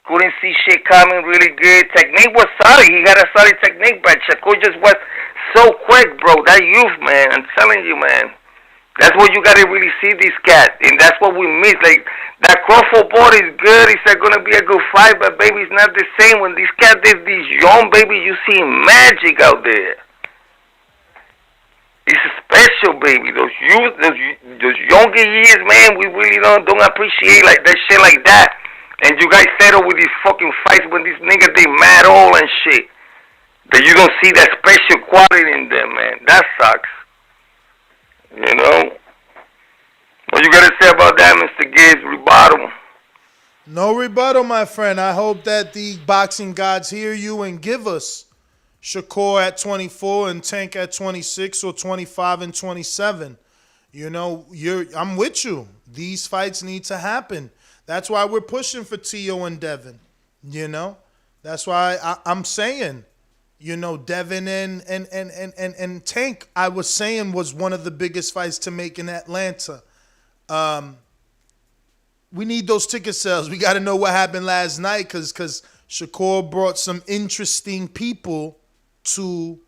Couldn't see shit coming really good. Technique was solid. He had a solid technique, but Shakur just was so quick, bro. That youth, man. I'm telling you, man. That's what you gotta really see this cat, and that's what we miss. Like that Crawford board is good. It's gonna be a good fight, but baby, it's not the same. When this cat is this young, baby, you see magic out there. It's special, baby. Those youth, those younger years, man, we really don't appreciate like that shit like that. And you guys settle with these fucking fights when these niggas they mad all and shit. That you don't see that special quality in them, man. That sucks. You know? What you gotta say about that, Mr. Gibbs? Rebuttal. No rebuttal, my friend. I hope that the boxing gods hear you and give us Shakur at 24 and Tank at 26 or 25 and 27. You know, I'm with you. These fights need to happen. That's why we're pushing for Tio and Devin. You know? That's why I'm saying, you know, Devin and Tank, I was saying, was one of the biggest fights to make in Atlanta. We need those ticket sales. We got to know what happened last night because Shakur brought some interesting people to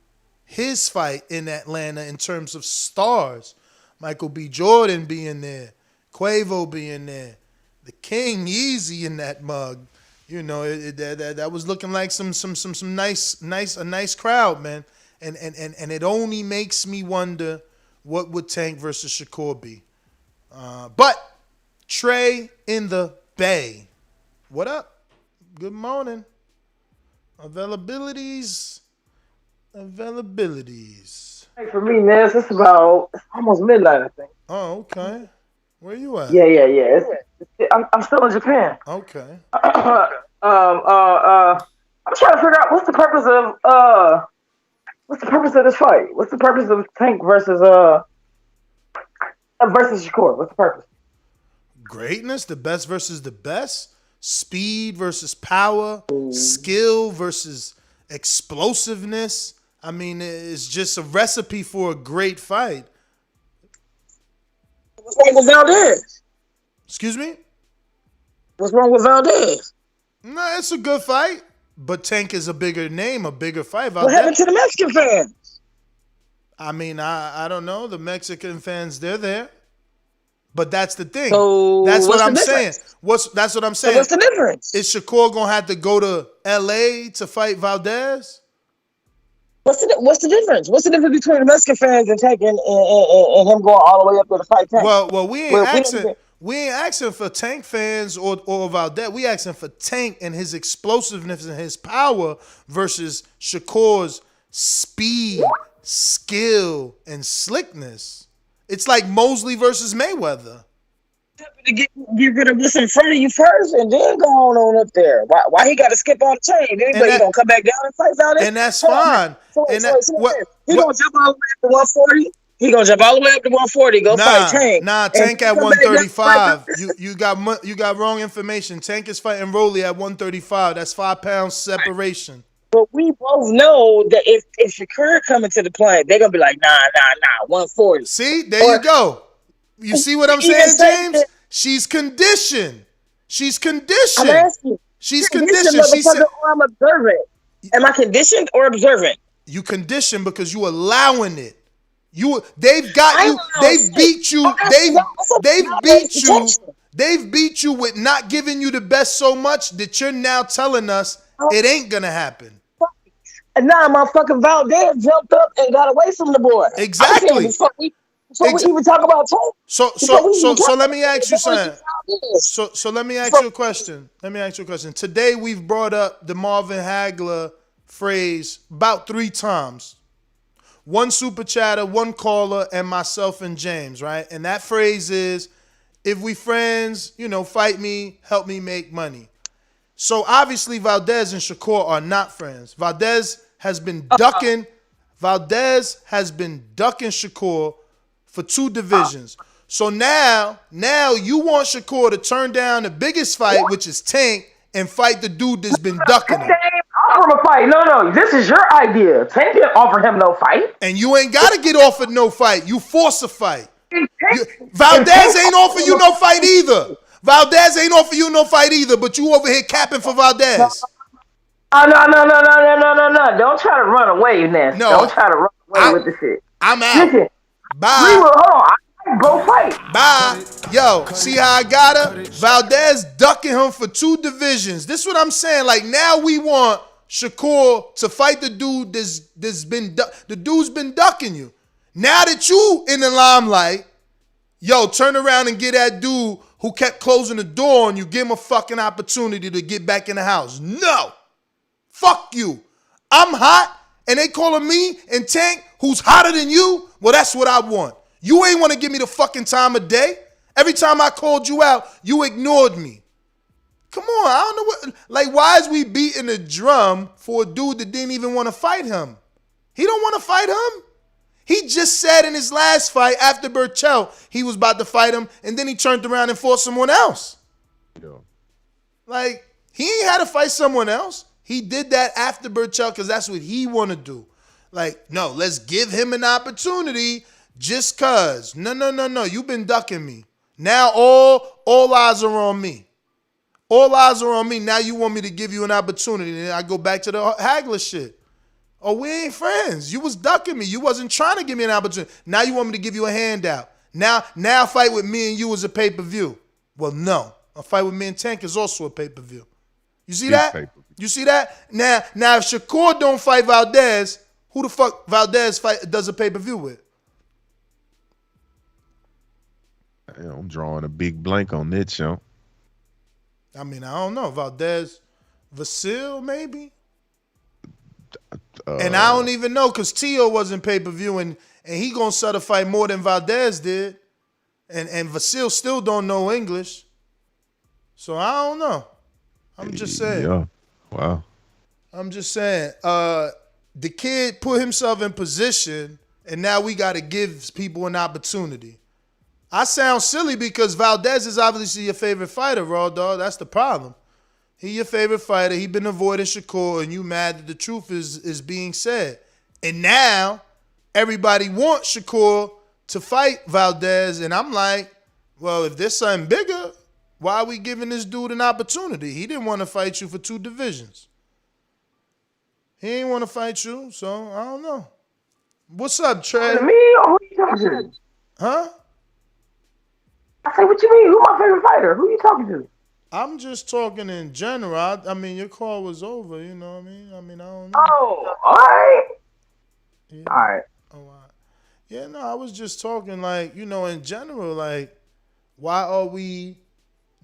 his fight in Atlanta in terms of stars. Michael B. Jordan being there, Quavo being there, the King Easy in that mug. You know, that was looking like some nice crowd, man. And it only makes me wonder what would Tank versus Shakur be. But Trey in the Bay. What up? Good morning. Availabilities. Hey, for me, man, it's almost midnight, I think. Oh, okay. Where you at? Yeah. I'm still in Japan. Okay. I'm trying to figure out what's the purpose of this fight. What's the purpose of Tank versus Shakur? What's the purpose? Greatness, the best versus the best. Speed versus power. Skill versus explosiveness. I mean, it's just a recipe for a great fight. What's wrong with Valdez? Excuse me? What's wrong with Valdez? No, it's a good fight. But Tank is a bigger name, a bigger fight. What happened to the Mexican fans? I mean, I don't know. The Mexican fans, they're there. But that's the thing. So that's what I'm saying. That's what I'm saying. So what's the difference? Is Shakur gonna have to go to LA to fight Valdez? What's the difference? What's the difference between the Mexican fans and Tank and him going all the way up there to fight Tank? Well, we ain't asking for Tank fans or Valdez. We asking for Tank and his explosiveness and his power versus Shakur's speed, skill, and slickness. It's like Mosley versus Mayweather. To get rid of this in front of you first, and then go on up there. Why he got to skip on the chain? Then he gonna come back down and fight Valdez? And that's fine. He gonna jump all the way up to 140. He gonna jump all the way up to 140. Fight Tank. Tank at 135. You got wrong information. Tank is fighting Rolly at 135. That's 5 pounds separation. But we both know that if Shakur coming to the plane, they're gonna be like, nah, 140. See, there you go. You see what I'm saying, James? She's conditioned. I'm asking. She's conditioned. She said, or I'm observant. Am I conditioned or observant? You conditioned because you allowing it. They've beat you. They've beat you with not giving you the best so much that you're now telling us it ain't gonna happen. And now my fucking Valdez jumped up and got away from the boy. Exactly. Before we even talk about Tank. So let me ask you something. So let me ask you a question. Today we've brought up the Marvin Hagler phrase about 3 times. One super chatter, one caller, and myself and James, right? And that phrase is, if we friends, fight me, help me make money. So obviously Valdez and Shakur are not friends. Valdez has been ducking Shakur for 2 divisions. So now you want Shakur to turn down the biggest fight, which is Tank, and fight the dude that's been ducking him. Offer him a fight. No, this is your idea. Tank didn't offer him no fight. And you ain't got to get offered no fight. You force a fight. Valdez ain't offer you no fight either. But you over here capping for Valdez. No. Don't try to run away, Ness. No. Don't try to run away with the shit. I'm out. Listen, bye. Hold on. Go fight. Bye. Yo, see how I got her? Valdez ducking him for 2 divisions. This is what I'm saying. Like, now we want Shakur to fight the dude that's been the dude's been ducking you. Now that you in the limelight, yo, turn around and get that dude who kept closing the door on you, give him a fucking opportunity to get back in the house. No. Fuck you. I'm hot, and they calling me and Tank, who's hotter than you. Well, that's what I want. You ain't want to give me the fucking time of day. Every time I called you out, you ignored me. Come on, I don't know why is we beating a drum for a dude that didn't even want to fight him? He don't want to fight him. He just said in his last fight after Burchell, he was about to fight him, and then he turned around and fought someone else. Yeah. Like, he ain't had to fight someone else. He did that after Burchell because that's what he want to do. Like, no, let's give him an opportunity just cause. No. You've been ducking me. Now all eyes are on me. All eyes are on me. Now you want me to give you an opportunity. And I go back to the Hagler shit. Oh, we ain't friends. You was ducking me. You wasn't trying to give me an opportunity. Now you want me to give you a handout. Now a fight with me and you is a pay-per-view. Well, no. A fight with me and Tank is also a pay-per-view. You see that? You see that? Now if Shakur don't fight Valdez, who the fuck Valdez does a pay-per-view with? I'm drawing a big blank on that, yo. I mean, I don't know. Valdez, Vasil, maybe? And I don't even know because Tio wasn't pay-per-view, and he going to sell the fight more than Valdez did. And Vasil still don't know English. So I don't know. I'm just saying. Yeah. Wow. I'm just saying. The kid put himself in position, and now we got to give people an opportunity. I sound silly because Valdez is obviously your favorite fighter, Raw Dog. That's the problem. He your favorite fighter. He been avoiding Shakur, and you mad that the truth is being said. And now everybody wants Shakur to fight Valdez, and I'm like, well, if there's something bigger, why are we giving this dude an opportunity? He didn't want to fight you for 2 divisions. He ain't want to fight you, so I don't know. What's up, Trey? Me or who you talking to? Huh? I say, what you mean? Who my favorite fighter? Who you talking to? I'm just talking in general. I mean, your call was over, you know what I mean? I don't know. Oh, all right. Yeah. All right. Oh, all right. Yeah, no, I was just talking like, in general, like, why are we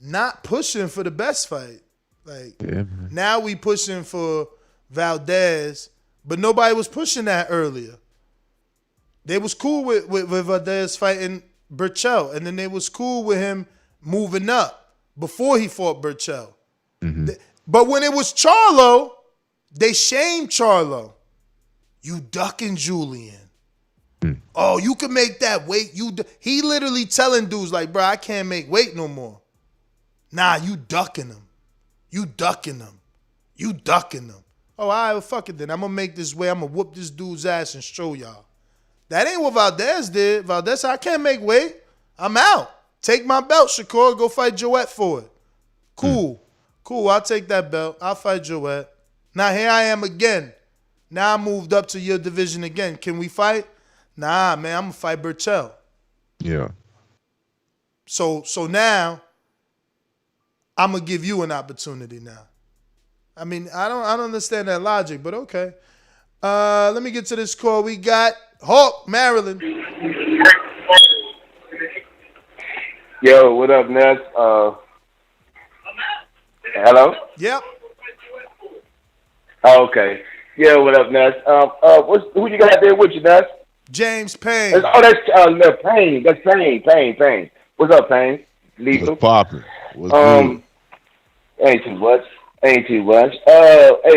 not pushing for the best fight? Like, now we pushing for Valdez, but nobody was pushing that earlier. They was cool with Valdez fighting Burchell, and then they was cool with him moving up before he fought Burchell. But when it was Charlo, they shamed Charlo. You ducking Julian. Oh, you can make that weight. He literally telling dudes like, bro, I can't make weight no more. Nah, you ducking him. You ducking him. You ducking him. Oh, all right, well, fuck it then. I'm going to make this way. I'm going to whoop this dude's ass and show y'all. That ain't what Valdez did. Valdez said, I can't make weight. I'm out. Take my belt, Shakur. Go fight Joette for it. Cool. Cool, I'll take that belt. I'll fight Joette. Now here I am again. Now I moved up to your division again. Can we fight? Nah, man, I'm going to fight Burchell. Yeah. So now I'm going to give you an opportunity now. I mean, I don't understand that logic, but okay. Let me get to this call. We got Hawk, Maryland. Yo, what up, Ness? Hello? Yep. Oh, okay. Yeah, what up, Ness? Who you got there with you, Ness? James Payne. That's Payne. That's Payne. What's up, Payne? Lethal. What's poppin'? What's good? Ain't too much. Hey,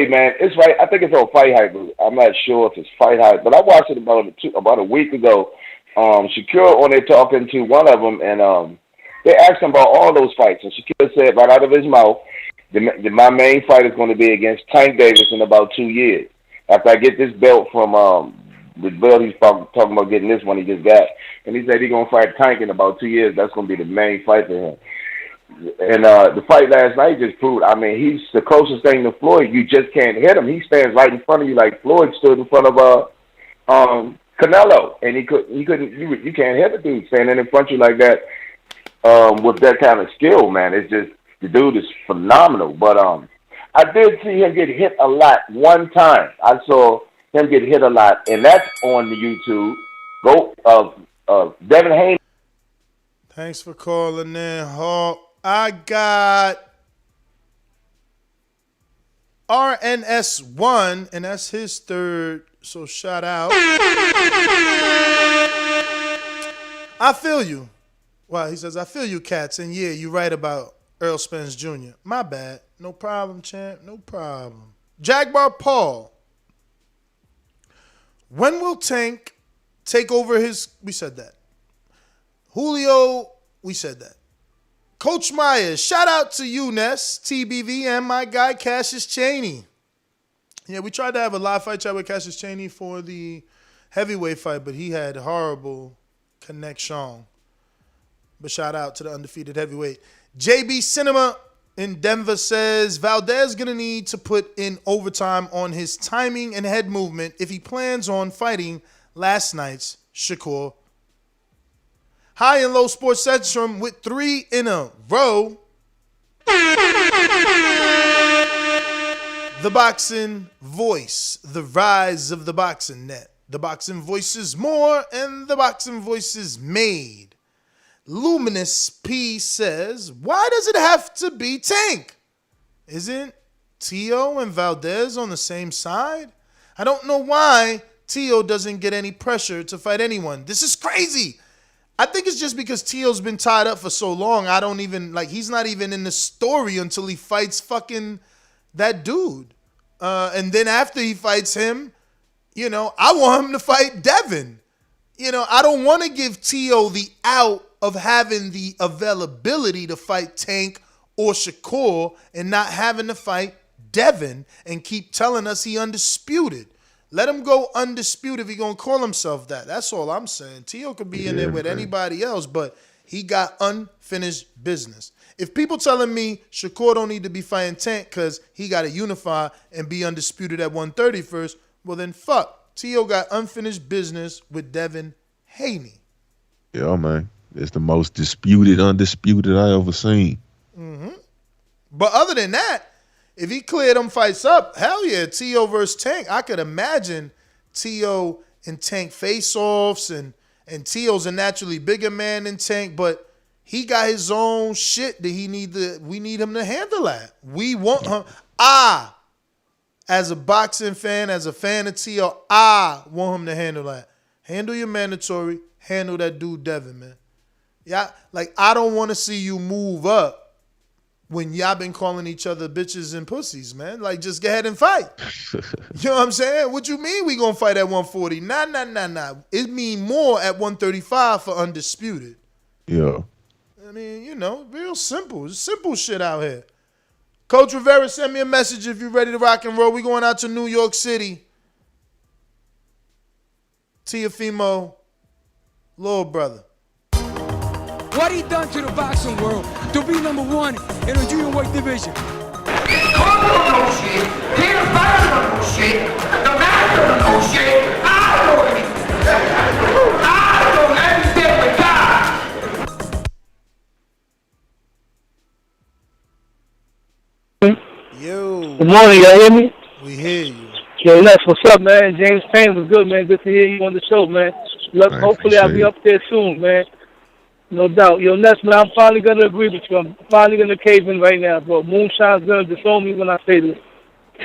man, it's right. I think it's on Fight Hype. I'm not sure if it's Fight Hype, but I watched it about a week ago. Shakur on there talking to one of them, and they asked him about all those fights, and Shakur said right out of his mouth, my main fight is going to be against Tank Davis in about 2 years. After I get this belt from the belt he's talking about getting this one he just got, and he said he's going to fight Tank in about 2 years. That's going to be the main fight for him. And the fight last night just proved, I mean, he's the closest thing to Floyd. You just can't hit him. He stands right in front of you like Floyd stood in front of Canelo, and you can't hit a dude standing in front of you like that with that kind of skill, man. It's just, the dude is phenomenal. But I did see him get hit a lot one time. I saw him get hit a lot, and that's on the YouTube. Devin Haney. Thanks for calling in, Hawk. I got RNS1, and that's his third, so shout out. I feel you. Well, he says, I feel you, cats, and yeah, you're right about Earl Spence Jr. My bad. No problem, champ. No problem. Jaguar Paul. When will Tank take over his... We said that. Julio, we said that. Coach Myers, shout out to you, Ness, TBV, and my guy, Cassius Chaney. Yeah, we tried to have a live fight chat with Cassius Chaney for the heavyweight fight, but he had horrible connection. But shout out to the undefeated heavyweight. JB Cinema in Denver says, Valdez going to need to put in overtime on his timing and head movement if he plans on fighting last night's Shakur. High and Low Sports Centrum with 3 in a row. The Boxing Voice, the rise of the Boxing Net. The Boxing Voice is more, and the Boxing Voice is made. Luminous P says, why does it have to be Tank? Isn't Tio and Valdez on the same side? I don't know why Tio doesn't get any pressure to fight anyone. This is crazy. I think it's just because Tio's been tied up for so long. I don't even, he's not even in the story until he fights fucking that dude. And then after he fights him, I want him to fight Devin. I don't want to give Tio the out of having the availability to fight Tank or Shakur and not having to fight Devin and keep telling us he undisputed. Let him go undisputed if he gonna call himself that. That's all I'm saying. Tio could be in there with anybody else, but he got unfinished business. If people telling me Shakur don't need to be fighting Tank because he got to unify and be undisputed at 130 first, well then fuck. Tio got unfinished business with Devin Haney. Yeah, man. It's the most disputed, undisputed I ever seen. Mm-hmm. But other than that, if he cleared them fights up, hell yeah, Tio versus Tank. I could imagine Tio and Tank face-offs, and Tio's a naturally bigger man than Tank, but he got his own shit that we need him to handle that. We want him. As a boxing fan, as a fan of Tio, I want him to handle that. Handle your mandatory, handle that dude Devin, man. Yeah, I don't want to see you move up when y'all been calling each other bitches and pussies, man. Just go ahead and fight. You know what I'm saying? What you mean we gonna fight at 140? Nah. It mean more at 135 for undisputed. Yeah. I mean, real simple. It's simple shit out here. Coach Rivera, send me a message if you're ready to rock and roll. We going out to New York City. Teofimo, little brother. What he done to the boxing world to be number one in the junior weight division. Cole don't know shit. Peter Fire don't know shit. The master don't know shit. I know everything. I know everything but God. Yo. Good morning, y'all hear me? We hear you. Yo, Les, what's up, man? James Payne was good, man. Good to hear you on the show, man. Look, hopefully I'll be up there soon, man. No doubt. Yo, Ness, man, I'm finally going to agree with you. I'm finally going to cave in right now, bro. Moonshine's going to disown me when I say this.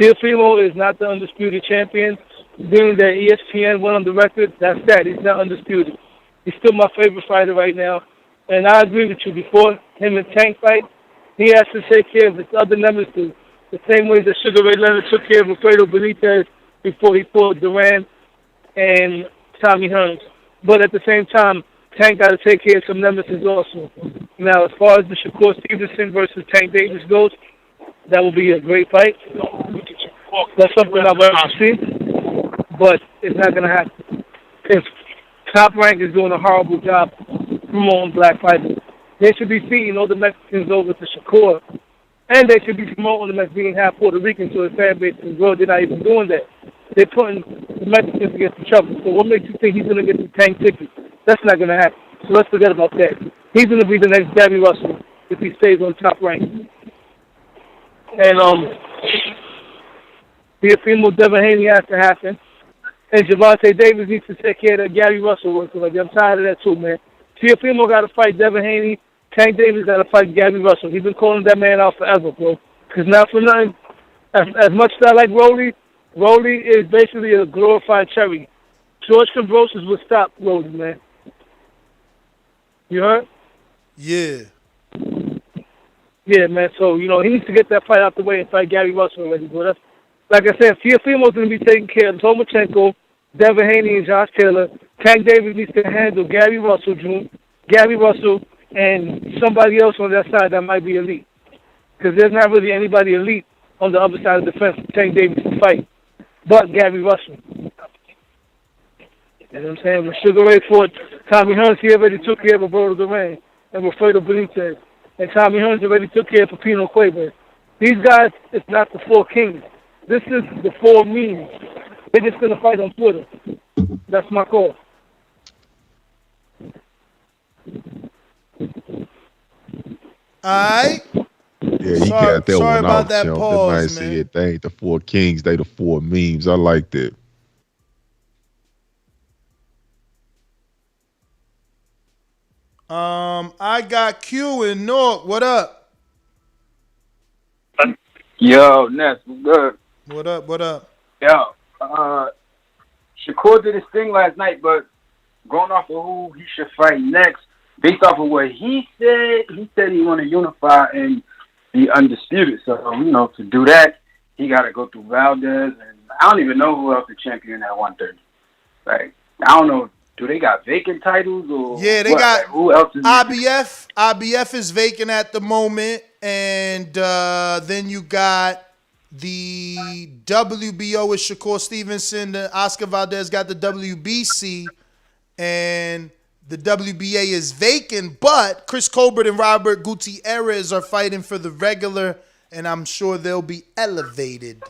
Teofimo is not the undisputed champion. Being that ESPN went on the record, that's that. He's not undisputed. He's still my favorite fighter right now. And I agree with you. Before him and Tank fight, he has to take care of his other nemesis the same way that Sugar Ray Leonard took care of Alfredo Benitez before he fought Duran and Tommy Hearns. But at the same time, Tank got to take care of some nemesis also. Now, as far as the Shakur Stevenson versus Tank Davis goes, that will be a great fight. That's something I'd like to see, but it's not going to happen. If Top Rank is doing a horrible job promoting black fighters, they should be feeding all the Mexicans over to Shakur, and they should be promoting them as being half Puerto Rican so the fan base can grow. They're not even doing that. They're putting the Mexicans against each other. So what makes you think he's going to get the Tank ticket? That's not going to happen. So let's forget about that. He's going to be the next Gabby Russell if he stays on Top Rank. And the female Devin Haney has to happen. And Gervonta Davis needs to take care of that Gabby Russell work. I'm tired of that too, man. Teofimo got to fight Devin Haney. Tank Davis got to fight Gabby Russell. He's been calling that man out forever, bro. Because not for nothing, as much as I like Rolly is basically a glorified cherry. George Kambrosas would stop Rolly, man. You heard? Yeah. Yeah, man. So, he needs to get that fight out the way and fight Gabby Russell already, bro. That's, like I said, Teofimo's going to be taking care of Tomachenko, Devin Haney, and Josh Taylor. Tank Davis needs to handle Gabby Russell, and somebody else on that side that might be elite. Because there's not really anybody elite on the other side of the fence for Tank Davis to fight but Gabby Russell. You know what I'm saying? When Sugar Ray fought Tommy Hearns, he already took care of Roberto Duran and Alfredo Benitez. And Tommy Hearns already took care of Pepino Cuevas. These guys, it's not the four kings. This is the four means. They're just going to fight on Twitter. That's my call. Alright. Yeah, he got that sorry one about off. that Champ. pause, That man. said, they ain't the four kings, they the four memes. I like that. I got Q in Newark. What up? Yo, Ness, what's good? What up? What up? Yo, Shakur did his thing last night, but going off of who he should fight next, based off of what he said he want to unify and be undisputed. So, to do that, he got to go through Valdez, and I don't even know who else the champion at 130. Like, I don't know. Do they got vacant titles or yeah? They what? got Like, who else is IBF. IBF is vacant at the moment, and then you got the WBO with Shakur Stevenson. The Oscar Valdez got the WBC, and the WBA is vacant. But Chris Colbert and Robert Gutierrez are fighting for the regular, and I'm sure they'll be elevated.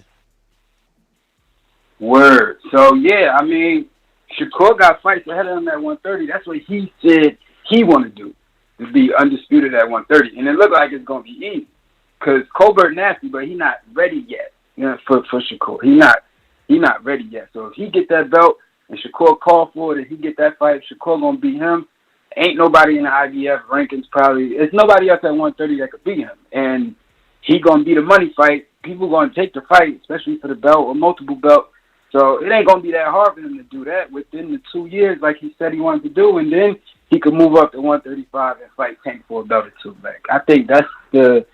Word. So yeah, I mean, Shakur got fights ahead of him at 130. That's what he said he want to do, to be undisputed at 130. And it looked like it's going to be easy because Colbert nasty, but he not ready yet. For Shakur, he not ready yet. So if he get that belt and Shakur call for it, and he get that fight, Shakur gonna beat him. Ain't nobody in the IBF rankings probably. It's nobody else at 130 that could beat him, and he gonna be the money fight. People gonna take the fight, especially for the belt or multiple belts. So it ain't gonna be that hard for him to do that within the 2 years, like he said he wanted to do, and then he could move up to 135 and fight Tank for a belt or two. Like I think that's the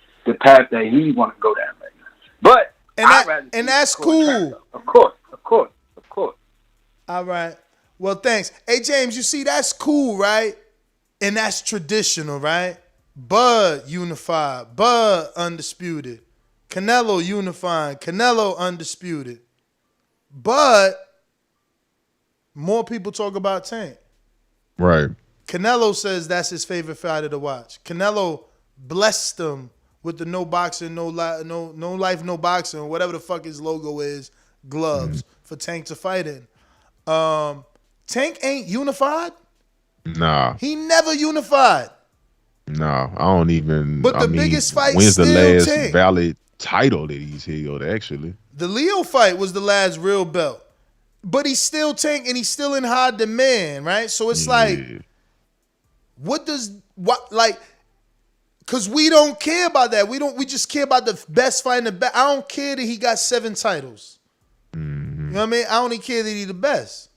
path that he want to go down right now. But that's cool. Of course. All right. Well, thanks. Hey James, you see that's cool, right? And that's traditional, right? Bud unified, Bud undisputed, Canelo unifying, Canelo undisputed. But more people talk about Tank. Right. Canelo says that's his favorite fighter to watch. Canelo blessed him with the no boxing, no life, no boxing, or whatever the fuck his logo is, gloves for Tank to fight in. Tank ain't unified. Nah. He never unified. Nah, I don't even. But the biggest fight when's still the last Tank. valid title that he's held, actually? The Leo fight was the last real belt. But he's still Tank and he's still in high demand, right? So it's like, because we don't care about that. We just care about the best fight in the best. I don't care that he got 7 titles. You know what I mean? I only care that he's the best.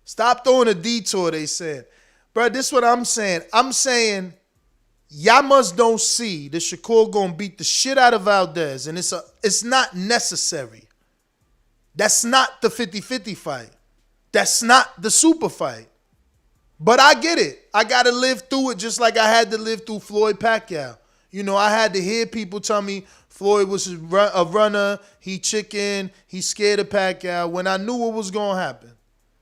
Stop throwing a detour, they said. Bro, this is what I'm saying. I'm saying y'all must don't see that Shakur gonna beat the shit out of Valdez, and it's not necessary. That's not the 50-50 fight. That's not the super fight. But I get it. I gotta live through it just like I had to live through Floyd Pacquiao. I had to hear people tell me Floyd was a runner, he chicken, he's scared of Pacquiao, when I knew what was gonna happen.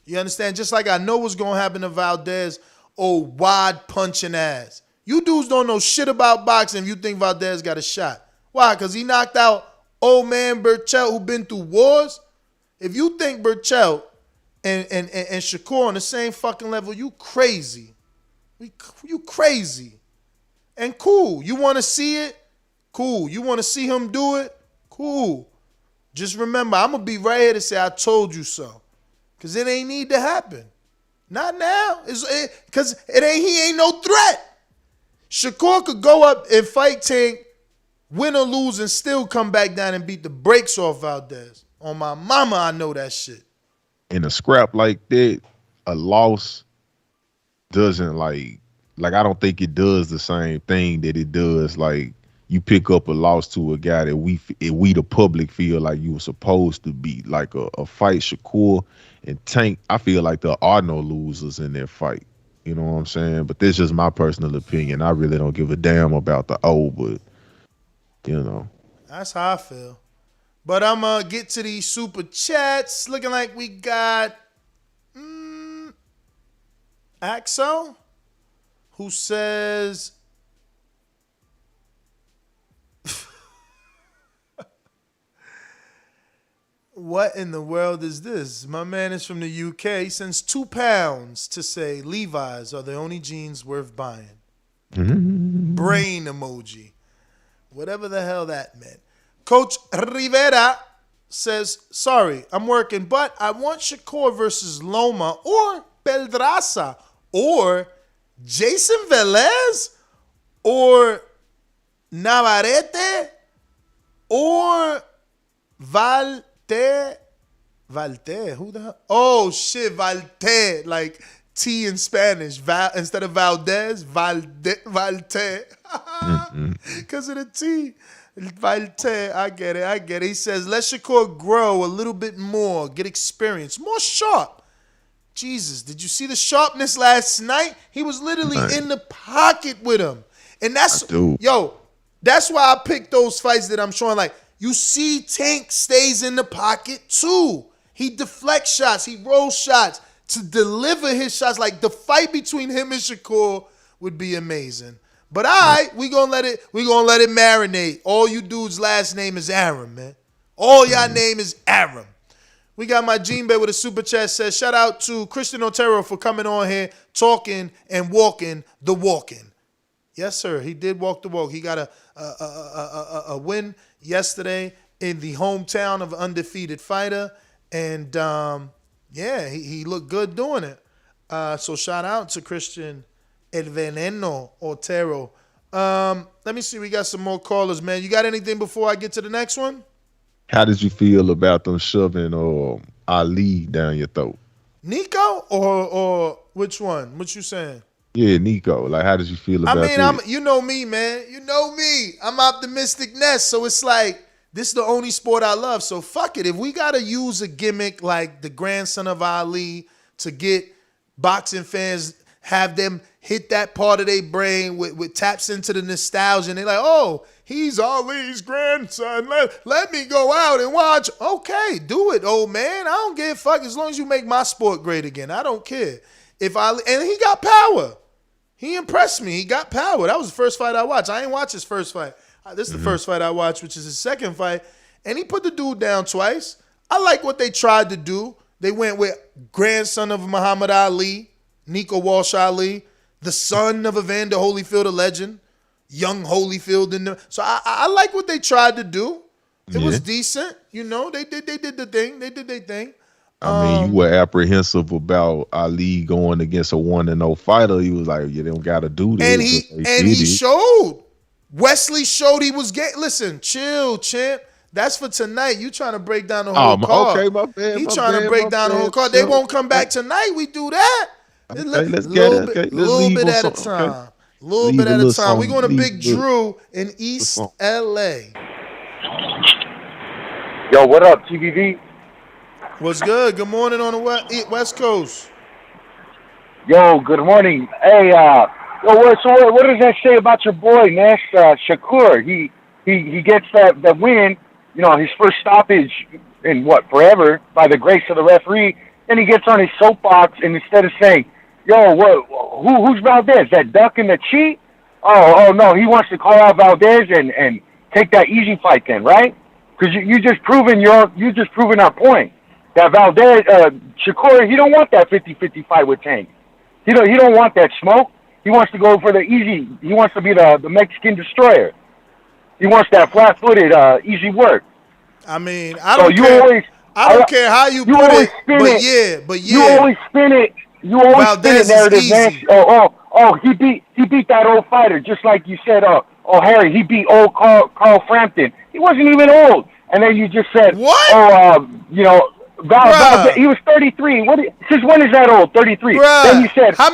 You understand? Just like I know what's gonna happen to Valdez, wide punching ass. You dudes don't know shit about boxing if you think Valdez got a shot. Why? Because he knocked out old man Burchell who been through wars? If you think Burchell and Shakur on the same fucking level, you crazy. You crazy. And cool. You want to see it? Cool. You want to see him do it? Cool. Just remember, I'm going to be right here to say I told you so. Because it ain't need to happen. Not now. Because he ain't no threat. Shakur could go up and fight Tank, win or lose, and still come back down and beat the brakes off Valdez. On my mama, I know that shit. In a scrap like that, a loss doesn't like I don't think it does the same thing that it does. Like you pick up a loss to a guy that we the public feel like you were supposed to beat. Like a fight Shakur and Tank, I feel like there are no losers in that fight. You know what I'm saying? But this is just my personal opinion. I really don't give a damn about the but That's how I feel. But I'm going to get to these super chats. Looking like we got Axel, who says, what in the world is this? My man is from the UK. He sends £2 to say Levi's are the only jeans worth buying. Brain emoji. Whatever the hell that meant. Coach Rivera says, sorry, I'm working, but I want Shakur versus Loma or Pedraza or Jason Velez or Navarrete or Valte? Who the hell? Oh, shit, Valte. Like T in Spanish. Instead of Valdez, Valte. Because of the T. Valte, I get it. He says, let Shakur grow a little bit more, get experience, more sharp. Jesus, did you see the sharpness last night? He was literally in the pocket with him. And that's why I picked those fights that I'm showing. Like, you see Tank stays in the pocket too. He deflects shots. He rolls shots to deliver his shots. Like, the fight between him and Shakur would be amazing. But we gonna let it marinate. All you dudes' last name is Aram, man. All y'all name is Aram. We got my Gene Bay with a super chat. Says, shout out to Christian Otero for coming on here, talking and walking the walking. Yes, sir. He did walk the walk. He got a win yesterday in the hometown of an undefeated fighter. And he looked good doing it. So shout out to Christian El Veneno Otero. Let me see. We got some more callers, man. You got anything before I get to the next one? How did you feel about them shoving Ali down your throat? Nico or which one? What you saying? Yeah, Nico. Like, how did you feel about that? You know me, man. You know me. I'm optimistic Ness. So it's like, this is the only sport I love. So fuck it. If we got to use a gimmick like the grandson of Ali to get boxing fans, have them hit that part of their brain with taps into the nostalgia, and they're like, oh, he's Ali's grandson. Let me go out and watch. Okay, do it, old man. I don't give a fuck as long as you make my sport great again. I don't care. And he got power. He impressed me. He got power. That was the first fight I watched. I ain't watched his first fight. This is the first fight I watched, which is his second fight. And he put the dude down twice. I like what they tried to do. They went with grandson of Muhammad Ali, Nico Walsh Ali, the son of Evander Holyfield, a legend, young Holyfield in there. So I like what they tried to do. It was decent. You know, they did the thing. They did their thing. I mean, you were apprehensive about Ali going against a 1-0 fighter. He was like, you don't got to do this. And he showed. Wesley showed he was getting. Listen, chill, champ. That's for tonight. You trying to break down the whole card. Okay, my bad. He trying to break down the whole card. They won't come back tonight. We do that. Okay, let's get it. Okay, little bit at a time. Okay. Little bit at a time. We're going to Big Drew in East LA. Yo, what up, TVV? What's good? Good morning on the West Coast. Yo, good morning. Hey, what does that say about your boy, man? Shakur. He gets that win, you know, his first stoppage in forever by the grace of the referee. Then he gets on his soapbox and instead of saying, yo, who's Valdez? That duck and the cheat? Oh no, he wants to call out Valdez and take that easy fight then, right? Because you just proven our point. That Valdez, Shakur, he don't want that 50-50 fight with Tank. He don't want that smoke. He wants to go for the easy. He wants to be the Mexican destroyer. He wants that flat-footed, easy work. I mean, I don't care. I don't care how you put it, but yeah. You always spin it. You always spin it narrative, man. Oh, he beat that old fighter, just like you said. Harry, he beat old Carl Frampton. He wasn't even old. And then you just said, what? Valdez, he was 33. Since when is that old? 33. Bruh. Then you said, how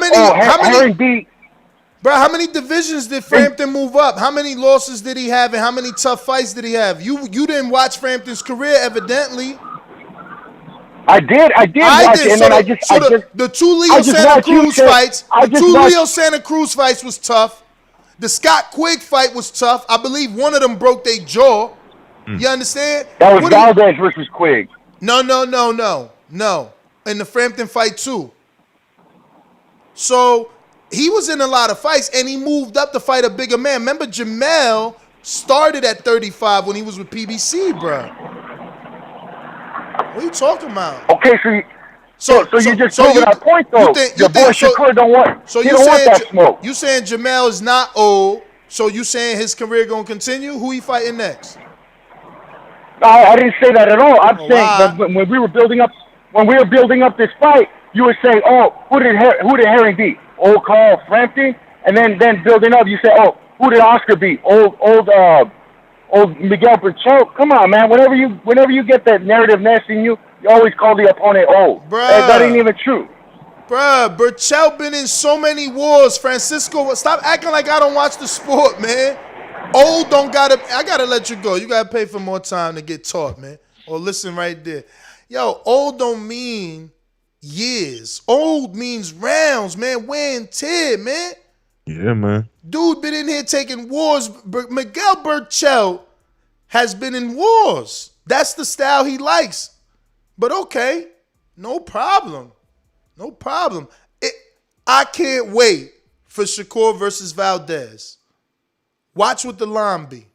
many divisions did Frampton move up? How many losses did he have, and how many tough fights did he have? You didn't watch Frampton's career, evidently. I did watch it, and then the two Leo Santa Cruz fights. Leo Santa Cruz fights was tough. The Scott Quigg fight was tough. I believe one of them broke their jaw. You understand? That was Valdez versus Quigg. No. In the Frampton fight too. So he was in a lot of fights, and he moved up to fight a bigger man. Remember, Jamel started at 35 when he was with PBC, bro. What are you talking about? Okay, so you just proving our point, though. Your boy Shakur don't want. So he don't want that smoke. You saying Jamel is not old? So you saying his career gonna continue? Who he fighting next? No, I didn't say that at all. I'm saying that when we were building up this fight, you were saying, "Oh, who did Herring beat? old Carl Frampton, and then building up, you say, oh, who did Oscar beat? Old Miguel Berchelt. Come on, man. Whenever you get that narrative nesting you always call the opponent old. That ain't even true. Bruh, Berchelt been in so many wars. Francisco, stop acting like I don't watch the sport, man. Old don't gotta, I gotta let you go. You gotta pay for more time to get taught, man. Or listen right there. Yo, old don't mean years. Old means rounds, man. Wear and tear, man. Yeah, man. Dude been in here taking wars. Miguel Berchelt has been in wars. That's the style he likes. But okay, no problem. No problem. I can't wait for Shakur versus Valdez. Watch what the line be.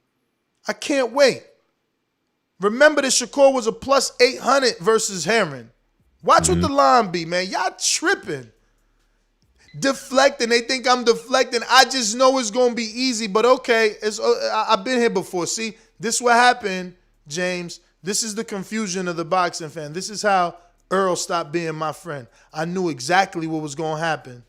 I can't wait. Remember that Shakur was a plus 800 versus Herring. Watch what the line be, man. Y'all tripping. Deflecting. They think I'm deflecting. I just know it's going to be easy, but okay. I've been here before. See, this is what happened, James. This is the confusion of the boxing fan. This is how Earl stopped being my friend. I knew exactly what was going to happen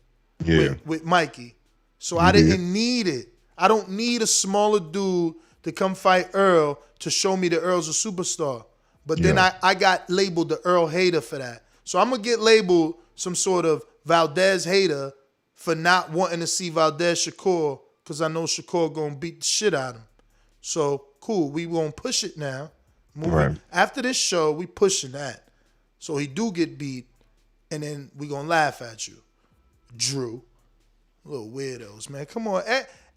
with Mikey. So I didn't need it. I don't need a smaller dude to come fight Earl to show me that Earl's a superstar. But then I got labeled the Earl hater for that. So I'm going to get labeled some sort of Valdez hater for not wanting to see Valdez Shakur because I know Shakur going to beat the shit out of him. So, cool. We going to push it now. Moving. After this show, we pushing that. So he do get beat, and then we going to laugh at you. Drew. Little weirdos, man. Come on.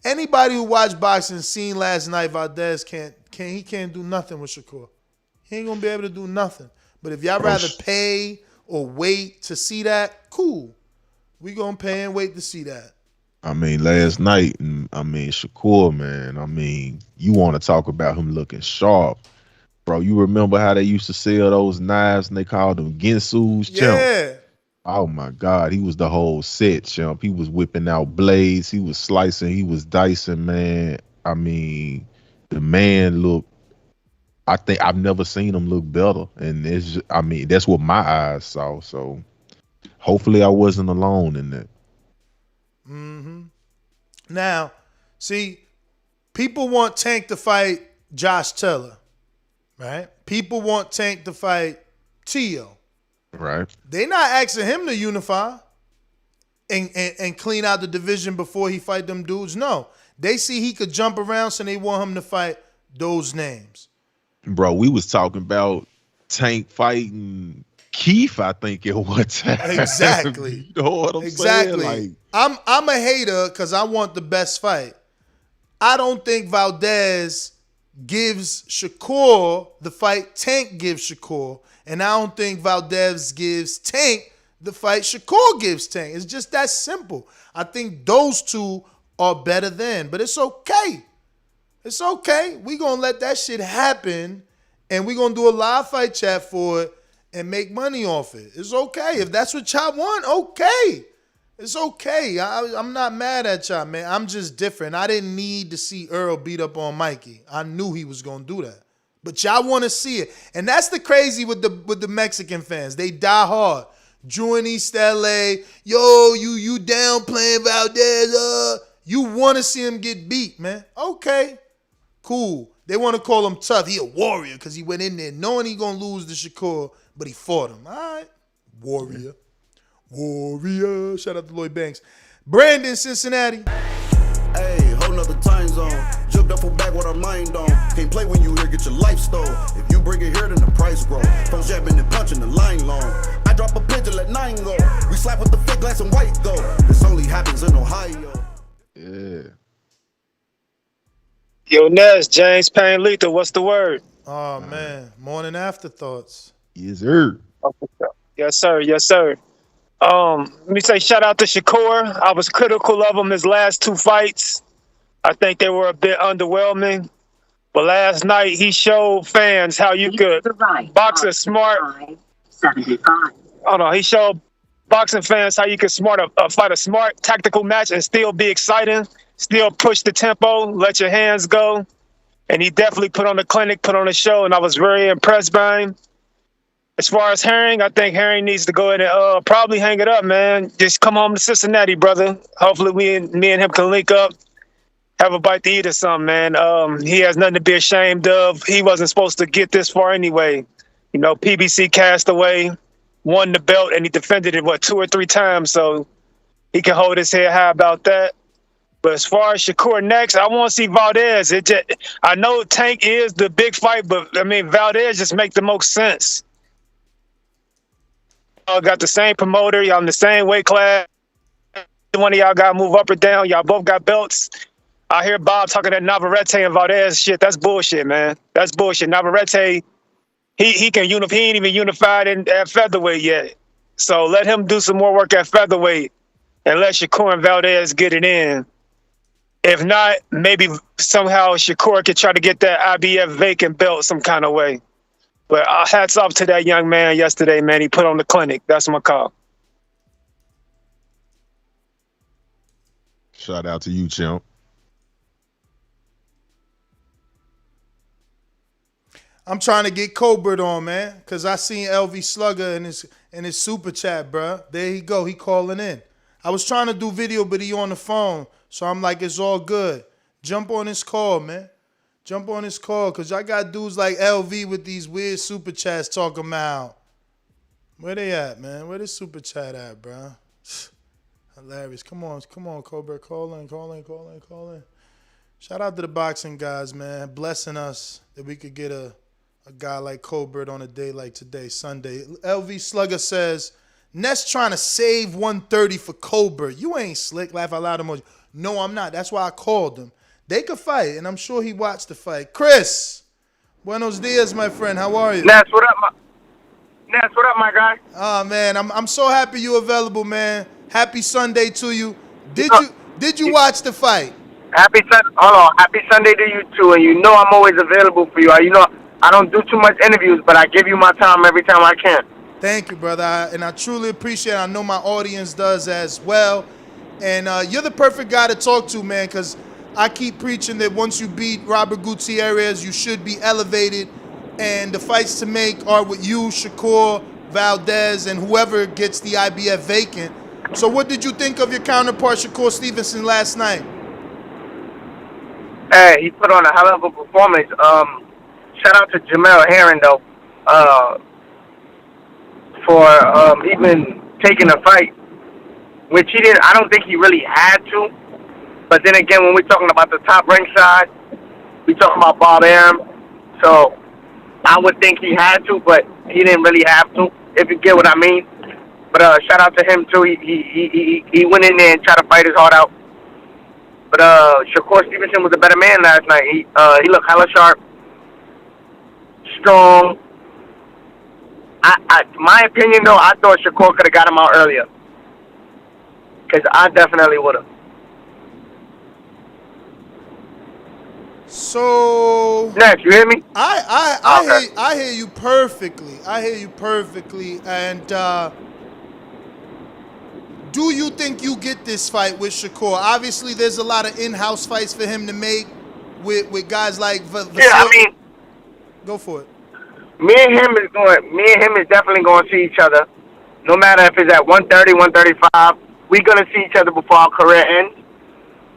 Anybody who watched boxing seen last night Valdez can't do nothing with Shakur. He ain't going to be able to do nothing. But if y'all rather pay or wait to see that, cool. We going to pay and wait to see that. I mean, last night, Shakur, man, you want to talk about him looking sharp. Bro, you remember how they used to sell those knives and they called them Ginsu's, champ? Yeah. Oh, my God. He was the whole set, champ. He was whipping out blades. He was slicing. He was dicing, man. I mean, the man looked, I think I've never seen him look better. And it's just, that's what my eyes saw. So hopefully I wasn't alone in that. Mm-hmm. Now, see, people want Tank to fight Josh Taylor, right? People want Tank to fight Tio. Right. They not asking him to unify and clean out the division before he fight them dudes. No. They see he could jump around, so they want him to fight those names. Bro, we was talking about Tank fighting Keith, I think, at one time. Exactly. You know what I'm saying? Like, I'm a hater because I want the best fight. I don't think Valdez gives Shakur the fight Tank gives Shakur, and I don't think Valdez gives Tank the fight Shakur gives Tank. It's just that simple. I think those two are better than, but it's okay. It's okay. We gonna let that shit happen, and we gonna do a live fight chat for it and make money off it. It's okay. If that's what y'all want, okay. It's okay. I'm not mad at y'all, man. I'm just different. I didn't need to see Earl beat up on Mikey. I knew he was gonna do that. But y'all want to see it. And that's the crazy with the Mexican fans. They die hard. Drew in East LA, yo, you downplaying Valdez. You want to see him get beat, man. Okay. Cool. They want to call him tough. He a warrior because he went in there knowing he going to lose to Shakur, but he fought him. All right. Warrior. Warrior. Shout out to Lloyd Banks. Brandon, Cincinnati. Hey, whole nother time zone. Jumped up for back with our mind on. Can't play when you here, get your life stole. If you bring it here, then the price grow. Folks jabbing and punching the line long. I drop a pigeon, let 9 go. We slap with the fake glass and white go. This only happens in Ohio. Yeah. Yo, Ness, James Payne Lethal, what's the word? Oh, man. Morning afterthoughts. Yes, sir. Yes, sir. Yes, sir. Let me say shout out to Shakur. I was critical of him his last 2 fights. I think they were a bit underwhelming. But last night he showed fans how you could box a smart. He showed boxing fans how you could fight a smart tactical match and still be exciting, still push the tempo, let your hands go. And he definitely put on the clinic, put on a show, and I was very impressed by him. As far as Herring, I think Herring needs to go ahead and probably hang it up, man. Just come home to Cincinnati, brother. Hopefully me and him can link up, have a bite to eat or something, man. He has nothing to be ashamed of. He wasn't supposed to get this far anyway. You know, PBC Castaway won the belt and he defended it, 2 or 3 times, so he can hold his head high about that. But as far as Shakur next, I want to see Valdez. I know Tank is the big fight, but I mean, Valdez just make the most sense. Y'all got the same promoter. Y'all in the same weight class. One of y'all got to move up or down. Y'all both got belts. I hear Bob talking that Navarrete and Valdez shit. That's bullshit, man. That's bullshit. Navarrete, he ain't even unified at featherweight yet. So let him do some more work at featherweight and let Shakur and Valdez get it in. If not, maybe somehow Shakur could try to get that IBF vacant belt some kind of way. But hats off to that young man yesterday, man. He put on the clinic. That's my call. Shout out to you, champ. I'm trying to get Colbert on, man, because I seen LV Slugger in his super chat, bro. There he go. He calling in. I was trying to do video, but he on the phone. So I'm like, it's all good. Jump on his call, man. Jump on his call, because I got dudes like LV with these weird super chats talking about. Where they at, man? Where this super chat at, bro? Hilarious. Come on, Colbert. Call in. Shout out to the boxing guys, man. Blessing us that we could get a guy like Colbert on a day like today, Sunday. LV Slugger says, Ness trying to save 130 for Colbert. You ain't slick. Laugh out loud emoji. No, I'm not. That's why I called him. They could fight, and I'm sure he watched the fight. Chris, buenos dias, my friend. How are you? Ness, what up, my guy? Oh, man, I'm so happy you're available, man. Happy Sunday to you. Did you watch the fight? Happy Sunday to you too, and you know I'm always available for you. You know I don't do too much interviews, but I give you my time every time I can. Thank you, brother, and I truly appreciate it. I know my audience does as well, and you're the perfect guy to talk to, man, because I keep preaching that once you beat Robert Gutierrez, you should be elevated, and the fights to make are with you, Shakur, Valdez, and whoever gets the IBF vacant. So what did you think of your counterpart, Shakur Stevenson, last night? Hey, he put on a hell of a performance. Shout out to Jamel Herring, though, for even taking a fight, which he didn't. I don't think he really had to. But then again, when we're talking about the top rank side, we're talking about Bob Arum. So I would think he had to, but he didn't really have to, if you get what I mean. But shout out to him, too. He went in there and tried to fight his heart out. But Shakur Stevenson was a better man last night. He looked hella sharp, strong. My opinion, though, I thought Shakur could have got him out earlier. Because I definitely would have. So Next, you hear me? I hear you perfectly. And do you think you get this fight with Shakur? Obviously, there's a lot of in-house fights for him to make with guys like Vasil. Yeah, I mean, go for it. Me and him is definitely going to see each other. No matter if it's at 130, 135, we're going to see each other before our career ends.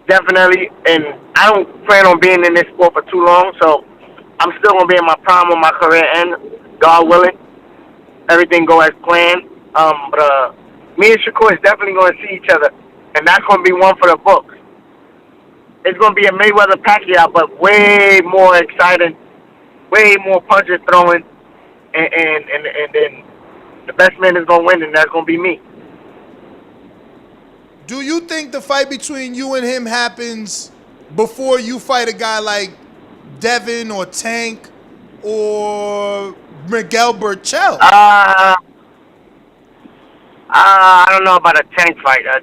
Definitely, and I don't plan on being in this sport for too long, so I'm still going to be in my prime when my career ends, God willing. Everything go as planned. But me and Shakur is definitely going to see each other, and that's going to be one for the books. It's going to be a Mayweather-Pacquiao, but way more exciting, way more punches throwing, and then the best man is going to win, and that's going to be me. Do you think the fight between you and him happens before you fight a guy like Devin or Tank or Miguel Burchell? I don't know about a Tank fight. I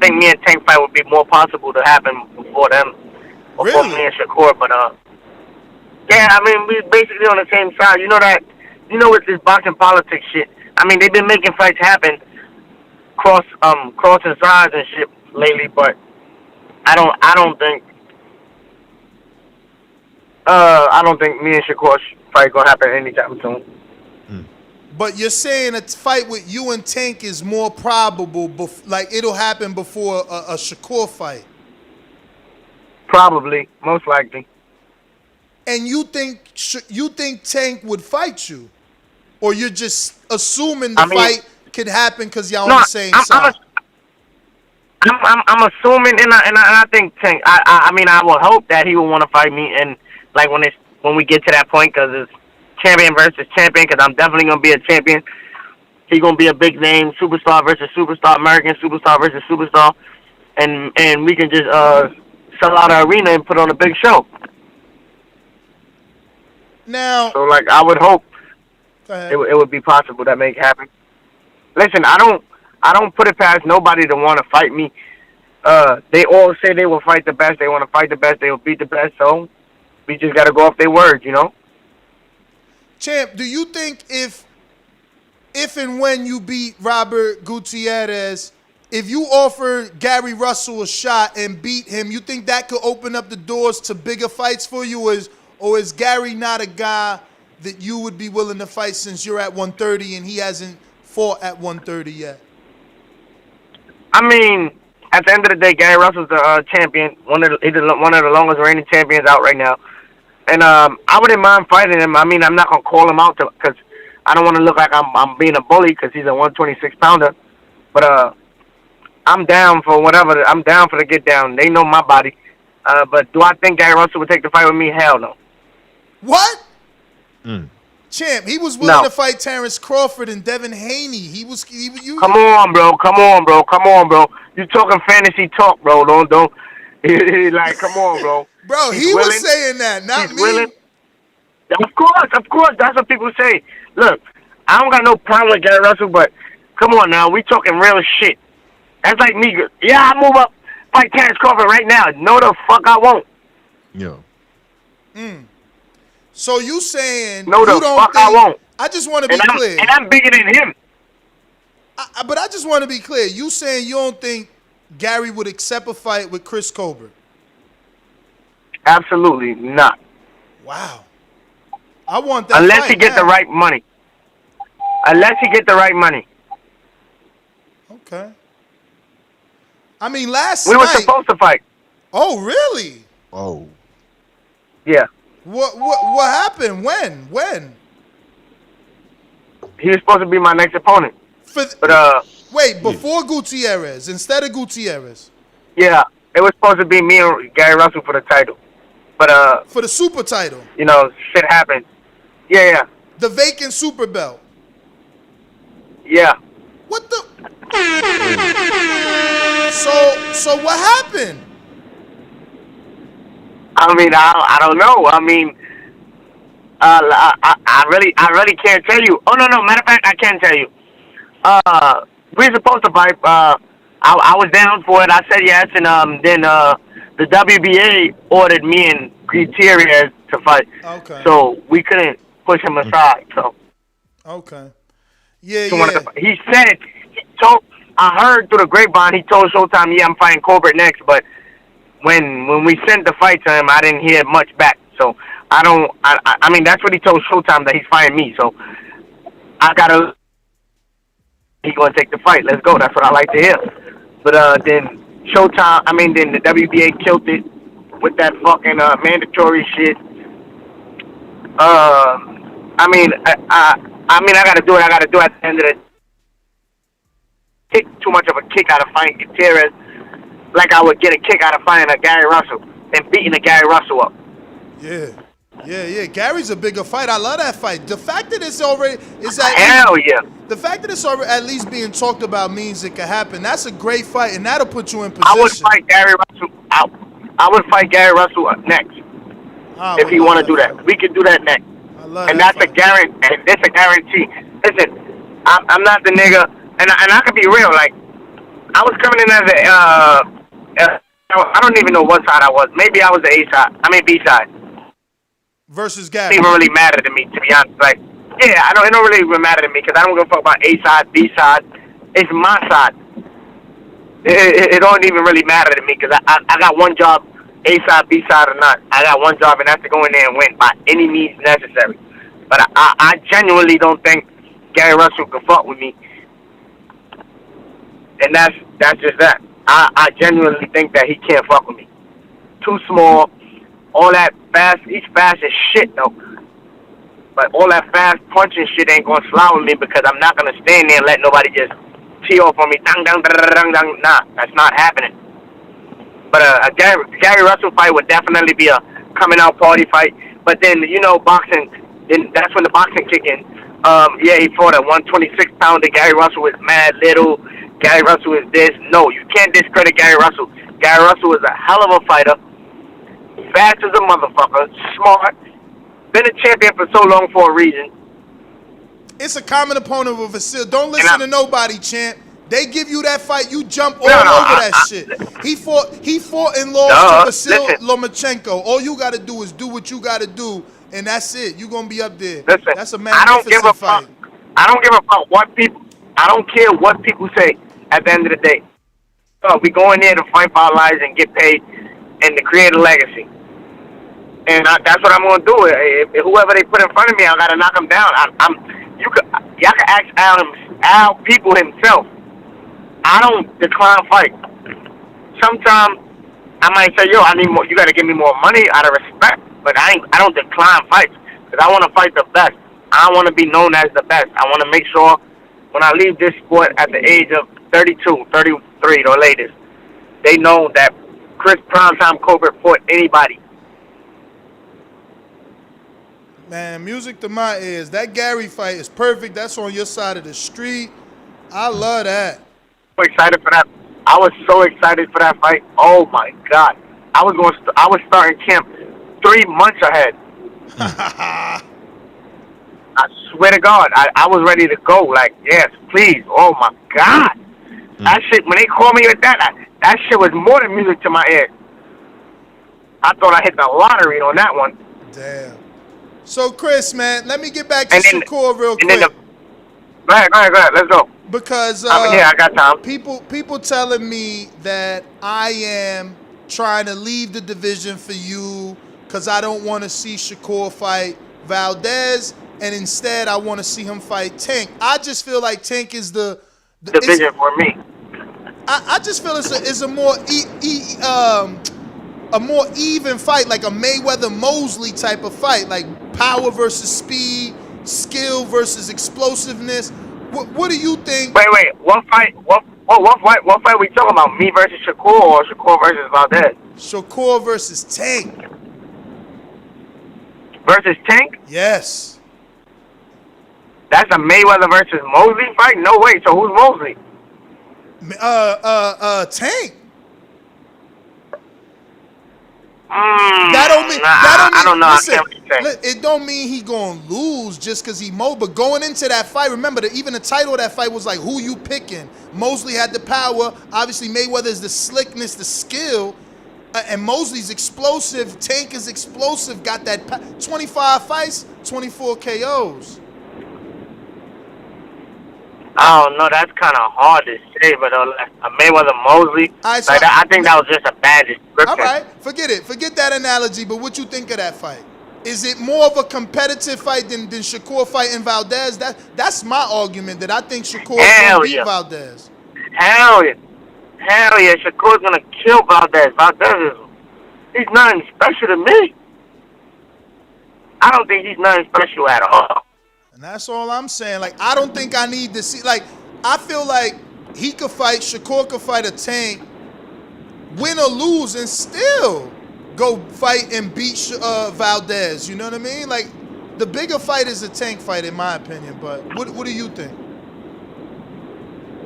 think me and Tank fight would be more possible to happen before them, before me and Shakur. But yeah, I mean, we basically on the same side. You know that? You know, it's this boxing politics shit. I mean, they've been making fights happen. Crossing sides and shit lately, but I don't think me and Shakur fight gonna happen anytime soon. But you're saying a fight with you and Tank is more probable, like it'll happen before a Shakur fight. Probably, most likely. And you think Tank would fight you, or you're just assuming the fight could happen because y'all on the same side? I'm assuming, and I think Tank. I mean, I will hope that he will want to fight me, and like when we get to that point, because it's champion versus champion, because I'm definitely gonna be a champion. He's gonna be a big name, superstar versus superstar, American superstar versus superstar, and we can just sell out our arena and put on a big show. Now, so like I would hope it would be possible that make it happen. Listen, I don't put it past nobody to want to fight me. They all say they will fight the best. They want to fight the best. They will beat the best. So we just got to go off their words, you know? Champ, do you think if and when you beat Robert Gutierrez, if you offer Gary Russell a shot and beat him, you think that could open up the doors to bigger fights for you? Or is Gary not a guy that you would be willing to fight since you're at 130 and he hasn't fought at 130 yet? I mean, at the end of the day, Gary Russell's the champion. He's one of the longest reigning champions out right now. And I wouldn't mind fighting him. I mean, I'm not going to call him out because I don't want to look like I'm being a bully because he's a 126-pounder. But I'm down for whatever. I'm down for the get down. They know my body. But do I think Gary Russell would take the fight with me? Hell no. What? Champ, he was willing to fight Terrence Crawford and Devin Haney. Come on, bro. You talking fantasy talk, bro. Don't. Like, come on, bro. Bro, he was saying that, not me. Willing. Of course. That's what people say. Look, I don't got no problem with Gary Russell, but come on now. We talking real shit. That's like me. Yeah, I move up, fight Terrence Crawford right now. No, the fuck I won't. Yeah. So you saying no, the fuck I won't. I just want to be clear. And I'm bigger than him. But I just want to be clear. You saying you don't think Gary would accept a fight with Chris Colbert? Absolutely not. Wow. I want that unless fight he get now. the right money. Okay. I mean, last we night... were supposed to fight. Oh, really? Oh. Yeah. What happened? When? He was supposed to be my next opponent. Wait, before Gutierrez, instead of Gutierrez? Yeah, it was supposed to be me and Gary Russell for the title. But for the super title. You know, shit happened. Yeah. The vacant super belt. Yeah. What the? So what happened? I mean, I don't know. I mean, I really can't tell you. Oh no, matter of fact, I can tell you. We were supposed to fight. I was down for it. I said yes, and then the WBA ordered me and Gutierrez to fight. Okay. So we couldn't push him aside. So. Okay. Yeah. He said. I heard through the grapevine. He told Showtime, "Yeah, I'm fighting Colbert next." But when we sent the fight to him, I didn't hear much back. So I mean, that's what he told Showtime, that he's fighting me. So I gotta. He's gonna take the fight. Let's go. That's what I like to hear. But then Showtime. I mean, then the WBA killed it with that fucking mandatory shit. I mean, I gotta do it. I gotta do it at the end of the. Take too much of a kick out of fighting Gutierrez, like I would get a kick out of fighting a Gary Russell and beating a Gary Russell up. Yeah. Gary's a bigger fight. I love that fight. The fact that it's already the fact that it's already at least being talked about means it could happen. That's a great fight, and that'll put you in position. I would fight Gary Russell. I would fight Gary Russell next if he want to do that. We can do that next, and that's a guarantee. And that's a guarantee. Listen, I'm not the nigga. And I can be real, like, I was coming in as I don't even know what side I was. Maybe I was the B side. Versus Gary. It don't even really matter to me, to be honest. Like, yeah, it don't really even matter to me because I don't give a fuck about A side, B side. It's my side. It don't even really matter to me because I got one job, A side, B side or not. I got one job, and that's to go in there and win by any means necessary. But I genuinely don't think Gary Russell can fuck with me. And that's just that. I genuinely think that he can't fuck with me. Too small. All that fast. He's fast as shit though. But all that fast punching shit ain't gonna slide with me because I'm not gonna stand there and let nobody just tee off on me. Dang, dang, dang, dang. Nah, that's not happening. But a Gary Russell fight would definitely be a coming out party fight. But then boxing. Then that's when the boxing kick in. Yeah, he fought a 126-pounder. Gary Russell is mad little. Gary Russell is this. No, you can't discredit Gary Russell. Gary Russell is a hell of a fighter. Fast as a motherfucker. Smart. Been a champion for so long for a reason. It's a common opponent with Vasil. Don't listen to nobody, champ. They give you that fight, you jump all over that shit. He fought and lost to Vasil Lomachenko. All you got to do is do what you got to do, and that's it. You're going to be up there. Listen, that's a magnificent fight. I don't give a fuck what people. I don't care what people say. At the end of the day, we go in there to fight for our lives and get paid, and to create a legacy. And that's what I'm gonna do. If whoever they put in front of me, I gotta knock him down. Y'all can ask Al People himself. I don't decline fight. Sometimes I might say, yo, I need more. You gotta give me more money out of respect. But I don't decline fights because I want to fight the best. I want to be known as the best. I want to make sure when I leave this sport at the age of 32, 33 or latest, they know that Chris Primetime Colbert fought anybody. Man, music to my ears. That Gary fight is perfect. That's on your side of the street. I love that. So excited for that. I was so excited for that fight. Oh my God. I was starting camp 3 months ahead. I swear to God, I was ready to go. Like, yes, please. Oh my God. That shit, when they called me with that shit was more than music to my ears. I thought I hit the lottery on that one. Damn. So, Chris, man, let me get back to Shakur real quick. Go ahead. Let's go. Because I got time. People telling me that I am trying to leave the division for you because I don't want to see Shakur fight Valdez, and instead I want to see him fight Tank. I just feel like Tank is the division for me. I just feel it's a more a more even fight, like a Mayweather-Mosley type of fight, like power versus speed, skill versus explosiveness. What do you think? Wait. What fight we talking about? Me versus Shakur or Shakur versus Valdez? Shakur versus Tank. Versus Tank? Yes. That's a Mayweather versus Mosley fight? No way. So who's Mosley? Tank. That don't mean. I don't know. Listen, it don't mean he gonna lose just because he But going into that fight, remember that even the title of that fight was like, who you picking? Mosley had the power. Obviously, Mayweather is the slickness, the skill, and Mosley's explosive. Tank is explosive. Got that 25 fights, 24 KOs. I don't know. That's kind of hard to say, but a Mayweather Mosley, I think that was just a bad description. All right, forget it. Forget that analogy. But what you think of that fight? Is it more of a competitive fight than Shakur fighting Valdez? That's my argument. That I think Shakur gonna beat Valdez. Hell yeah, Shakur's gonna kill Valdez. He's nothing special to me. I don't think he's nothing special at all. And that's all I'm saying. Like, I don't think I need to see. Like, I feel like Shakur could fight a Tank, win or lose, and still go fight and beat Valdez. You know what I mean? Like, the bigger fight is a Tank fight, in my opinion. But what do you think?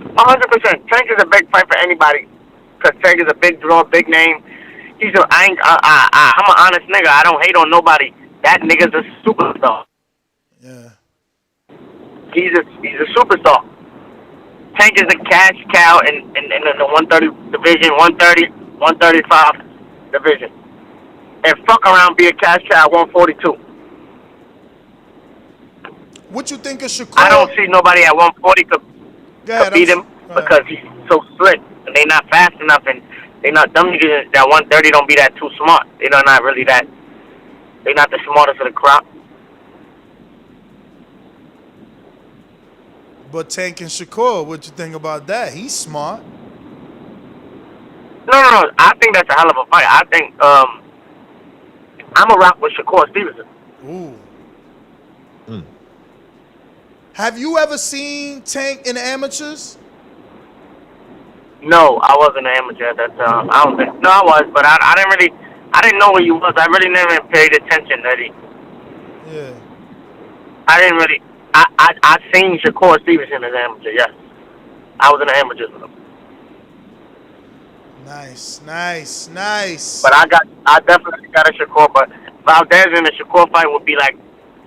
100%. Tank is a big fight for anybody. Because Tank is a big draw, big name. I'm an honest nigga. I don't hate on nobody. That nigga's a superstar. Yeah. He's a superstar. Tank is a cash cow in the 130 division, 130, 135 division. And fuck around, be a cash cow at 142. What you think of Shakur? I don't see nobody at 140 could beat him because he's so slick. And they not fast enough, and they not them niggas that 130 don't be that too smart. They're not really that. They're not the smartest of the crop. But Tank and Shakur, what you think about that? He's smart. No. I think that's a hell of a fight. I think I'm a rock with Shakur Stevenson. Ooh. Have you ever seen Tank in the amateurs? No, I wasn't an amateur at that time. I don't think. No, I was, but I didn't know where he was. I really never paid attention that he. Yeah. I didn't really. I seen Shakur Stevenson as an amateur. Yes, I was in the amateurs with him. Nice. But I definitely got a Shakur. But Valdez in the Shakur fight would be like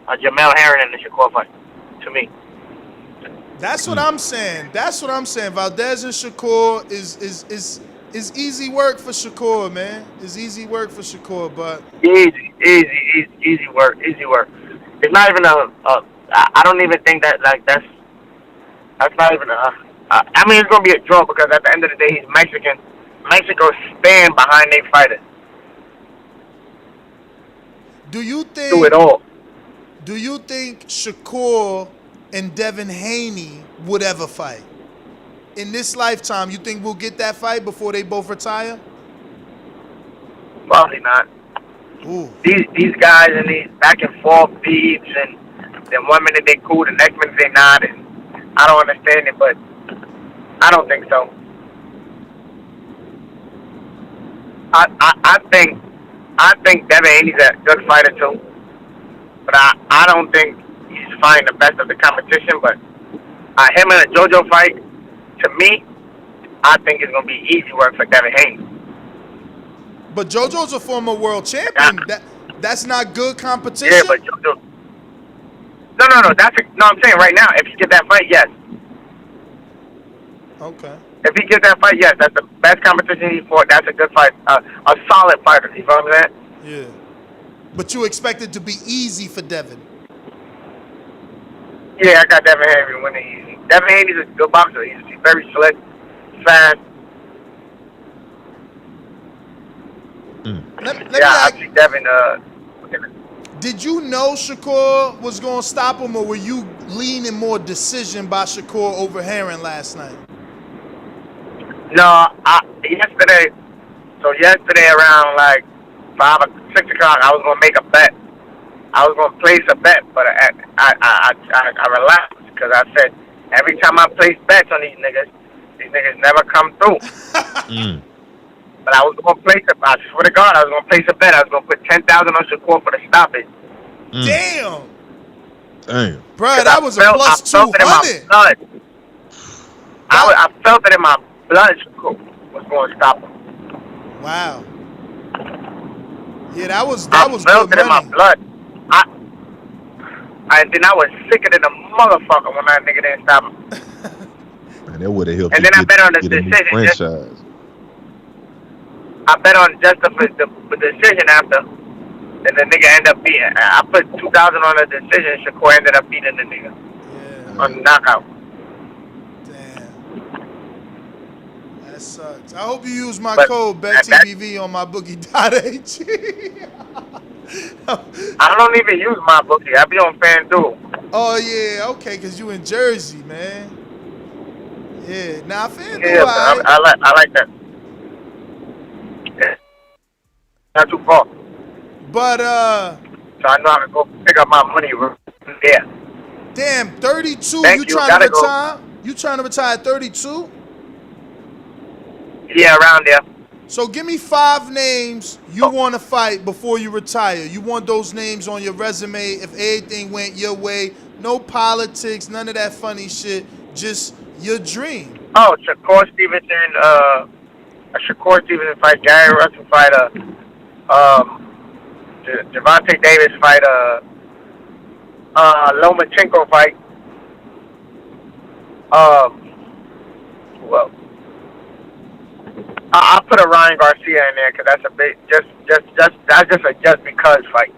a Jamel Herring in the Shakur fight to me. That's what I'm saying. Valdez and Shakur is easy work for Shakur, man. It's easy work for Shakur, but easy work. It's not even I don't even think that like that's not even I mean, it's gonna be a draw because at the end of the day, he's Mexican. Mexico stand behind their fighters. Do you think do it all? Do you think Shakur and Devin Haney would ever fight? In this lifetime, you think we'll get that fight before they both retire? Probably not. Ooh. These guys and these back and forth beefs, and then 1 minute they cool, the next minute they not, and I don't understand it, but I don't think so. I think Devin Haney's a good fighter too, but I don't think he's fighting the best of the competition. But him in a JoJo fight, to me, I think it's gonna be easy work for Devin Haney. But JoJo's a former world champion. That's not good competition. Yeah, but JoJo. No. I'm saying right now, if you get that fight, yes. Okay. If he gets that fight, yes, that's the best competition he fought. That's a good fight, a solid fighter. You feel me, man? Yeah. But you expect it to be easy for Devin. Yeah, I got Devin Haney winning easy. Devin Haney's a good boxer. He's very slick, fast. I see Devin. Did you know Shakur was going to stop him, or were you leaning more decision by Shakur over Herring last night? No, yesterday around like 5 or 6 o'clock, I was gonna make a bet. I was gonna place a bet, but I relaxed because I said every time I place bets on these niggas never come through. But I was gonna place it. I swear to God, I was gonna place a bet. I was gonna put 10,000 on Shakur for the stoppage. Damn, bro, that was a plus 200. I felt it in my blood. Shakur was going to stop him. Wow. Yeah, that was I good felt it in my money. blood. And then I was sicker than a motherfucker when that nigga didn't stop him. Man, that would have helped. And then I bet on the decision. Franchise. I bet on just the decision after. And the nigga ended up beating. I put 2,000 on the decision. Shakur ended up beating the nigga on knockout. That sucks. I hope you use my code BETTVV on my bookie.ag. I don't even use my bookie. I be on FanDuel. Oh yeah, okay, cause you in Jersey, man. Yeah, now FanDuel. Yeah, I like that. Yeah. Not too far. But so I know how to go pick up my money. Yeah. Damn, 32. Thank you you. trying to retire? Go. You trying to retire at 32? Yeah, around there. So give me 5 names you want to fight before you retire. You want those names on your resume if everything went your way. No politics, none of that funny shit. Just your dream. Oh, Shakur Stevenson, a Shakur Stevenson fight, Gary Russell fight, Gervonta Davis fight, Lomachenko fight. Well, I'll put a Ryan Garcia in there because that's a big, that's just a just because fight.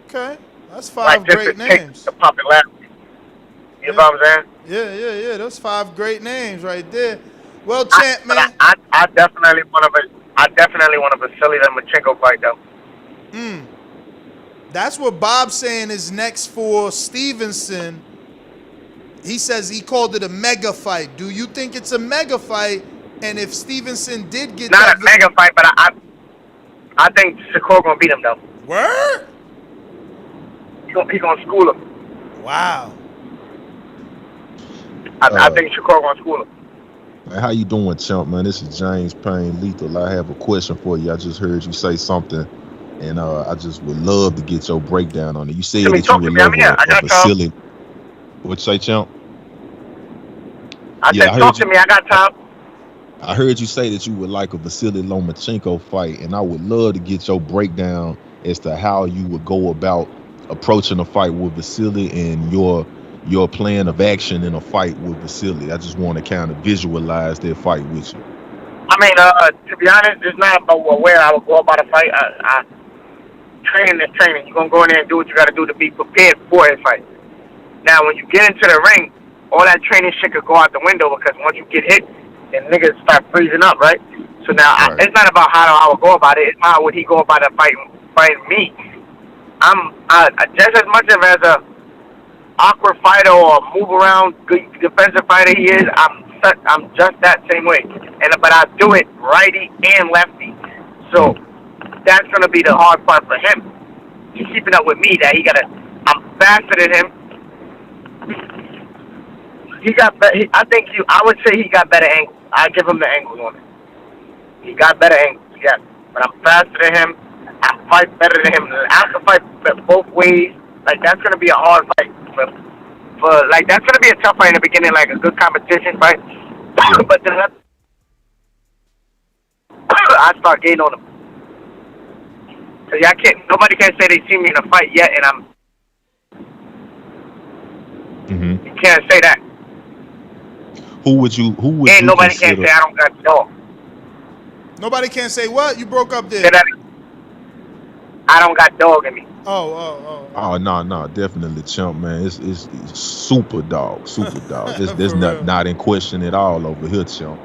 Okay, that's 5 great names. The popularity. You know what I'm saying? Yeah. Those 5 great names right there. Well, champ, man. I definitely want to Vasily Lomachenko fight though. That's what Bob's saying is next for Stevenson. he says he called it a mega fight. Do you think it's a mega fight? And if Stevenson did get Not that a mega fight, but I think Shakur gonna beat him though. Word? He gonna school him. Wow. I think Shakur gonna school him. How you doing, champ, man? This is James Payne Lethal. I have a question for you. I just heard you say something, and I just would love to get your breakdown on it. You said that you would love a Vasily. What'd you say, champ? I said, talk to me. I got time. I heard you say that you would like a Vasily Lomachenko fight, and I would love to get your breakdown as to how you would go about approaching a fight with Vasily and your plan of action in a fight with Vasily. I just want to kind of visualize that fight with you. I mean, to be honest, it's not about where I would go about a fight. Training is training. You're going to go in there and do what you got to do to be prepared for a fight. Now, when you get into the ring, all that training shit could go out the window because once you get hit, then niggas start freezing up, right? So now, it's not about how I would go about it. It's how would he go about it fighting me. I'm just as much of as a awkward fighter or move around good defensive fighter he is. I'm just that same way, but I do it righty and lefty. So that's gonna be the hard part for him. He's keeping up with me. I'm faster than him. I would say he got better angles. I give him the angles on it. He got better angles, yes. But I'm faster than him. I fight better than him. I can fight both ways. Like, that's going to be a hard fight. That's going to be a tough fight in the beginning, like a good competition fight. But then I start gaining on him. So nobody can say they see me in a fight yet, and I'm. You can't say that. Who would you nobody can say I don't got dog. Nobody can say what? You broke up there. I don't got dog in me. Oh no, definitely champ, man. It's super dog. There's not in question at all over here, champ.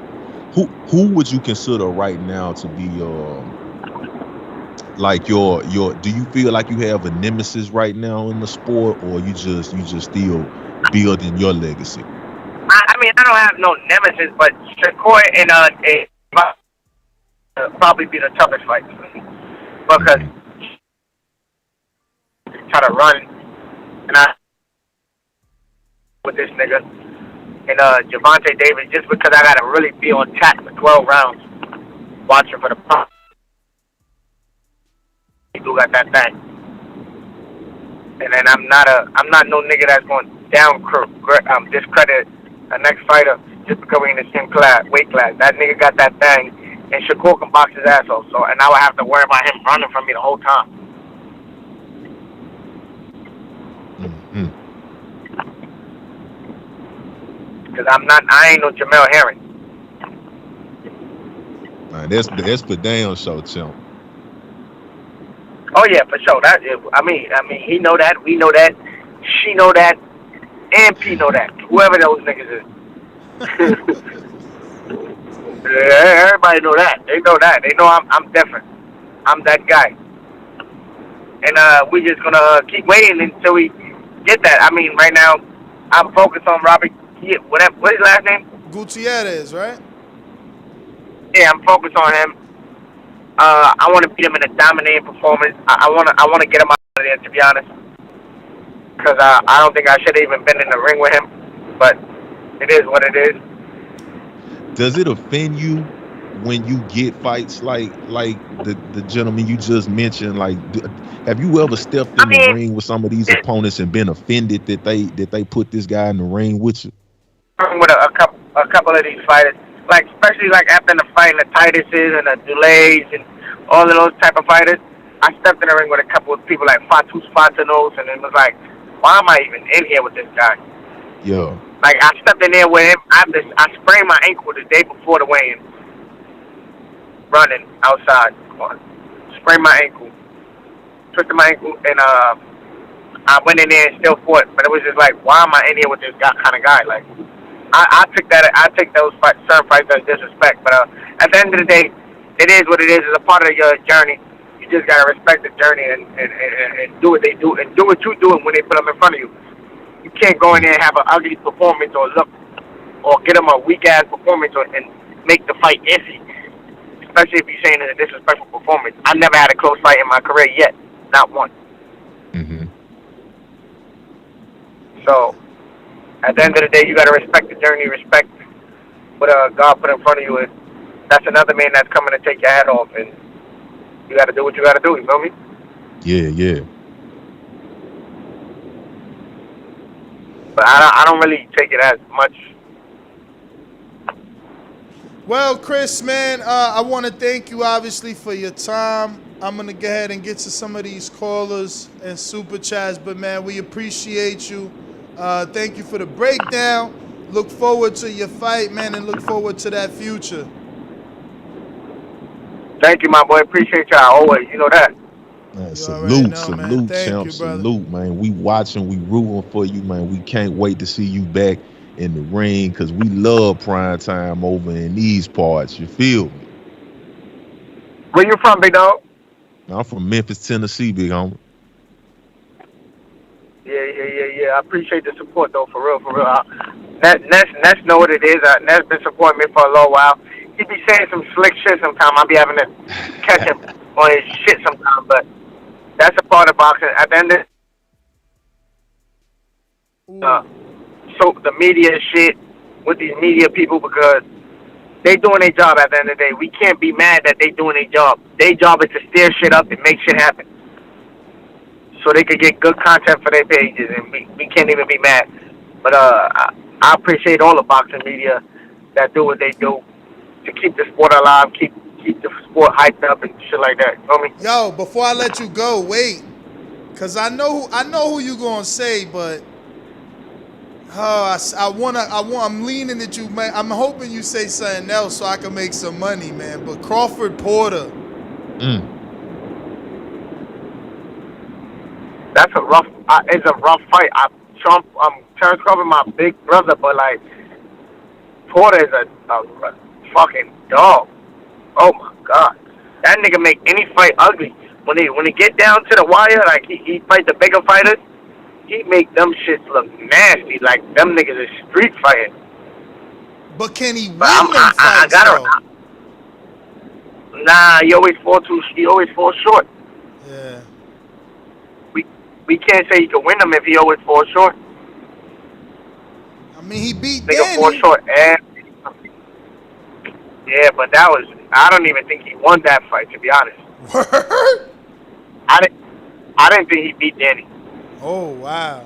Who would you consider right now to be like your do you feel like you have a nemesis right now in the sport, or you just still building your legacy? I mean, I don't have no nemesis, but Shakur and probably be the toughest fight for me because try to run and with this nigga and Gervonta Davis just because I gotta really be on track for 12 rounds watching for the pump. He do got that thing, and then I'm not no nigga that's going discredit the next fighter just because we're in the same weight class. That nigga got that thing, and Shakur can box his ass off. So, and now I have to worry about him running from me the whole time. Because I ain't no Jamel Herring. That's for damn sure, champ. Oh yeah, for sure. I mean, he know that, we know that, she know that, and P know that. Whoever those niggas is. Yeah, everybody know that. They know that. They know I'm different. I'm that guy. And we just gonna keep waiting until we get that. I mean, right now, I'm focused on Robert. What's his last name? Gutierrez, right? Yeah, I'm focused on him. I want to beat him in a dominating performance. I want to get him out of there, to be honest, because I don't think I should have even been in the ring with him. But it is what it is. Does it offend you when you get fights like the gentleman you just mentioned? Like, have you ever stepped in the ring with some of these opponents and been offended that they put this guy in the ring with you? With a couple of these fighters, like especially like after the fight, the Tituses and the Delays and all of those type of fighters, I stepped in the ring with a couple of people like Fatu Spatanos, and it was like, why am I even in here with this guy? Yeah. Like, I stepped in there with him. I sprained my ankle the day before the weigh-in, running outside. Sprained my ankle, twisted my ankle, and I went in there and still fought. But it was just like, why am I in here with this kind of guy? Like, I take those certain fights as disrespect. But at the end of the day, it is what it is. It's a part of your journey. You just gotta respect the journey and do what they do and do what you do when they put them in front of you. You can't go in there and have an ugly performance or get him a weak ass performance and make the fight iffy. Especially if you're saying it's a disrespectful performance. I never had a close fight in my career yet, not one. Mm-hmm. So at the end of the day, you gotta respect the journey, respect what God put in front of you. And that's another man that's coming to take your head off, and you gotta do what you gotta do. You feel me? Yeah. But I don't really take it as much. Well, Chris, man, I want to thank you, obviously, for your time. I'm going to go ahead and get to some of these callers and super chats. But, man, we appreciate you. Thank you for the breakdown. Look forward to your fight, man, and look forward to that future. Thank you, my boy. Appreciate y'all always. You know that. Man, salute, man. champ, salute, man. We watching, we rooting for you, man. We can't wait to see you back in the ring because we love prime time over in these parts. You feel me? Where you from, big dog? I'm from Memphis, Tennessee, big homie. Yeah. I appreciate the support, though, for real. Ness know what it is. Ness been supporting me for a little while. He be saying some slick shit sometimes. I be having to catch him on his shit sometimes, but that's a part of boxing. At the end of so the media shit with these media people, because they doing their job at the end of the day. We can't be mad that they doing their job. Their job is to steer shit up and make shit happen, so they could get good content for their pages, and we can't even be mad. But I appreciate all the boxing media that do what they do to keep the sport alive, keep the sport hyped up and shit like that. You know me? Yo, before I let you go, wait, cause I know who you gonna say, but I'm leaning at you, man. I'm hoping you say something else so I can make some money, man. But Crawford Porter. That's a rough. It's a rough fight. Terrence Crawford, my big brother, but like Porter is a fucking dog. Oh my god, that nigga make any fight ugly. When they get down to the wire, like he fight the bigger fighters, he make them shits look nasty. Like them niggas is street fighting. But can he win them fights? Nah, he always falls short. Yeah. We can't say he can win them if he always falls short. I mean, he beat Nigga fall short. Yeah, but I don't even think he won that fight, to be honest. I didn't think he beat Danny. Oh, wow.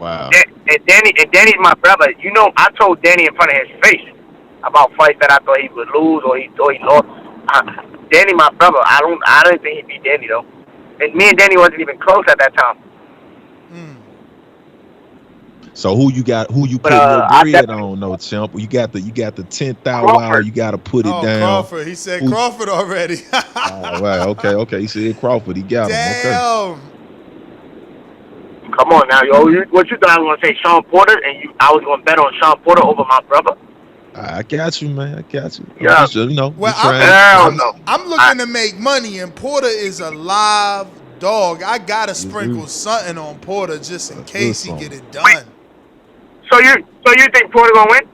And Danny's my brother. You know, I told Danny in front of his face about fights that I thought he would lose or he thought he lost. Danny, my brother, I didn't think he beat Danny, though. And me and Danny wasn't even close at that time. So who you putting your bread on, no champ? You got the 10th hour. You got to put it down. Crawford. He said Crawford already. All right. Okay. He said Crawford. He got him. Damn. Okay. Come on now, yo. What you thought I was going to say, Sean Porter, and I was going to bet on Sean Porter over my brother? I got you, man. I got you. Yeah. Well, I'm looking to make money, and Porter is a live dog. I got to sprinkle something on Porter just in case he get it done. So you think Porter gonna win?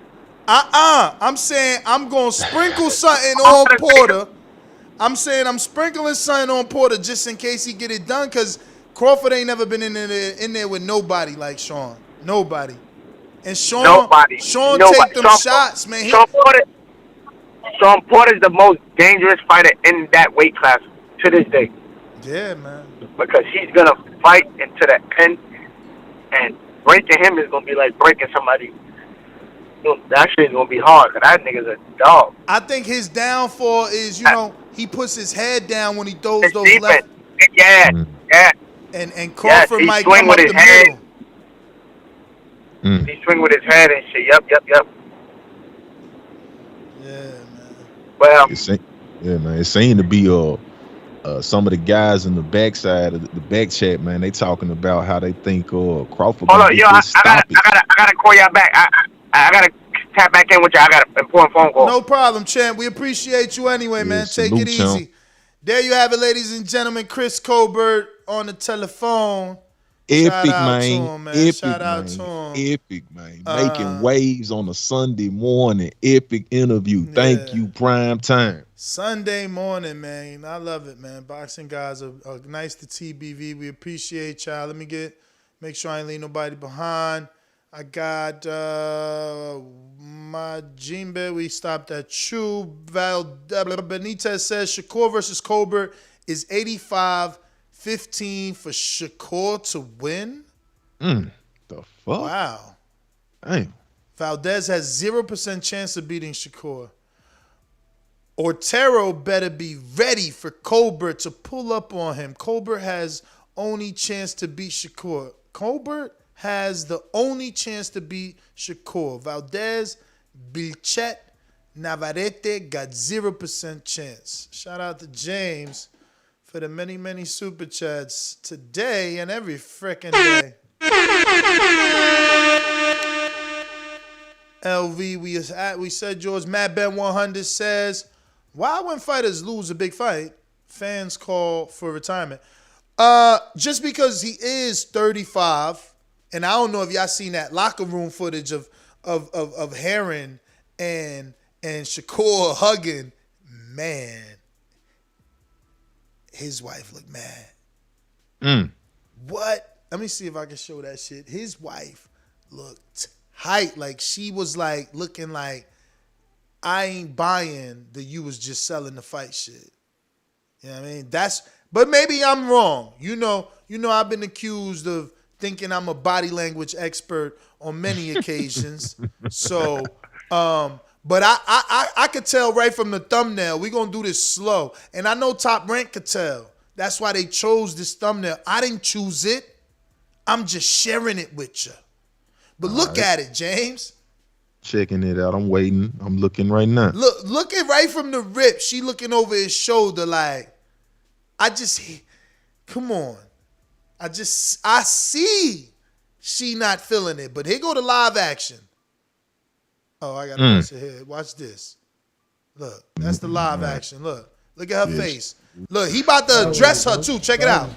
I'm saying I'm gonna sprinkle something on Porter. I'm saying I'm sprinkling something on Porter just in case he get it done, because Crawford ain't never been in there with nobody like Sean. Nobody. And Sean take them shots, man. Sean Porter's the most dangerous fighter in that weight class to this day. Yeah, man. Because he's gonna fight into the end, and breaking him is gonna be like breaking somebody. That shit's gonna be hard, cause that nigga's a dog. I think his downfall is, he puts his head down when he throws those defense. left. Yeah. And Crawford might come up the middle. He swing with his head and shit. Yep. Yeah, man. Well, man. It seemed to be some of the guys in the backside of the back chat, man. They talking about how they think Crawford. Hold on, yo. I gotta call y'all back. I gotta tap back in with y'all. I got an important phone call. No problem, champ. We appreciate you anyway, man. Take it easy. Champ. There you have it, ladies and gentlemen. Chris Colbert on the telephone. Shout Epic, out to man. him, man. Epic, Shout out man. to him. Epic, man. Making waves on a Sunday morning. Epic interview. Thank you, prime time. Sunday morning, man. I love it, man. Boxing guys are nice to TBV. We appreciate y'all. Let me make sure I ain't leave nobody behind. I got my Jimbe. We stopped at Chu. Benitez says Shakur versus Colbert is 85-15 for Shakur to win. The fuck? Wow. Damn. Valdez has 0% chance of beating Shakur. Otero better be ready for Colbert to pull up on him. Colbert has only chance to beat Shakur. Colbert has the only chance to beat Shakur. Valdez, Bilchet, Navarrete got 0% chance. Shout out to James for the many, many super chats today and every frickin' day. LV, we said yours. Matt Ben 100 says, why when fighters lose a big fight, fans call for retirement? Just because he is 35, and I don't know if y'all seen that locker room footage of Herring and Shakur hugging. Man, his wife looked mad. What? Let me see if I can show that shit. His wife looked tight. Like she was like looking like, I ain't buying that you was just selling the fight shit. You know what I mean? But maybe I'm wrong. You know, I've been accused of thinking I'm a body language expert on many occasions. So, but I could tell right from the thumbnail, we're going to do this slow. And I know Top Rank could tell. That's why they chose this thumbnail. I didn't choose it. I'm just sharing it with you. But look at it, James. Checking it out. I'm waiting. I'm looking right now. Look at right from the rip. She looking over his shoulder like, come on. I see she not feeling it. But here go the live action. Oh, I got to press it here. Watch this. Look, that's the live action. Look at her face. Look, he about to address her too. Check it out.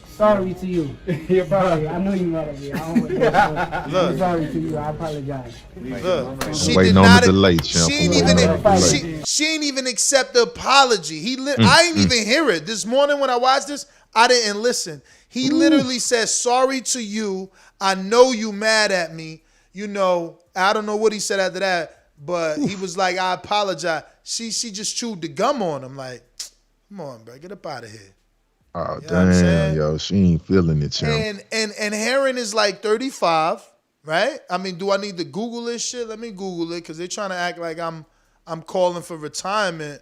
Sorry to you. You're sorry. I know you mad at me. I don't I'm sorry to you. I apologize. Look, she waiting did on not. the delay, champ. She ain't even accept the apology. I ain't even hear it this morning when I watched this. I didn't listen. He literally says, "Sorry to you. I know you mad at me. You know, I don't know what he said after that, but he was like, I apologize." She just chewed the gum on him. Like, come on, bro, get up out of here. Oh, you damn, yo, she ain't feeling it, champ. And Herring is like 35, right? I mean, do I need to Google this shit? Let me Google it because they're trying to act like I'm calling for retirement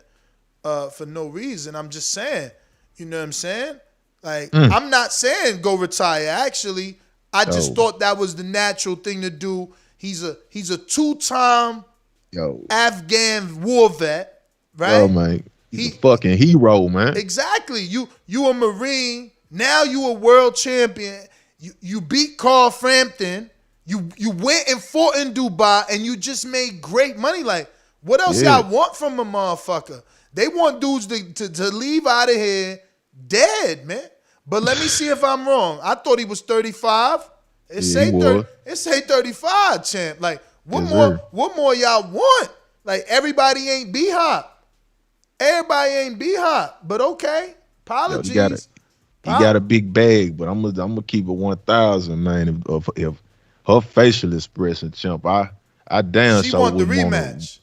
for no reason. I'm just saying, you know what I'm saying? Like, I'm not saying go retire. Actually, I just thought that was the natural thing to do. He's a two-time Afghan war vet, right? Oh, man. He's a fucking hero, man. Exactly. You a Marine. Now you a world champion. You beat Carl Frampton. You went and fought in Dubai, and you just made great money. Like, what else y'all want from a motherfucker? They want dudes to leave out of here dead, man. But let me see if I'm wrong. I thought he was 35. It say 35, champ. Like, what more y'all want? Like, everybody ain't B-Hop. Everybody ain't B-Hop, but okay. Apologies. Yo, he got a big bag, but I'm gonna keep it 1,000, man. If her facial expression, champ, I damn she sure want the wouldn't rematch.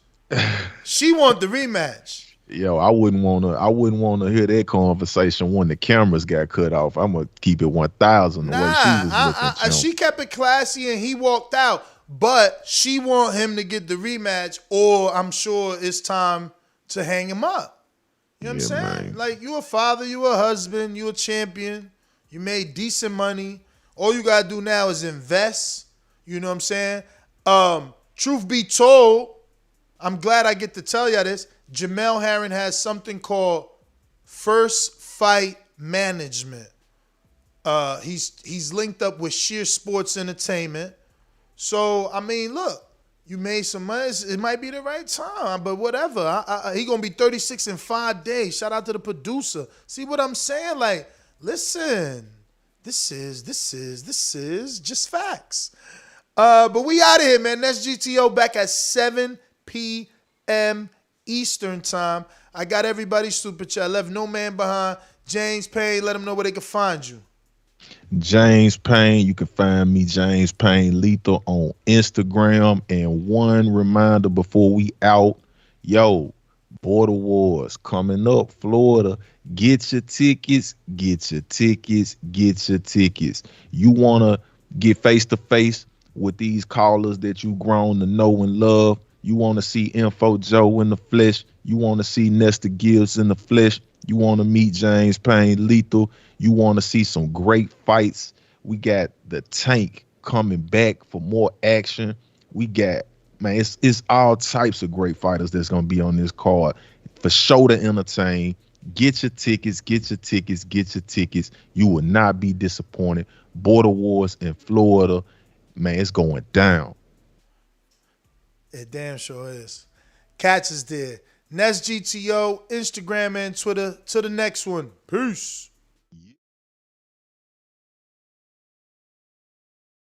She want the rematch. Yo, I wouldn't wanna hear that conversation when the cameras got cut off. I'm gonna keep it 1,000 the way she was looking. She kept it classy and he walked out, but she want him to get the rematch, or I'm sure it's time to hang him up. You know what I'm saying? Man. Like, you a father, you a husband, you a champion, you made decent money. All you gotta do now is invest. You know what I'm saying? Truth be told, I'm glad I get to tell y'all this. Jamel Herring has something called First Fight Management. He's linked up with Sheer Sports Entertainment. So, I mean, look, you made some money. It might be the right time, but whatever. He gonna be 36 in 5 days. Shout out to the producer. See what I'm saying? Like, listen, This is just facts. But we out of here, man. That's GTO back at 7 p.m. Eastern time. I got everybody's super chat. Left no man behind. James Payne, let them know where they can find you. James Payne, you can find me, James Payne Lethal, on Instagram. And one reminder before we out, yo, Border Wars coming up, Florida. Get your tickets, get your tickets, get your tickets. You want to get face to face with these callers that you grown to know and love. You want to see Info Joe in the flesh. You want to see Nestor Gibbs in the flesh. You want to meet James Payne Lethal. You want to see some great fights. We got the Tank coming back for more action. We got, man, it's all types of great fighters that's going to be on this card. For sure to entertain. Get your tickets, get your tickets, get your tickets. You will not be disappointed. Border Wars in Florida, man, it's going down. It damn sure is. Catch us there. Next GTO, Instagram and Twitter. To the next one. Peace.